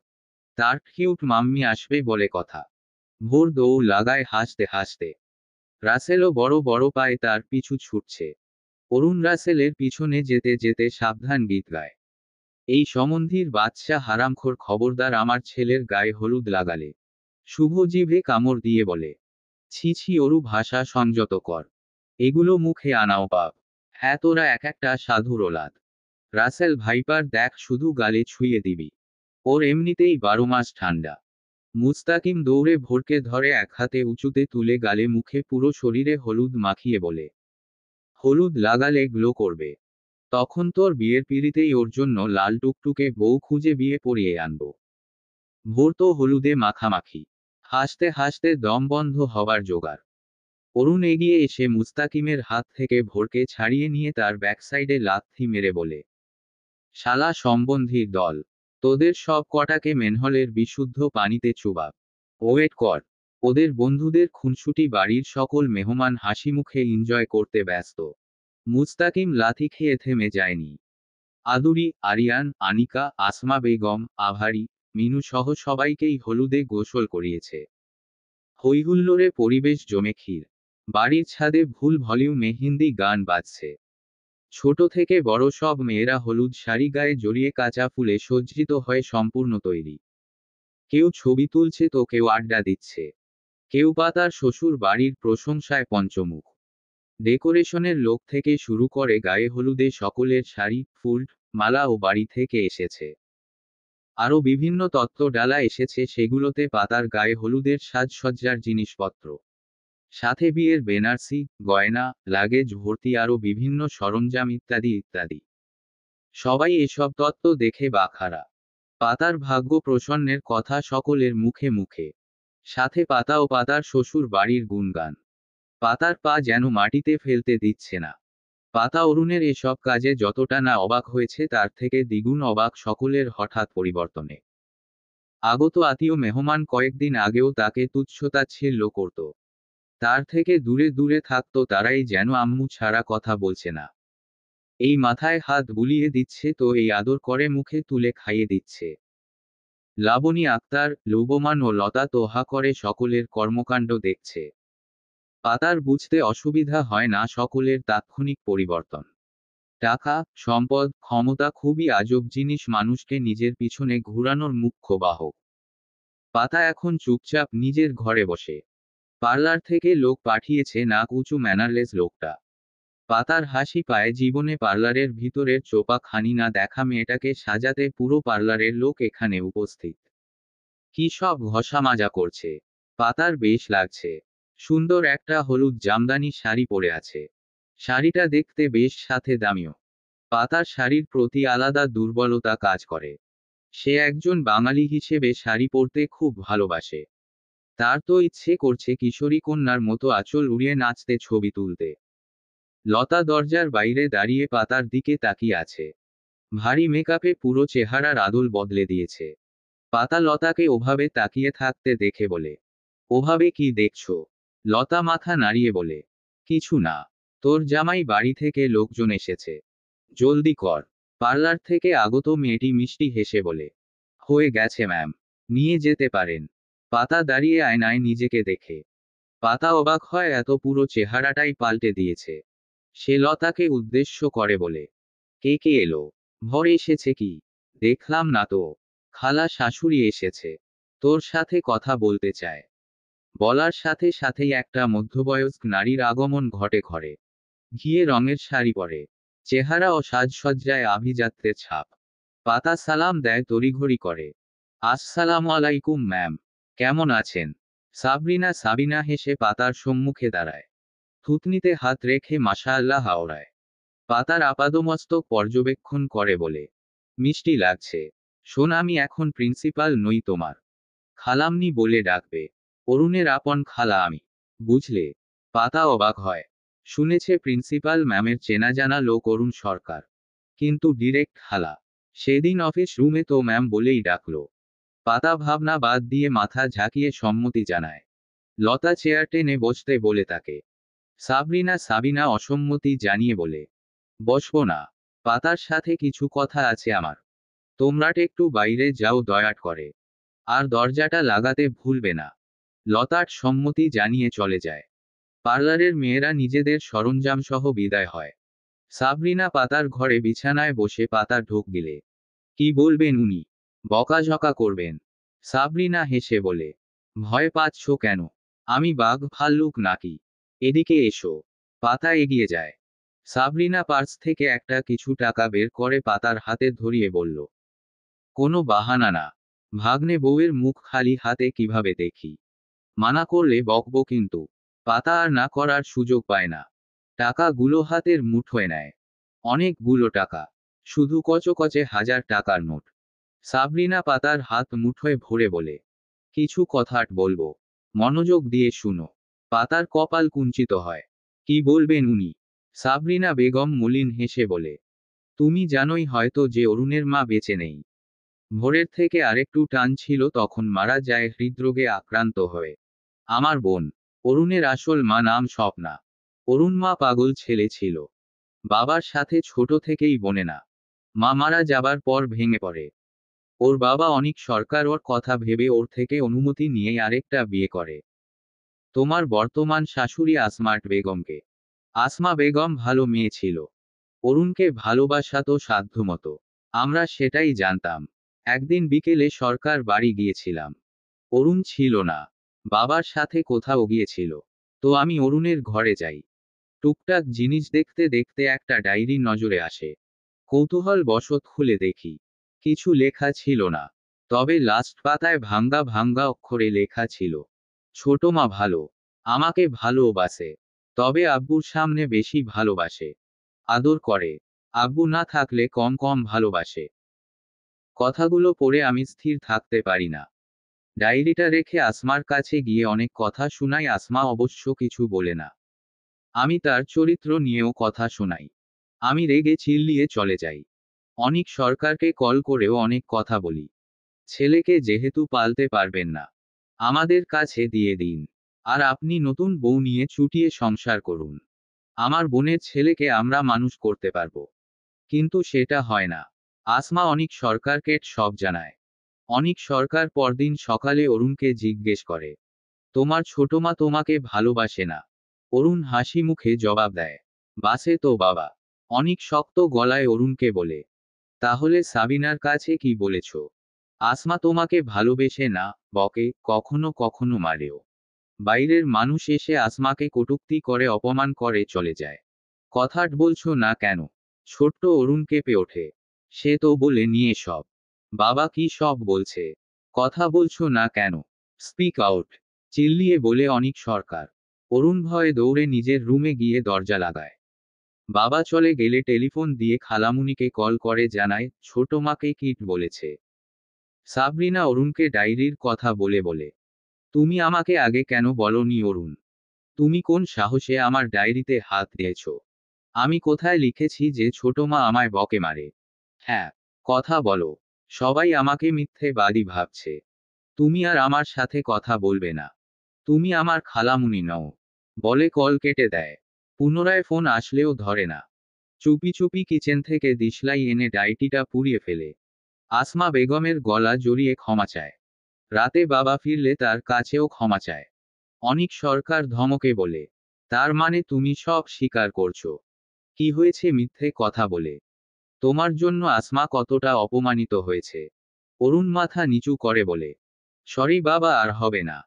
তার কিউট মাম্মি আসবে বলে কথা। ভোর দৌড় লাগায় হাসতে হাসতে। রাসেলও বড় বড় পায়ে তার পিছু ছুটছে। অরুণ রাসেলের পিছনে যেতে যেতে সাবধান গীত গায়, এই সম্বন্ধীর বাদশা হারামখোর, খবরদার আমার ছেলের গায়ে হলুদ লাগালে। শুভ জিভে কামড় দিয়ে বলে, ছি ছি অরু, ভাষা সংযত কর। এগুলো মুখে আনাও পাপ। হ্যাঁ তোরা এক একটা সাধুর ওলাদ। রাসেল ভাইপার দেখ, শুধু গালে ছুঁয়ে দিবি। ওর এমনিতেই 12 মাস ঠান্ডা। মুস্তাকিম দৌড়ে ভোরকে ধরে এক হাতে উঁচুতে তুলে গালে মুখে পুরো শরীরে হলুদ মাখিয়ে বলে, হলুদ লাগালে গ্লো করবে। তখন তোর বিয়ের পিড়িতেই ওর জন্য লাল টুকটুকে বউ খুঁজে বিয়ে পরিয়ে আনবো। ভোর তো হলুদে মাখামাখি। হাসতে হাসতে দম বন্ধ হবার জোগাড়। অরুণ এগিয়ে এসে মুস্তাকিমের হাত থেকে ভোরকে ছাড়িয়ে নিয়ে তার ব্যাকসাইডে লাথি মেরে বলে, শালা সম্বন্ধীর দল, তোদের সব কটাকে মেনহলের বিশুদ্ধ পানিতে চুবাব। ওয়েট কর। ওদের বন্ধুদের খুনসুটি বাড়ির সকল মেহমান হাসিমুখে এনজয় করতে ব্যস্ত। মুস্তাকিম লাথি খেয়ে থেমে যায়নি। আদুরি, আরিয়ান, আনিকা, আসমা বেগম, আভারি, মিনু সহ সবাইকেই হলুদে গোসল করিয়েছে। হৈহুল্লোড়ে পরিবেশ জমে ক্ষীর। বাড়ির ছাদে ভুল ভলিউমে হিন্দি গান বাজছে। ছোট থেকে বড় সব মেয়েরা হলুদ শাড়ি গায়ে জড়িয়ে কাঁচা ফুলে সজ্জিত হয়ে সম্পূর্ণ তৈরি। কেউ ছবি তুলছে তো কেউ আড্ডা দিচ্ছে। কেউ বা তার শ্বশুর বাড়ির প্রশংসায় পঞ্চমুখ। ডেকোরেশনের লোক থেকে শুরু করে গায়ে হলুদে সকলের শাড়ি, ফুল, মালা ও বাড়ি থেকে এসেছে। আরও বিভিন্ন তত্ত্ব ডালা এসেছে, সেগুলোতে পাতার গায়ে হলুদের সাজসজ্জার জিনিসপত্র। সাথে বিয়ের বেনারসি, গয়না, লাগেজ ভর্তি আরও বিভিন্ন সরঞ্জাম ইত্যাদি ইত্যাদি। সবাই এসব তত্ত্ব দেখে বাখারা। পাতার ভাগ্য প্রসন্নের কথা সকলের মুখে মুখে। সাথে পাতা ও পাতার শ্বশুর বাড়ির গুণগান। পাতার পা যেন মাটিতে ফেলতে দিচ্ছে না। পাতা অরুণের এসব কাজে যতটা না অবাক হয়েছে, তার থেকে দ্বিগুণ অবাক সকলের হঠাৎ পরিবর্তনে। আগত আত্মীয় মেহমান কয়েকদিন আগেও তাকে তুচ্ছতাচ্ছিল্য করত। তার থেকে দূরে দূরে থাকত, তারাই যেন আম্মু ছাড়া কথা বলছে না। এই মাথায় হাত বুলিয়ে দিচ্ছে তো এই আদর করে মুখে তুলে খাইয়ে দিচ্ছে। লাবণী আক্তার, লৌবমান ও লতা তোহা করে সকলের কর্মকাণ্ড দেখছে। পাতার বুঝতে অসুবিধা হয় না সকলের তাৎক্ষণিক পরিবর্তন। টাকা, সম্পদ, ক্ষমতা খুবই আজব জিনিস, মানুষকে নিজের পিছনে ঘুরানোর মুখ্য বাহক। পাতা এখন চুপচাপ নিজের ঘরে বসে। পার্লার থেকে লোক পাঠিয়েছে নাক উঁচু ম্যানারলেস লোকটা। পাতার হাসি পায় জীবনে পার্লারের ভিতরের চোপা খানি না দেখা মেয়েটাকে সাজাতে পুরো পার্লারের লোক এখানে উপস্থিত। কি সব ঘষা মাজা করছে। পাতার বেশ লাগছে। সুন্দর একটা হলুদ জামদানি শাড়ি পরে আছে। শাড়িটা দেখতে বেশ, সাথে দামিও। পাতার শাড়ির প্রতি আলাদা দুর্বলতা কাজ করে। সে একজন বাঙালি হিসেবে শাড়ি পরতে খুব ভালোবাসে। তার তো ইচ্ছে করছে কিশোরী কন্যার মতো আঁচল উড়িয়ে নাচতে, ছবি তুলতে। লতা দরজার বাইরে দাঁড়িয়ে পাতার দিকে তাকিয়ে আছে। ভারী মেকআপে পুরো চেহারার আদল বদলে দিয়েছে। পাতা লতাকে ওভাবে তাকিয়ে থাকতে দেখে বলে, ওভাবে কি দেখছো? লতা মাথা নাড়িয়ে বলে, কিছু না। তোর জামাই বাড়ি থেকে লোকজন এসেছে, জলদি কর। পার্লার থেকে আগত মেয়েটি মিষ্টি হেসে বলে, হয়ে গেছে ম্যাম, নিয়ে যেতে পারেন। পাতা দাঁড়িয়ে আয়নায় নিজেকে দেখে। পাতা অবাক হয়, এত পুরো চেহারাটাই পাল্টে দিয়েছে। সে লতাকে উদ্দেশ্য করে বলে, কে কে এলো? ভর এসেছে কি? দেখলাম না তো। খালা শাশুড়ি এসেছে, তোর সাথে কথা বলতে চায়। বলার সাথে সাথেই একটা মধ্যবয়স্ক নারীর আগমন ঘটে ঘরে। ঘিয়ে রঙের শাড়ি পরে, চেহারা ও সাজসজ্জায় আভিজাত্যের ছাপ। পাতা সালাম দেয় তড়িঘড়ি করে, আসসালামু আলাইকুম ম্যাম, কেমন আছেন? সাবিনা হেসে পাতার সম্মুখে দাঁড়ায়। থুতনিতে হাত রেখে মাশাআল্লাহ হাওড়ায়। পাতার আপাদমস্তক পর্যবেক্ষণ করে বলে, মিষ্টি লাগছে। শোন, আমি এখন প্রিন্সিপাল নই, তোমার খালামনি বলে ডাকবে। অরুণের আপন খালা আমি, বুঝলে? পাতা অবাক হয়। শুনেছে প্রিন্সিপাল ম্যামের চেনা জানা লোক অরুণ সরকার, কিন্তু ডিরেক্ট খালা। সেদিন অফিস রুমে তো ম্যাম বলেই ডাকলো। পাতা ভাবনা বাদ দিয়ে মাথা ঝাঁকিয়ে সম্মতি জানায়। লতা চেয়ার টেনে বসতে বলে তাকে। সাবিনা অসম্মতি জানিয়ে বলে, বসবো না। পাতার সাথে কিছু কথা আছে আমার। তোমরা একটু বাইরে যাও দয়া করে, আর দরজাটা লাগাতে ভুলবে না। লতার সম্মতি জানিয়ে চলে যায়। পার্লারের মেয়েরা নিজেদের সরঞ্জাম সহ বিদায় হয়। সাবরিনা পাতার ঘরে বিছানায় বসে পাতা ঢোক গিলে। কি বলবেন উনি? বকাঝকা করবেন? সাবরিনা হেসে বলে, ভয় পাচ্ছ কেন? আমি বাঘ ভাল্লুক নাকি? এদিকে এসো। পাতা এগিয়ে যায়। সাবরিনা পার্স থেকে একটা কিছু টাকা বের করে পাতার হাতে ধরিয়ে বলল, কোনো বাহানা না। ভাগ্নে বউয়ের মুখ খালি হাতে কিভাবে দেখি? মানা করলে বকবো কিন্তু। পাতা আর না করার সুযোগ পায় না। টাকাগুলো হাতের মুঠোয় নেয়। অনেকগুলো টাকা, শুধু কচকচে 1000 টাকার নোট। সাবরিনা পাতার হাত মুঠোয় ভরে বলে, কিছু কথা বলবো, মনোযোগ দিয়ে শুনো। পাতার কপাল কুঞ্চিত হয়। কি বলবেন উনি? সাবরিনা বেগম মলিন হেসে বলে, তুমি জানোই হয়তো যে অরুণের মা বেঁচে নেই। ভোরের থেকে আরেকটু টান ছিল, তখন মারা যায় হৃদরোগে আক্রান্ত হয়ে। আমার বোন অরুণের আসল মা নাম স্বপ্না। অরুণ মা পাগল ছেলে ছিল। বাবার সাথে ছোট থেকেই বনে না। মা মারা যাবার পর ভেঙে পড়ে। ওর বাবা অনেক সরকার ওর কথা ভেবে ওর থেকে অনুমতি নিয়ে আরেকটা বিয়ে করে। তোমার বর্তমান শাশুড়ি আসমাট বেগমকে। আসমা বেগম ভালো মেয়ে ছিল। অরুণকে ভালোবাসাতো সাধ্যমতো। আমরা সেটাই জানতাম। একদিন বিকেলে সরকার বাড়ি গিয়েছিলাম। অরুণ ছিল না। বাবার সাথে কোথাও গিয়েছিল। তো আমি অরুণের ঘরে যাই। টুকটাক জিনিস দেখতে দেখতে একটা ডায়েরি নজরে আসে। কৌতূহল বশত খুলে দেখি। কিছু লেখা ছিল না। তবে লাস্ট পাতায় ভাঙ্গা ভাঙ্গা অক্ষরে লেখা ছিল, ছোট মা ভালো, আমাকে ভালোবাসে, তবে আব্বুর সামনে বেশি ভালোবাসে, আদর করে। আব্বু না থাকলে কম কম ভালোবাসে। কথাগুলো পড়ে আমি স্থির থাকতে পারি না। ডায়েরিটা রেখে আসমার কাছে গিয়ে অনেক কথা শোনাই। আসমা অবশ্য কিছু বলে না। আমি তার চরিত্র নিয়েও কথা শোনাই। আমি রেগে চিল্লিয়ে চলে যাই। অনেক সরকারকে কল করেও অনেক কথা বলি। ছেলেকে যেহেতু পালতে পারবেন না, আমাদের কাছে দিয়ে দিন। আর আপনি নতুন বউ নিয়ে চুটিয়ে সংসার করুন। আমার বোনের ছেলেকে আমরা মানুষ করতে পারবো। কিন্তু সেটা হয় না। আসমা অনেক সরকারকে সব জানায়। অনেক সরকার পরদিন সকালে অরুণকে জিজ্ঞেস করে, তোমার ছোট মা তোমাকে ভালোবাসে না? অরুণ হাসি মুখে জবাব দেয়, বাসে তো বাবা। অনেক শক্ত গলায় অরুণকে বলে, তাহলে সাবিনার কাছে কি বলেছ? আসমা তোমাকে ভালোবেসে না, বকে, কখনো কখনো মারেও। বাইরের মানুষ এসে আসমাকে কটূক্তি করে অপমান করে চলে যায়। কথাট বলছো না কেন? ছোট্ট অরুণ কেঁপে ওঠে। সে তো বলে নিয়ে সব। বাবা কি সব বলছে? কথা বলছো না কেন? স্পিক আউট, চিল্লিয়ে বলে অনেক সরকার। অরুণ ভয়ে দৌড়ে নিজের রুমে গিয়ে দরজা লাগায়। বাবা চলে গেলে টেলিফোন দিয়ে খালামুনিকে কল করে জানায়, ছোট মাকে কিট বলেছে। সাবরিনা অরুণকে ডায়েরির কথা বলে বলে, তুমি আমাকে আগে কেন বলনি অরুণ? তুমি কোন সাহসে আমার ডায়েরিতে হাত দিয়েছ? আমি কোথায় লিখেছি যে ছোট মা আমায় বকে মারে? হ্যাঁ, কথা বলো। সবাই আমাকে মিথ্যেবাদী ভাবছে। তুমি আর আমার সাথে কথা বলবে না। তুমি আমার খালামুনি নও। বলে কল কেটে দেয়। পুনরায় ফোন আসলেও ধরে না। চুপি চুপি কিচেন থেকে দিশলাই এনে ডায়েরিটা পুড়িয়ে ফেলে। আসমা বেগমের গলা জড়িয়ে ক্ষমা চায়। রাতে বাবা ফিরলে তার কাছেও ক্ষমা চায়। অনিক সরকার ধমকে বলে, তার মানে তুমি সব স্বীকার করছো? কি হয়েছে মিথ্যে কথা বলে? তোমার জন্য আসমা কতটা অপমানিত হয়েছে। অরুণ মাথা নিচু করে বলে, সরি বাবা, আর হবে না।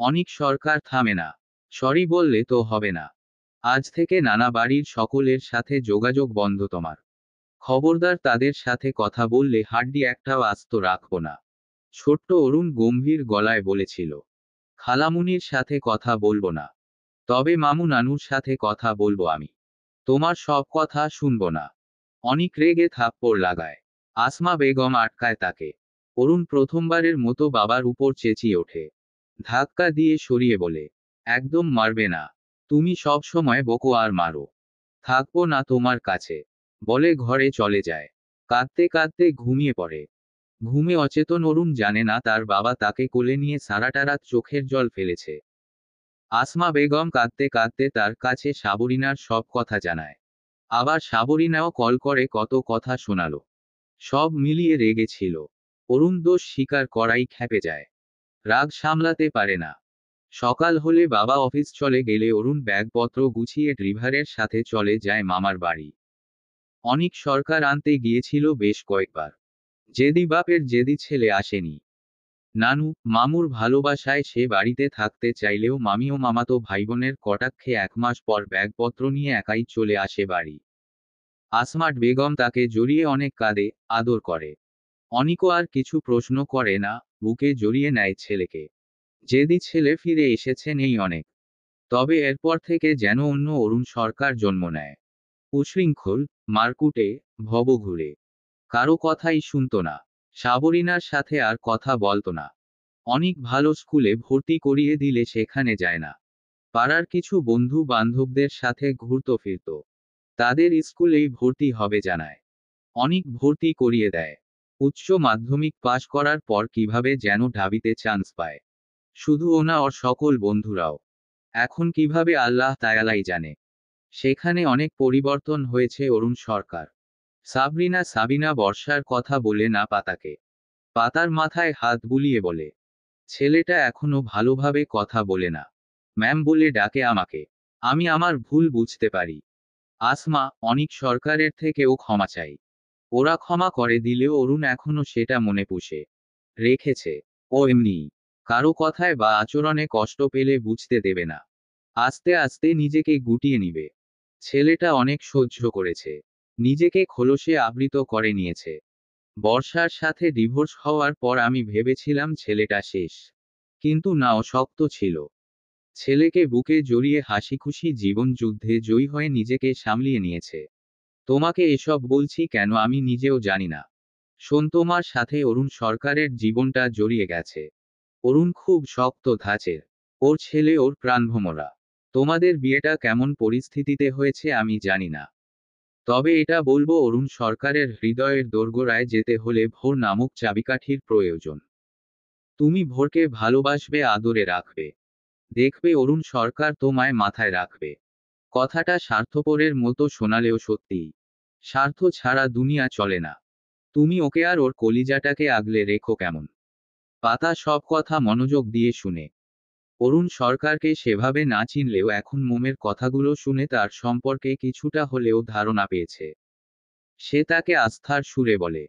অনিক সরকার থামে না। সরি বললে তো হবে না। আজ থেকে নানা বাড়ির সকলের সাথে যোগাযোগ বন্ধ তোমার। খবরদার তাদের সাথে কথা বললে হাড্ডি একটাও আস্ত রাখবো না। ছোট্ট অরুণ গম্ভীর গলায় বলেছিল, খালামুনির সাথে কথা বলবো না। তবে মামু নানুর সাথে কথা বলবো আমি। তোমার সব কথা শুনবো না। অনিক রেগে থাপ্পড় লাগায়। আসমা বেগম আটকায় তাকে। অরুণ প্রথমবারের মতো বাবার উপর চেঁচিয়ে ওঠে। ধাক্কা দিয়ে সরিয়ে বলে, একদম মারবে না। তুমি সব সময় বকো আর মারো। থাকবো না তোমার কাছে। বলে ঘরে চলে যায়। কাঁদতে কাঁদতে ঘুমিয়ে পড়ে। ঘুমে অচেতন অরুণ জানে না তার বাবা তাকে কোলে নিয়ে সারাটা রাত চোখের জল ফেলেছে। আসমা বেগম কাঁদতে কাঁদতে তার কাছে সাবরিনার সব কথা জানায়। আবার সাবরিনাও কল করে কত কথা শোনালো। সব মিলিয়ে রেগেছিল। অরুণ দোষ স্বীকার করাই ক্ষেপে যায়। রাগ সামলাতে পারে না। সকাল হলে বাবা অফিস চলে গেলে অরুণ ব্যাগপত্র গুছিয়ে ড্রিভারের সাথে চলে যায় মামার বাড়ি। অনিক সরকার আনতে গিয়েছিল বেশ কয়েকবার। জেদি বাপের জেদি ছেলে আসেনি। নানু মামুর ভালোবাসায় সে বাড়িতে থাকতে চাইলেও মামি ও মামাতো ভাইবোনের কটাক্ষে 1 মাস পর ব্যাগপত্র নিয়ে একাই চলে আসে বাড়ি। আসমাট বেগম তাকে জড়িয়ে অনেক কাঁদে, আদর করে। অনিকও আর কিছু প্রশ্ন করে না, বুকে জড়িয়ে নেয় ছেলেকে। জেদি ছেলে ফিরে এসেছেন এই অনেক। তবে এরপর থেকে যেন অন্য অরুণ সরকার জন্ম নেয়। উশৃঙ্খল, মারকুটে, ভবঘুরে। কারো কথাই শুনতো না। সাবরিনার সাথে আর কথা বলতো না। অনেক ভালো স্কুলে ভর্তি করিয়ে দিলে সেখানে যায় না। পাড়ার কিছু বন্ধু বান্ধবদের সাথে ঘুরতো ফিরতো। তাদের স্কুলেই ভর্তি হবে জানায়। অনেক ভর্তি করিয়ে দেয়। উচ্চ মাধ্যমিক পাশ করার পর কিভাবে যেন ঢাবিতে চান্স পায়। শুধু ওনা ওর সকল বন্ধুরাও। এখন কিভাবে আল্লাহ তায়ালাই জানে। সেখানে অনেক পরিবর্তন হয়েছে অরুণ সরকার। সাবিনা বর্ষার কথা বলে না পাতাকে। পাতার মাথায় হাত বুলিয়ে বলে, ছেলেটা এখনো ভালোভাবে কথা বলে না। ম্যাম বলে ডাকে আমাকে। আমি আমার ভুল বুঝতে পারি। আসমা অনিক সরকারের থেকেও ক্ষমা চাই। ওরা ক্ষমা করে দিলেও অরুণ এখনো সেটা মনে পুষে রেখেছে। ও এমনিই কারো কথায় বা আচরণে কষ্ট পেলে বুঝতে দেবে না। আস্তে আস্তে নিজেকে গুটিয়ে নিবে। ছেলেটা অনেক সহ্য করেছে। নিজেকে খোলসে আবৃত করে নিয়েছে। বর্ষার সাথে ডিভোর্স হওয়ার পর আমি ভেবেছিলাম ছেলেটা শেষ। কিন্তু না, ও শক্ত ছিল। ছেলেকে বুকে জড়িয়ে হাসিখুশি জীবন যুদ্ধে জয়ী হয়ে নিজেকে সামলিয়ে নিয়েছে। তোমাকে এসব বলছি কেন আমি নিজেও জানি না। শোন, তোমার সাথে অরুণ সরকারের জীবনটা জড়িয়ে গেছে। অরুণ খুব শক্ত ধাঁচের। ওর ছেলে ওর প্রাণভোমরা। তোমাদের বিয়েটা কেমন পরিস্থিতিতে হয়েছে আমি জানি না। তবে এটা বলবো, অরুণ সরকারের হৃদয়ের দোরগোড়ায় যেতে হলে ভোর নামক চাবিকাঠির প্রয়োজন। তুমি ভোরকে ভালোবাসবে, আদরে রাখবে। দেখবে অরুণ সরকার তোমায় মাথায় রাখবে। কথাটা স্বার্থপরের মতো শোনালেও সত্যিই। স্বার্থ ছাড়া দুনিয়া চলে না। তুমি ওকে আর ওর কলিজাটাকে আগলে রেখো কেমন। পাতা সব কথা মনোযোগ দিয়ে শুনে। অরুণ সরকারকে সেভাবে না চিনলেও এখন মোমের কথাগুলো শুনে তার সম্পর্কে কিছুটা হলেও ধারণা পেয়েছে। সে তাকে আস্থার সুরে বলে,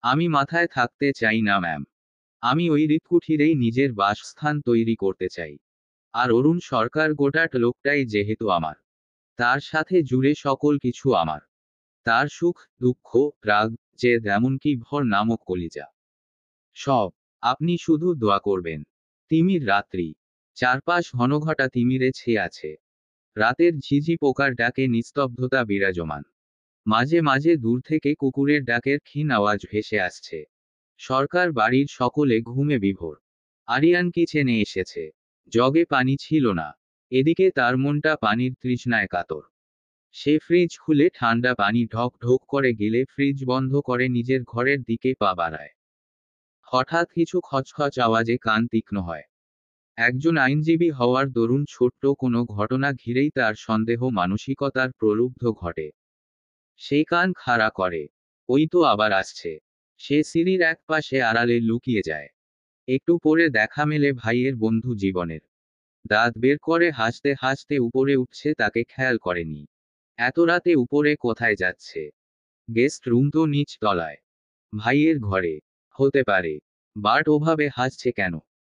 আমি মাথায় থাকতে চাই না ম্যাম। আমি ওই হৃৎকুঠিরেই নিজের বাসস্থান তৈরি করতে চাই। আর অরুণ সরকার গোটাট লোকটাই যেহেতু আমার। তার সাথে জুড়ে সকল কিছু আমার। তার সুখ, দুঃখ, রাগ, জেদ, এমনকি ভর নামক কলিজা। সব। আপনি শুধু দোয়া করবেন। তিমির রাত্রি। চারপাশ ঘনঘটা তিমিরে ছেয়ে আছে। রাতের ঝিঝি পোকার ডাকে নিস্তব্ধতা বিরাজমান। মাঝে মাঝে দূর থেকে কুকুরের ডাকের ক্ষীণ আওয়াজ ভেসে আসছে। সরকার বাড়ির সকলে ঘুমে বিভোর। আরিয়ান কিচেনে এসেছে। জগে পানি ছিল না। এদিকে তার মনটা পানির তৃষ্ণায় কাতর। সে ফ্রিজ খুলে ঠান্ডা পানি ঢক ঢোক করে গেলে ফ্রিজ বন্ধ করে নিজের ঘরের দিকে পা বাড়ায়। হঠাৎ কিছু খচখচ আওয়াজে কান তীক্ষ্ণ হয়। একজন আইনজীবী হওয়ার দরুন ছোট্ট কোনো ঘটনা ঘিরেই তার সন্দেহ মানসিকতার প্রলুব্ধ ঘটে। সে কান খাড়া করে। ওই তো আবার আসছে। সে সিঁড়ির এক পাশে আড়ালে লুকিয়ে যায়। একটু পরে দেখা মেলে ভাইয়ের বন্ধু জীবনের। দাঁত বের করে হাসতে হাসতে উপরে উঠছে, তাকে খেয়াল করেনি। এত রাতে উপরে কোথায় যাচ্ছে? গেস্ট রুম তো নিচ তলায়। ভাইয়ের ঘরে। হতে পারে। বার্ট ওভাবে হাসছে কেন?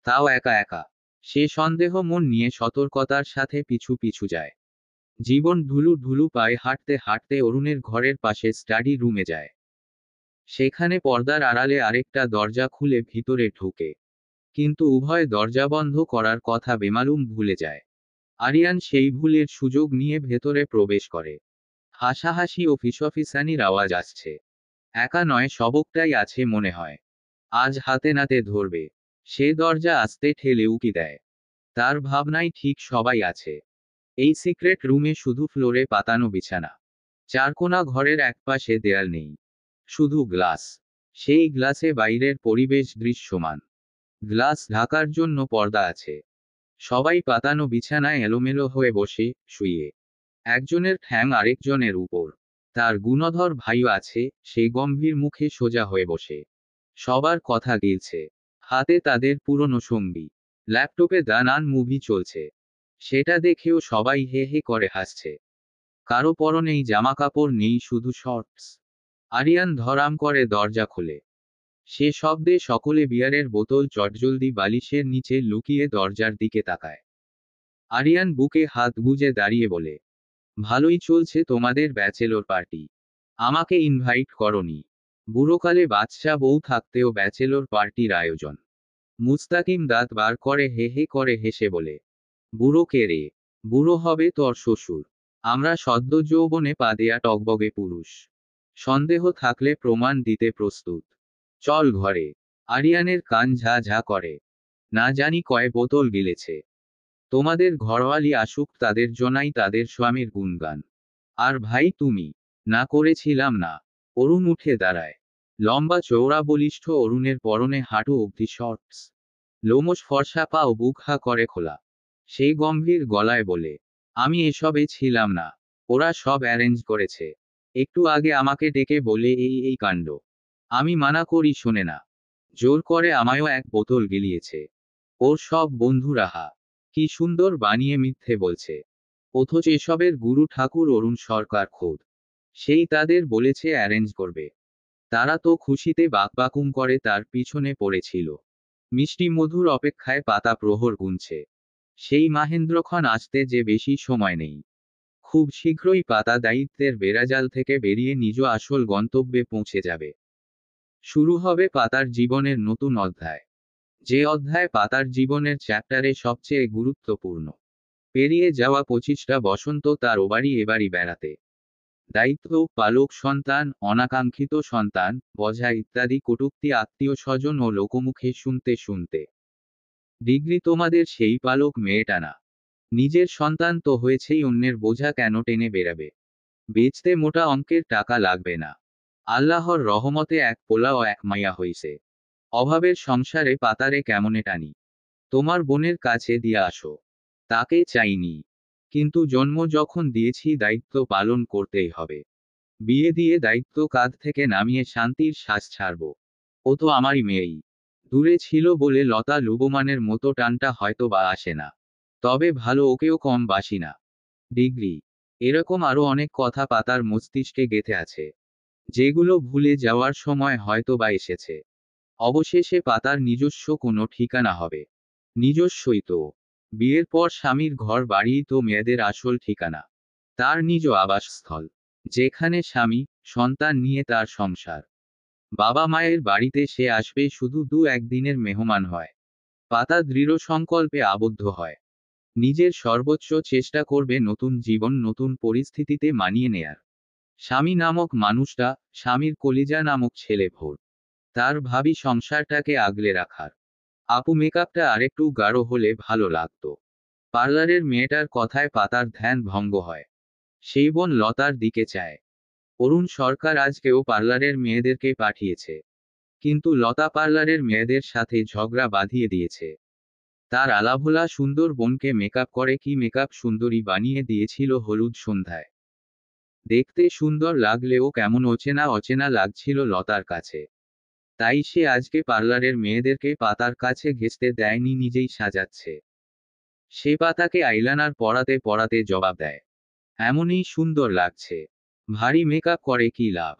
তাও একা একা। সে সন্দেহ মন নিয়ে সতর্কতার সাথে পিছু পিছু যায়। জীবন ঢুলু ঢুলু পায়ে হাঁটতে হাঁটতে অরুণের ঘরের পাশে স্টাডি রুমে যায়। সেখানে পর্দার আড়ালে আরেকটা দরজা খুলে ভিতরে ঢুকে। কিন্তু উভয় দরজা বন্ধ করার কথা বেমালুম ভুলে যায়। আরিয়ান সেই ভুলের সুযোগ নিয়ে ভেতরে প্রবেশ করে। হাসাহাসি ও ফিসফিসানির আওয়াজ আসছে। একা নয়, সবকটাই আছে মনে হয়। আজ হাতে নাতে ধরবে। সে দরজা আস্তে ঠেলে উকি দেয়। তার ভাবনায় ঠিক সবাই আছে। এই সিক্রেট রুমে শুধু ফ্লোরে পাতানো বিছানা। চারকোনা ঘরের একপাশে দেয়াল নেই। শুধু গ্লাস। সেই গ্লাসে বাইরের পরিবেশ দৃশ্যমান। গ্লাস ঢাকার জন্য পর্দা আছে। সবাই পাতানো বিছানায় এলোমেলো হয়ে বসে, শুয়ে। একজনের ঠ্যাং আরেকজনের উপর। তার গুণধর ভাইও আছে, সে গম্ভীর মুখে সোজা হয়ে বসে। সবার কথা গিলছে। হাতে তাদের পুরনো সঙ্গী। ল্যাপটপে নানান মুভি চলছে। সেটা দেখেও সবাই হে হে করে হাসছে। কারো পরনেই জামাকাপড় নেই, শুধু শর্টস। আরিয়ান ধরাম করে দরজা খোলে। সে শব্দে সকলে বিয়ারের বোতল চটজলদি বালিশের নিচে লুকিয়ে দরজার দিকে তাকায়। আরিয়ান বুকে হাত গুজে দাঁড়িয়ে বলে, ভালোই চলছে তোমাদের ব্যাচেলর পার্টি। আমাকে ইনভাইট করনি। বুড়োকালে বাচ্চা বউ থাকতেও ব্যাচেলর পার্টির আয়োজন। মুস্তাকিম দাঁত বার করে হে হে করে হেসে বলে, বুড়ো কে রে? বুড়ো হবে তোর শ্বশুর। আমরা সদ্য যৌবনে পা দেয়া টকবগে পুরুষ। সন্দেহ থাকলে প্রমাণ দিতে প্রস্তুত। চল ঘরে। আরিয়ানের কান ঝা ঝা করে। না জানি কয় বোতল গিলেছে। তোমাদের ঘরওয়ালি আসুক, তাদের জনাই তাদের স্বামীর গুণগান। আর ভাই তুমি। না করেছিলাম না। অরুণ উঠে দাঁড়ায়। লম্বা চৌড়া বলিষ্ঠ অরুণের পরনে হাঁটু অবধি শর্টস। লোমশ ফর্সা পা ও বুক হা করে খোলা। সেই গম্ভীর গলায় বলে, আমি এসবে ছিলাম না। ওরা সব অ্যারেঞ্জ করেছে। একটু আগে আমাকে ডেকে বলে এই এই কাণ্ড। আমি মানা করি, শোনে না। জোর করে আমায়ও এক বোতল গিলিয়েছে। ওর সব বন্ধুরা হা। কি সুন্দর বানিয়ে মিথ্যে বলছে। অথচ এসবের গুরু ঠাকুর অরুণ সরকার খোদ। সেই তাদের বলেছে অ্যারেঞ্জ করবে। তারা তো খুশিতে বাকবাকুম করে তার পিছনে পড়েছিল। মিষ্টি মধুর অপেক্ষায় পাতা প্রহর গুনছে। সেই মাহেন্দ্রক্ষণ আসতে যে বেশি সময় নেই। খুব শীঘ্রই পাতা দায়িত্বের বেড়াজাল থেকে বেরিয়ে নিজ আসল গন্তব্যে পৌঁছে যাবে। শুরু হবে পাতার জীবনের নতুন অধ্যায়। যে অধ্যায় পাতার জীবনের চ্যাপ্টারে সবচেয়ে গুরুত্বপূর্ণ। পেরিয়ে যাওয়া 25টা বসন্ত তার ওবারই এবারই বেড়াতে। দায়িত্ব, পালক সন্তান, অনাকাঙ্ক্ষিত সন্তান, বোঝা ইত্যাদি কটূক্তি আত্মীয় স্বজন ও লোকমুখে শুনতে শুনতে। ডিগ্রি তোমাদের সেই পালক মেয়েটা না। নিজের সন্তান তো হয়েছেই, অন্যের বোঝা কেন টেনে বেরাবে? বেচতে মোটা অঙ্কের টাকা লাগবে না। আল্লাহর রহমতে এক পোলা ও এক মাইয়া হইছে। অভাবের সংসারে পাতারে কেমনে টানি। তোমার বোনের কাছে দিয়ে আসো। তাকে চাইনি। কিন্তু জন্ম যখন দিয়েছি, দায়িত্ব পালন করতেই হবে। বিয়ে দিয়ে দায়িত্ব কাঁধ থেকে নামিয়ে শান্তির শ্বাস ছাড়ব। ও তো আমারই মেয়েই। দূরে ছিল বলে লতা লুবমানের মতো টানটা হয়তো বা আসে না। তবে ভালো ওকেও কম বাসি না। ডিগ্রি। এরকম আরো অনেক কথা পাতার মস্তিষ্কে গেঁথে আছে। যেগুলো ভুলে যাওয়ার সময় হয়তো বা এসেছে। অবশেষে পাতার নিজস্ব কোনো ঠিকানা হবে। নিজস্বই তো। বিয়ের পর স্বামীর ঘর বাড়িই তো মেয়েদের আসল ঠিকানা। তার নিজ আবাসস্থল। যেখানে স্বামী, সন্তান নিয়ে তার সংসার। বাবা মায়ের বাড়িতে সে আসবে শুধু 2-1 দিনের মেহমান হয়। পাতা দৃঢ় সংকল্পে আবদ্ধ হয়। নিজের সর্বোচ্চ চেষ্টা করবে নতুন জীবন, নতুন পরিস্থিতিতে মানিয়ে নেয়ার। স্বামী নামক মানুষটা, স্বামীর কলিজা নামক ছেলে ভোর। তার ভাবি সংসারটাকে আগলে রাখার। আপু মেকআপটা আরেকটু গাঢ় হলে ভালো লাগতো। পার্লারের মেয়েটার কথায় পাতার ধ্যান ভঙ্গ হয়। সেই বোন লতার দিকে চায়। অরুণ সরকার আজকেও পার্লারের মেয়েদেরকে পাঠিয়েছে, কিন্তু লতা পার্লারের মেয়েদের সাথে ঝগড়া বাঁধিয়ে দিয়েছে। তার আলাভোলা সুন্দর বোনকে মেকআপ করে কি মেকআপ সুন্দরী বানিয়ে দিয়েছিল হলুদ সন্ধ্যায়। দেখতে সুন্দর লাগলেও কেমন অচেনা অচেনা লাগছিল লতার কাছে। তাই সে আজকে পার্লারের মেয়েদেরকে পাতার কাছে ঘেঁষতে দেয়নি, নিজেই সাজাচ্ছে। সে পাতাকে আইলাইনার পরাতে পরাতে জবাব দেয়, এমনই সুন্দর লাগছে, ভারী মেকআপ করে কি লাভ,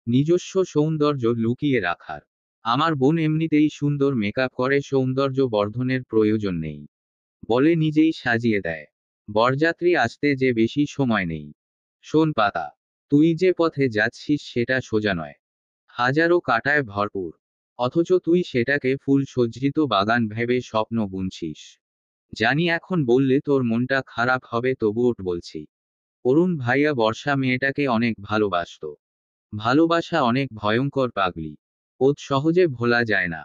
নিজস্ব সৌন্দর্য লুকিয়ে রাখার। আমার বোন এমনিতেই সুন্দর মেকআপ করে, সৌন্দর্য বর্ধনের প্রয়োজন নেই বলে নিজেই সাজিয়ে দেয়। বরযাত্রী আসতে যে বেশি সময় নেই। শোন পাতা, তুই যে পথে যাচ্ছিস সেটা সোজা নয়, হাজারো কাঁটায় ভরপুর। অথচ তুই সেটাকে ফুল সজ্জিত বাগান ভেবে স্বপ্ন বুনছিস। জানি এখন বললে তোর মনটা খারাপ হবে, তবুও বলছি। অরুণ ভাইয়া বর্ষা মেয়েটাকে অনেক ভালোবাসতো। ভালোবাসা অনেক ভয়ঙ্কর পাগলি, ওত সহজে ভোলা যায় না।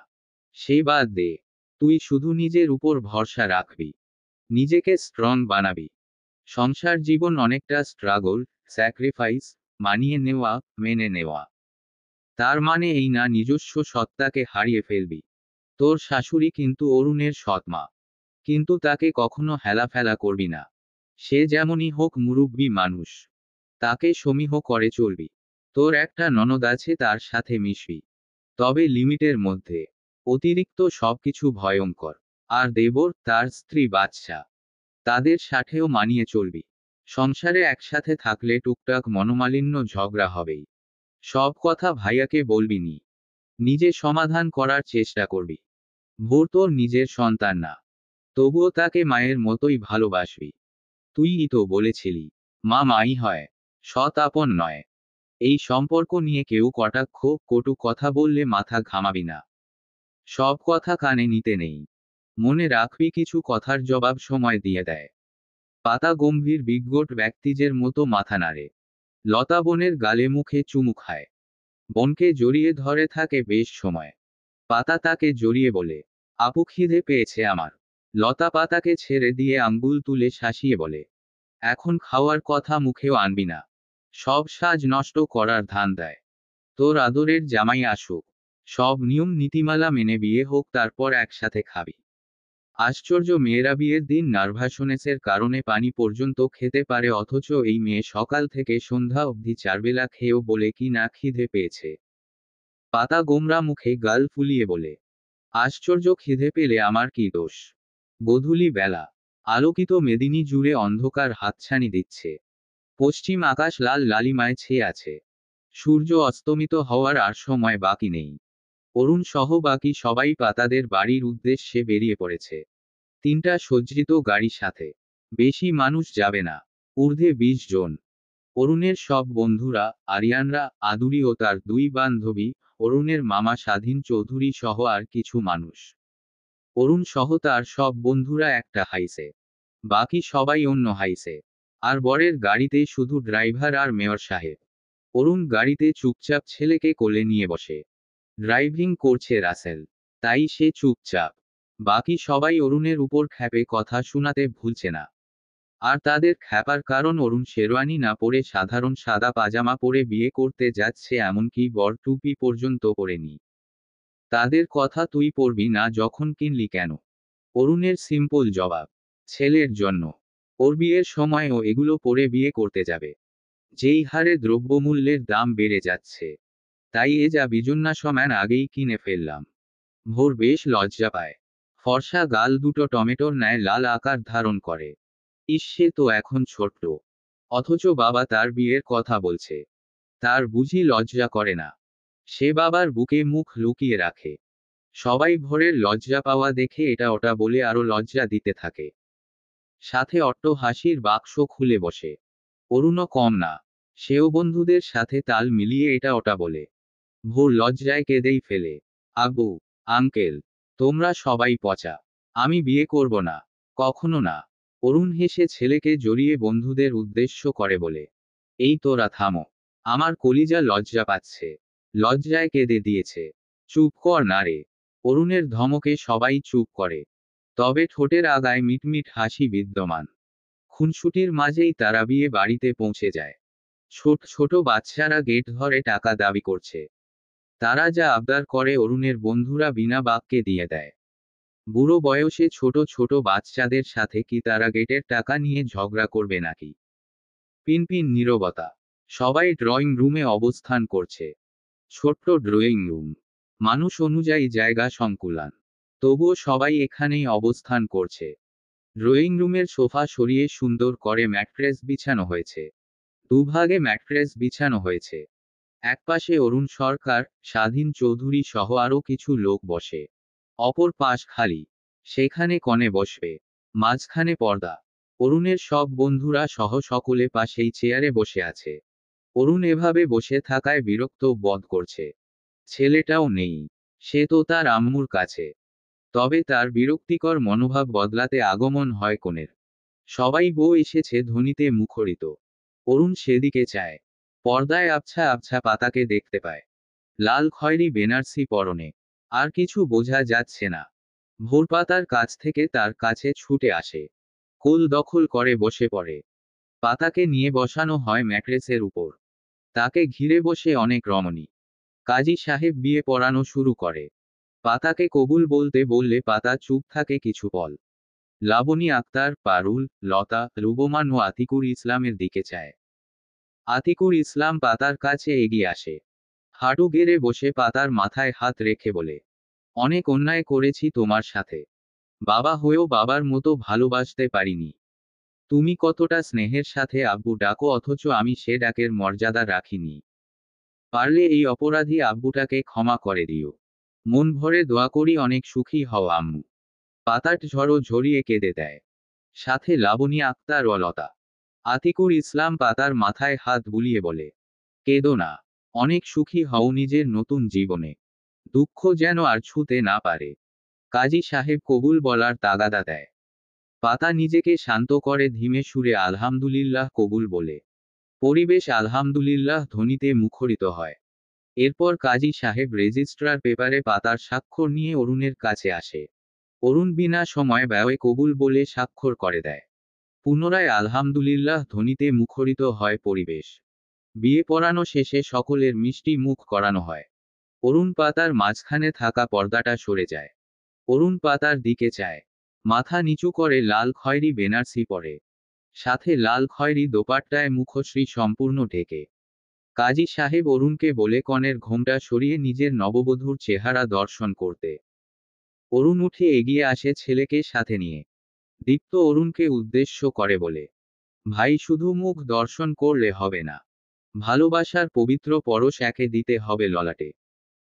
সেই বাদ দে, তুই শুধু নিজের উপর ভরসা রাখবি, নিজেকে স্ট্রং বানাবি। সংসার জীবন অনেকটা স্ট্রাগল, স্যাক্রিফাইস, মানিয়ে নেওয়া, মেনে নেওয়া। তার মানে এই না নিজস্ব সত্তাকে হারিয়ে ফেলবি। তোর শাশুড়ি কিন্তু অরুণের সৎমা, কিন্তু তাকে কখনো হেলাফেলা করবি না। সে যেমনই হোক মুরুব্বি মানুষ, তাকে সমীহ করে চলবি। তোর একটা ননদ আছে, তার সাথে মিশবি, তবে লিমিটের মধ্যে। অতিরিক্ত সবকিছু ভয়ঙ্কর। আর দেবর, তার স্ত্রী, বাচ্চা, তাদের সাথেও মানিয়ে চলবি। সংসারে একসাথে থাকলে টুকটাক মনোমালিন্য ঝগড়া হবেই। সব কথা ভাইয়াকে বলবি নি, নিজে সমাধান করার চেষ্টা করবি। ভোর তোর নিজের সন্তান না, তবুও তাকে মায়ের মতোই ভালোবাসবি। তুইই তো বলেছিলি, মা মাই হয়, সৎ আপন নয়। এই সম্পর্ক নিয়ে কেউ কটাক্ষ, কটু কথা বললে মাথা ঘামাবি না। সব কথা কানে নিতে নেই, মনে রাখবি কিছু কথার জবাব সময় দিয়ে দেয়। পাতা গম্ভীর বিজ্ঞট ব্যক্তিজের মতো মাথা নাড়ে। লতা বোনের গালে মুখে চুমু খায়, বোনকে জড়িয়ে ধরে থাকে বেশ সময়। পাতা তাকে জড়িয়ে বলে, আপু খিদে পেয়েছে আমার। লতা পাতাকে ছেড়ে দিয়ে আঙ্গুল তুলে শাসিয়ে বলে, এখন খাওয়ার কথা মুখেও আনবি না, সব সাজ নষ্ট করার ধান্দায়। তোর আদরের জামাই আসুক, সব নিয়ম নীতিমালা মেনে বিয়ে হোক, তারপর একসাথে খাবি। আশ্চর্য, মেয়েরা বিয়ের দিন নার্ভাসনেসের কারণে পানি পর্যন্ত খেতে পারে, অথচ এই মেয়ে সকাল থেকে সন্ধ্যা অবধি চারবেলা খেয়েও বলে কি না খিদে পেয়েছে। পাতা গোমরা মুখে গাল ফুলিয়ে বলে, আশ্চর্য, খিদে পেলে আমার কি দোষ। গোধূলি বেলা, আলোকিত মেদিনী জুড়ে অন্ধকার হাতছানি দিচ্ছে। পশ্চিম আকাশ লাল লালিমায় ছেয়ে আছে। সূর্য অস্তমিত হওয়ার আর সময় বাকি নেই। অরুণ সহ বাকি সবাই পাতাদের বাড়ির উদ্দেশ্যে বেরিয়ে পড়েছে। 3টা সজ্জিত গাড়ি সাথে। বেশি মানুষ যাবে না, ঊর্ধ্বে 20 জন। অরুণের সব বন্ধুরা, আরিয়ানরা, আদুরি ও তার 2 বান্ধবী, অরুণের মামা স্বাধীন চৌধুরী সহ আর কিছু মানুষ। অরুণ সহ তার সব বন্ধুরা একটা হাইসে, বাকি সবাই অন্য হাইসে। আর বরের গাড়িতে শুধু ড্রাইভার আর মেয়র সাহেব। অরুণ গাড়িতে চুপচাপ ছেলেকে কোলে নিয়ে বসে। ড্রাইভিং করছে রাসেল, তাই সে চুপচাপ। বাকি সবাই অরুণের উপর খ্যাপে কথা শোনাতে ভুলছে না। আর তাদের খ্যাপার কারণ অরুণ শেরওয়ানি না পরে সাধারণ সাদা পাজামা পরে বিয়ে করতে যাচ্ছে, এমনকি বর টুপি পর্যন্ত পরেনি। তাদের কথা তুই পড়বি না যখন কিনলি কেন? অরুণের সিম্পল জবাব, ছেলের জন্য। ওর বিয়ের সময় ও এগুলো পরে বিয়ে করতে যাবে। যেই হারে দ্রব্যমূল্যের দাম বেড়ে যাচ্ছে, তাই এ যা বিজন্যা সমান আগেই কিনে ফেললাম। ভোর বেশ লজ্জা পায়। ফর্সা গাল দুটো টমেটোর ন্যায় লাল আকার ধারণ করে। ইস, সে তো এখন ছোট্ট, অথচ বাবা তার বিয়ের কথা বলছে। তার বুঝি লজ্জা করে না? সে বাবার বুকে মুখ লুকিয়ে রাখে। সবাই ভোরের লজ্জা পাওয়া দেখে এটা ওটা বলে আরো লজ্জা দিতে থাকে। সাথে অট্ট হাসির বাক্স খুলে বসে। অরুণও কম না, সেও বন্ধুদের সাথে তাল মিলিয়ে এটা ওটা বলে। ভোর লজ্জায় কেঁদেই ফেলে। আব্বু, আঙ্কেল, তোমরা সবাই পচা, আমি বিয়ে করব না, কখনো না। অরুণ হেসে ছেলেকে জড়িয়ে বন্ধুদের উদ্দেশ্য করে বলে, এই তোরা থামো, আমার কলিজা লজ্জা পাচ্ছে, লজ্জায় কেঁদে দিয়েছে। চুপ কর না রে। অরুণের ধমকে সবাই চুপ করে, তবে ঠোঁটের আগায় মিটমিট হাসি বিদ্যমান। খুনসুটির মাঝেই তারা বিয়ে বাড়িতে পৌঁছে যায়। ছোট ছোট বাচ্চারা গেট ধরে টাকা দাবি করছে। তারা যা আবদার করে অরুণের বন্ধুরা বিনা বাক্যে দিয়ে দেয়। বুড়ো বয়সে ছোট ছোট বাচ্চাদের সাথে কি তারা গেটের টাকা নিয়ে ঝগড়া করবে নাকি? পিনপিন নীরবতা। সবাই ড্রয়িং রুমে অবস্থান করছে। ছোট্ট ড্রয়িং রুম, মানুষ অনুযায়ী জায়গা সংকুলান, তবুও সবাই এখানেই অবস্থান করছে। ড্রয়িং রুমের সোফা সরিয়ে সুন্দর করে ম্যাট্রেস বিছানো হয়েছে। দুভাগে ম্যাট্রেস বিছানো হয়েছে। একপাশে অরুণ সরকার, স্বাধীন চৌধুরী সহ আরও কিছু লোক বসে। অপর পাশ খালি, সেখানে কনে বসবে। মাঝখানে পর্দা। অরুণের সব বন্ধুরা সহ সকলে পাশেই চেয়ারে বসে আছে। অরুণ এভাবে বসে থাকায় বিরক্ত বোধ করছে। ছেলেটাও নেই, সে তো তার আম্মুর কাছে। তবে তার বিরক্তিকর মনোভাব বদলাতে আগমন হয় কনের। সবাই বউ এসেছে ধ্বনিতে মুখরিত। অরুণ সেদিকে চায়। পর্দায় আবছা আবছা পাতাকে দেখতে পায়। লাল খয়েরি বেনারসি পরনে। আর কিছু বোঝা যাচ্ছে না। ভোরপাতার কাছ থেকে তার কাছে ছুটে আসে। কোল দখল করে বসে পড়ে। পাতাকে নিয়ে বসানো হয় ম্যাট্রেসের উপর। তাকে ঘিরে বসে অনেক রমণী। কাজী সাহেব বিয়ে পড়ানো শুরু করে। পাতাকে কবুল বলতে বললে পাতা চুপ থাকে কিছু পল। লাবণী আক্তার, পারুল, লতা, রুবমান ও আতিকুর ইসলামের দিকে চায়। আতিকুর ইসলাম পাতার কাছে এগিয়ে আসে। হাঁটু গেড়ে বসে পাতার মাথায় হাত রেখে বলে, অনেক অন্যায় করেছি তোমার সাথে। বাবা হয়েও বাবার মতো ভালোবাসতে পারিনি। তুমি কতটা স্নেহের সাথে আব্বু ডাকো অথচ আমি সে ডাকের মর্যাদা রাখিনি। পারলে এই অপরাধী আব্বুটাকে ক্ষমা করে দিও। মন ভরে দোয়া করি অনেক সুখী হও আম্মু। পাতার ঝড়ো ঝরিয়ে কেঁদে দেয়। সাথে লাবণী আক্তার ও লতা। আতিকুর ইসলাম পাতার মাথায় হাত বুলিয়ে বলে, কেঁদো না। অনেক সুখী হও নিজের নতুন জীবনে। দুঃখ যেন আর ছুঁতে না পারে। কাজী সাহেব কবুল বলার তাগাদা দেয়। পাতা নিজেকে শান্ত করে ধীমে সুরে আলহামদুলিল্লাহ কবুল বলে। পরিবেশ আলহামদুলিল্লাহ ধ্বনিতে মুখরিত হয়। এরপর কাজী সাহেব রেজিস্ট্রার পেপারে পাতার স্বাক্ষর নিয়ে অরুণের কাছে আসে। অরুণ বিনা সময় ব্যয়ে কবুল বলে স্বাক্ষর করে দেয়। পুনরায় আলহামদুলিল্লাহ ধ্বনিতে মুখরিত হয় পরিবেশ। বিয়ে পড়ানো শেষে সকলের মিষ্টি মুখ করানো হয়। অরুণ পাতার মাঝখানে থাকা পর্দাটা সরে যায়। অরুণ পাতার দিকে চায়। মাথা নিচু করে লাল খয়েরি বেনারসি পরে। সাথে লাল খয়েরি দোপাট্টায় মুখশ্রী সম্পূর্ণ ঢেকে। কাজী সাহেব অরুণকে বলে কনের ঘোমটা সরিয়ে নিজের নববধূর চেহারা দর্শন করতে। অরুণ উঠে এগিয়ে আসে ছেলেকে সাথে নিয়ে। দীপ্ত অরুণকে উদ্দেশ্য করে বলে, ভাই শুধু মুখ দর্শন করলে হবে না। ভালোবাসার পবিত্র পরশ একে দিতে হবে ললাটে।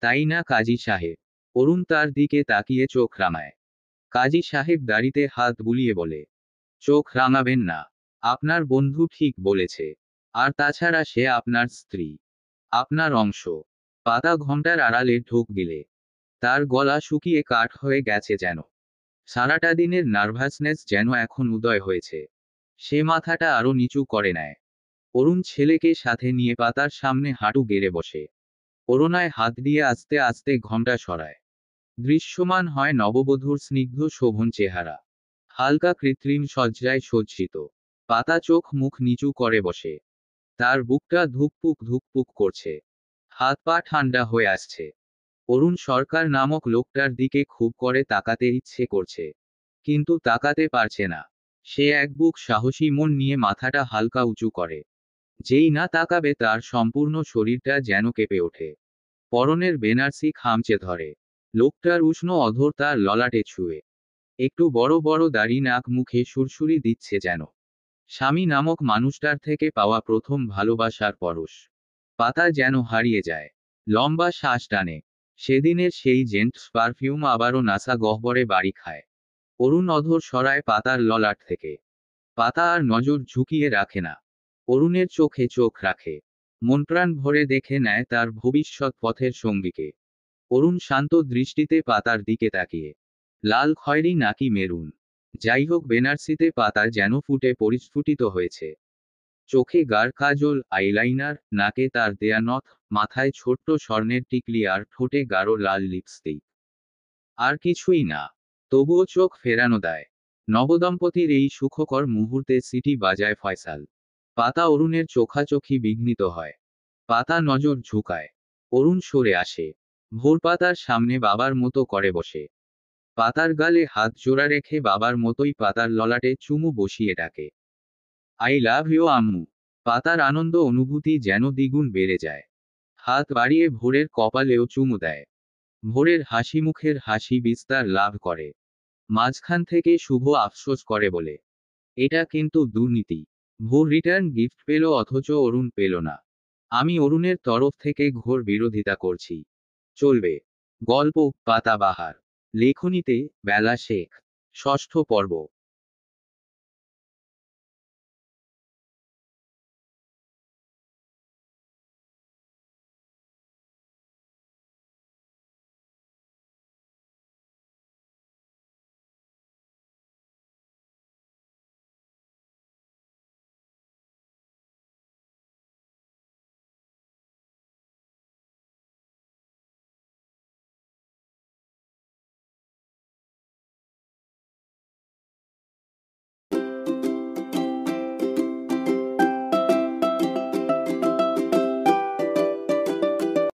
তাই না কাজী সাহেব? অরুণ তার দিকে তাকিয়ে চোখ রাঙায়। কাজী সাহেব দাড়িতে হাত বুলিয়ে বলে, চোখ রাঙাবেন না। আপনার বন্ধু ঠিক বলেছে। আর তাছাড়া সে আপনার স্ত্রী, আপনার অংশ। পাতা ঘণ্টার আড়ালে ঢোক গিলে। তার গলা শুকিয়ে কাঠ হয়ে গেছে যেন। সারাটা দিনের নার্ভাসনেস যেন এখন উদয় হয়েছে। সে মাথাটা আরো নিচু করে নেয়। অরুণ ছেলেকে সাথে নিয়ে পাতার সামনে হাঁটু গেড়ে বসে। অরুণায় হাত দিয়ে আস্তে আস্তে ঘণ্টা সরায়। দৃশ্যমান হয় নববধূর স্নিগ্ধ শোভন চেহারা। হালকা কৃত্রিম সজ্জায় সজ্জিত। পাতা চোখ মুখ নিচু করে বসে। তার বুকটা ধুকপুক ধুকপুক করছে। হাত পা ঠান্ডা হয়ে আসছে। অরুণ সরকার নামক লোকটার দিকে খুব করে তাকাতে ইচ্ছে করছে। কিন্তু তাকাতে পারছে না। সে এক বুক সাহসী মন নিয়ে মাথাটা হালকা উঁচু করে। যেই না তাকাবে তার সম্পূর্ণ শরীরটা যেন কেঁপে ওঠে। পরনের বেনারসি খামচে ধরে। লোকটার উষ্ণ অধর তার ললাটে ছুঁয়ে। একটু বড় বড় দাড়ি নাক মুখে সুরসুরি দিচ্ছে যেন। স্বামী নামক মানুষটার থেকে পাওয়া প্রথম ভালোবাসার পরশ। পাতা যেন হারিয়ে যায়। লম্বা শ্বাস টানে। সেদিনের সেই জেন্টস পারফিউম আবারও নাসা গহ্বরে বাড়ি খায়। অরুণ অধর সরায় পাতার ললাট থেকে। পাতা আর নজর ঝুঁকিয়ে রাখে না। অরুণের চোখে চোখ রাখে। মনপ্রাণ ভরে দেখে নেয় তার ভবিষ্যৎ পথের সঙ্গীকে। অরুণ শান্ত দৃষ্টিতে পাতার দিকে তাকিয়ে। লাল খয়েরি নাকি মেরুন, যাই হোক বেনারসিতে পাতা যেন ফুটে পরিস্ফুটিত হয়েছে। চোখে গাঢ় কাজল, আইলাইনার, নাকে তার দেয়া নথ, মাথায় ছোট্ট স্বর্ণের টিকলি আর ঠোঁটে গাঢ় লাল লিপস্টিক। আর কিছুই না। তবুও চোখ ফেরানো দেয়। নবদম্পতির এই সুখকর মুহূর্তে সিটি বাজায় ফয়সাল। পাতা অরুণের চোখাচোখি বিঘ্নিত হয়। পাতা নজর ঝুঁকায়। অরুণ সরে আসে। ভোর পাতার সামনে বাবার মতো করে বসে। পাতার গালে হাত জোড়া রেখে বাবার মতোই পাতার ললাটে চুমু বসিয়ে ডাকে, আই লাভ ইউ আম্মু। পাতার আনন্দ অনুভূতি যেন দ্বিগুণ বেড়ে যায়। হাত বাড়িয়ে ভোরের কপালেও চুমু দেয়। ভোরের হাসি মুখের হাসি বিস্তার লাভ করে। মাঝখান থেকে শুভ আফসোস করে বলে, এটা কিন্তু দুর্নীতি। ভোর রিটার্ন গিফট পেল অথচ অরুণ পেল না। আমি অরুণের তরফ থেকে ঘোর বিরোধিতা করছি। চলবে। গল্প পাতাবাহার। লেখনীতে বেলা শেখ। ষষ্ঠ পর্ব।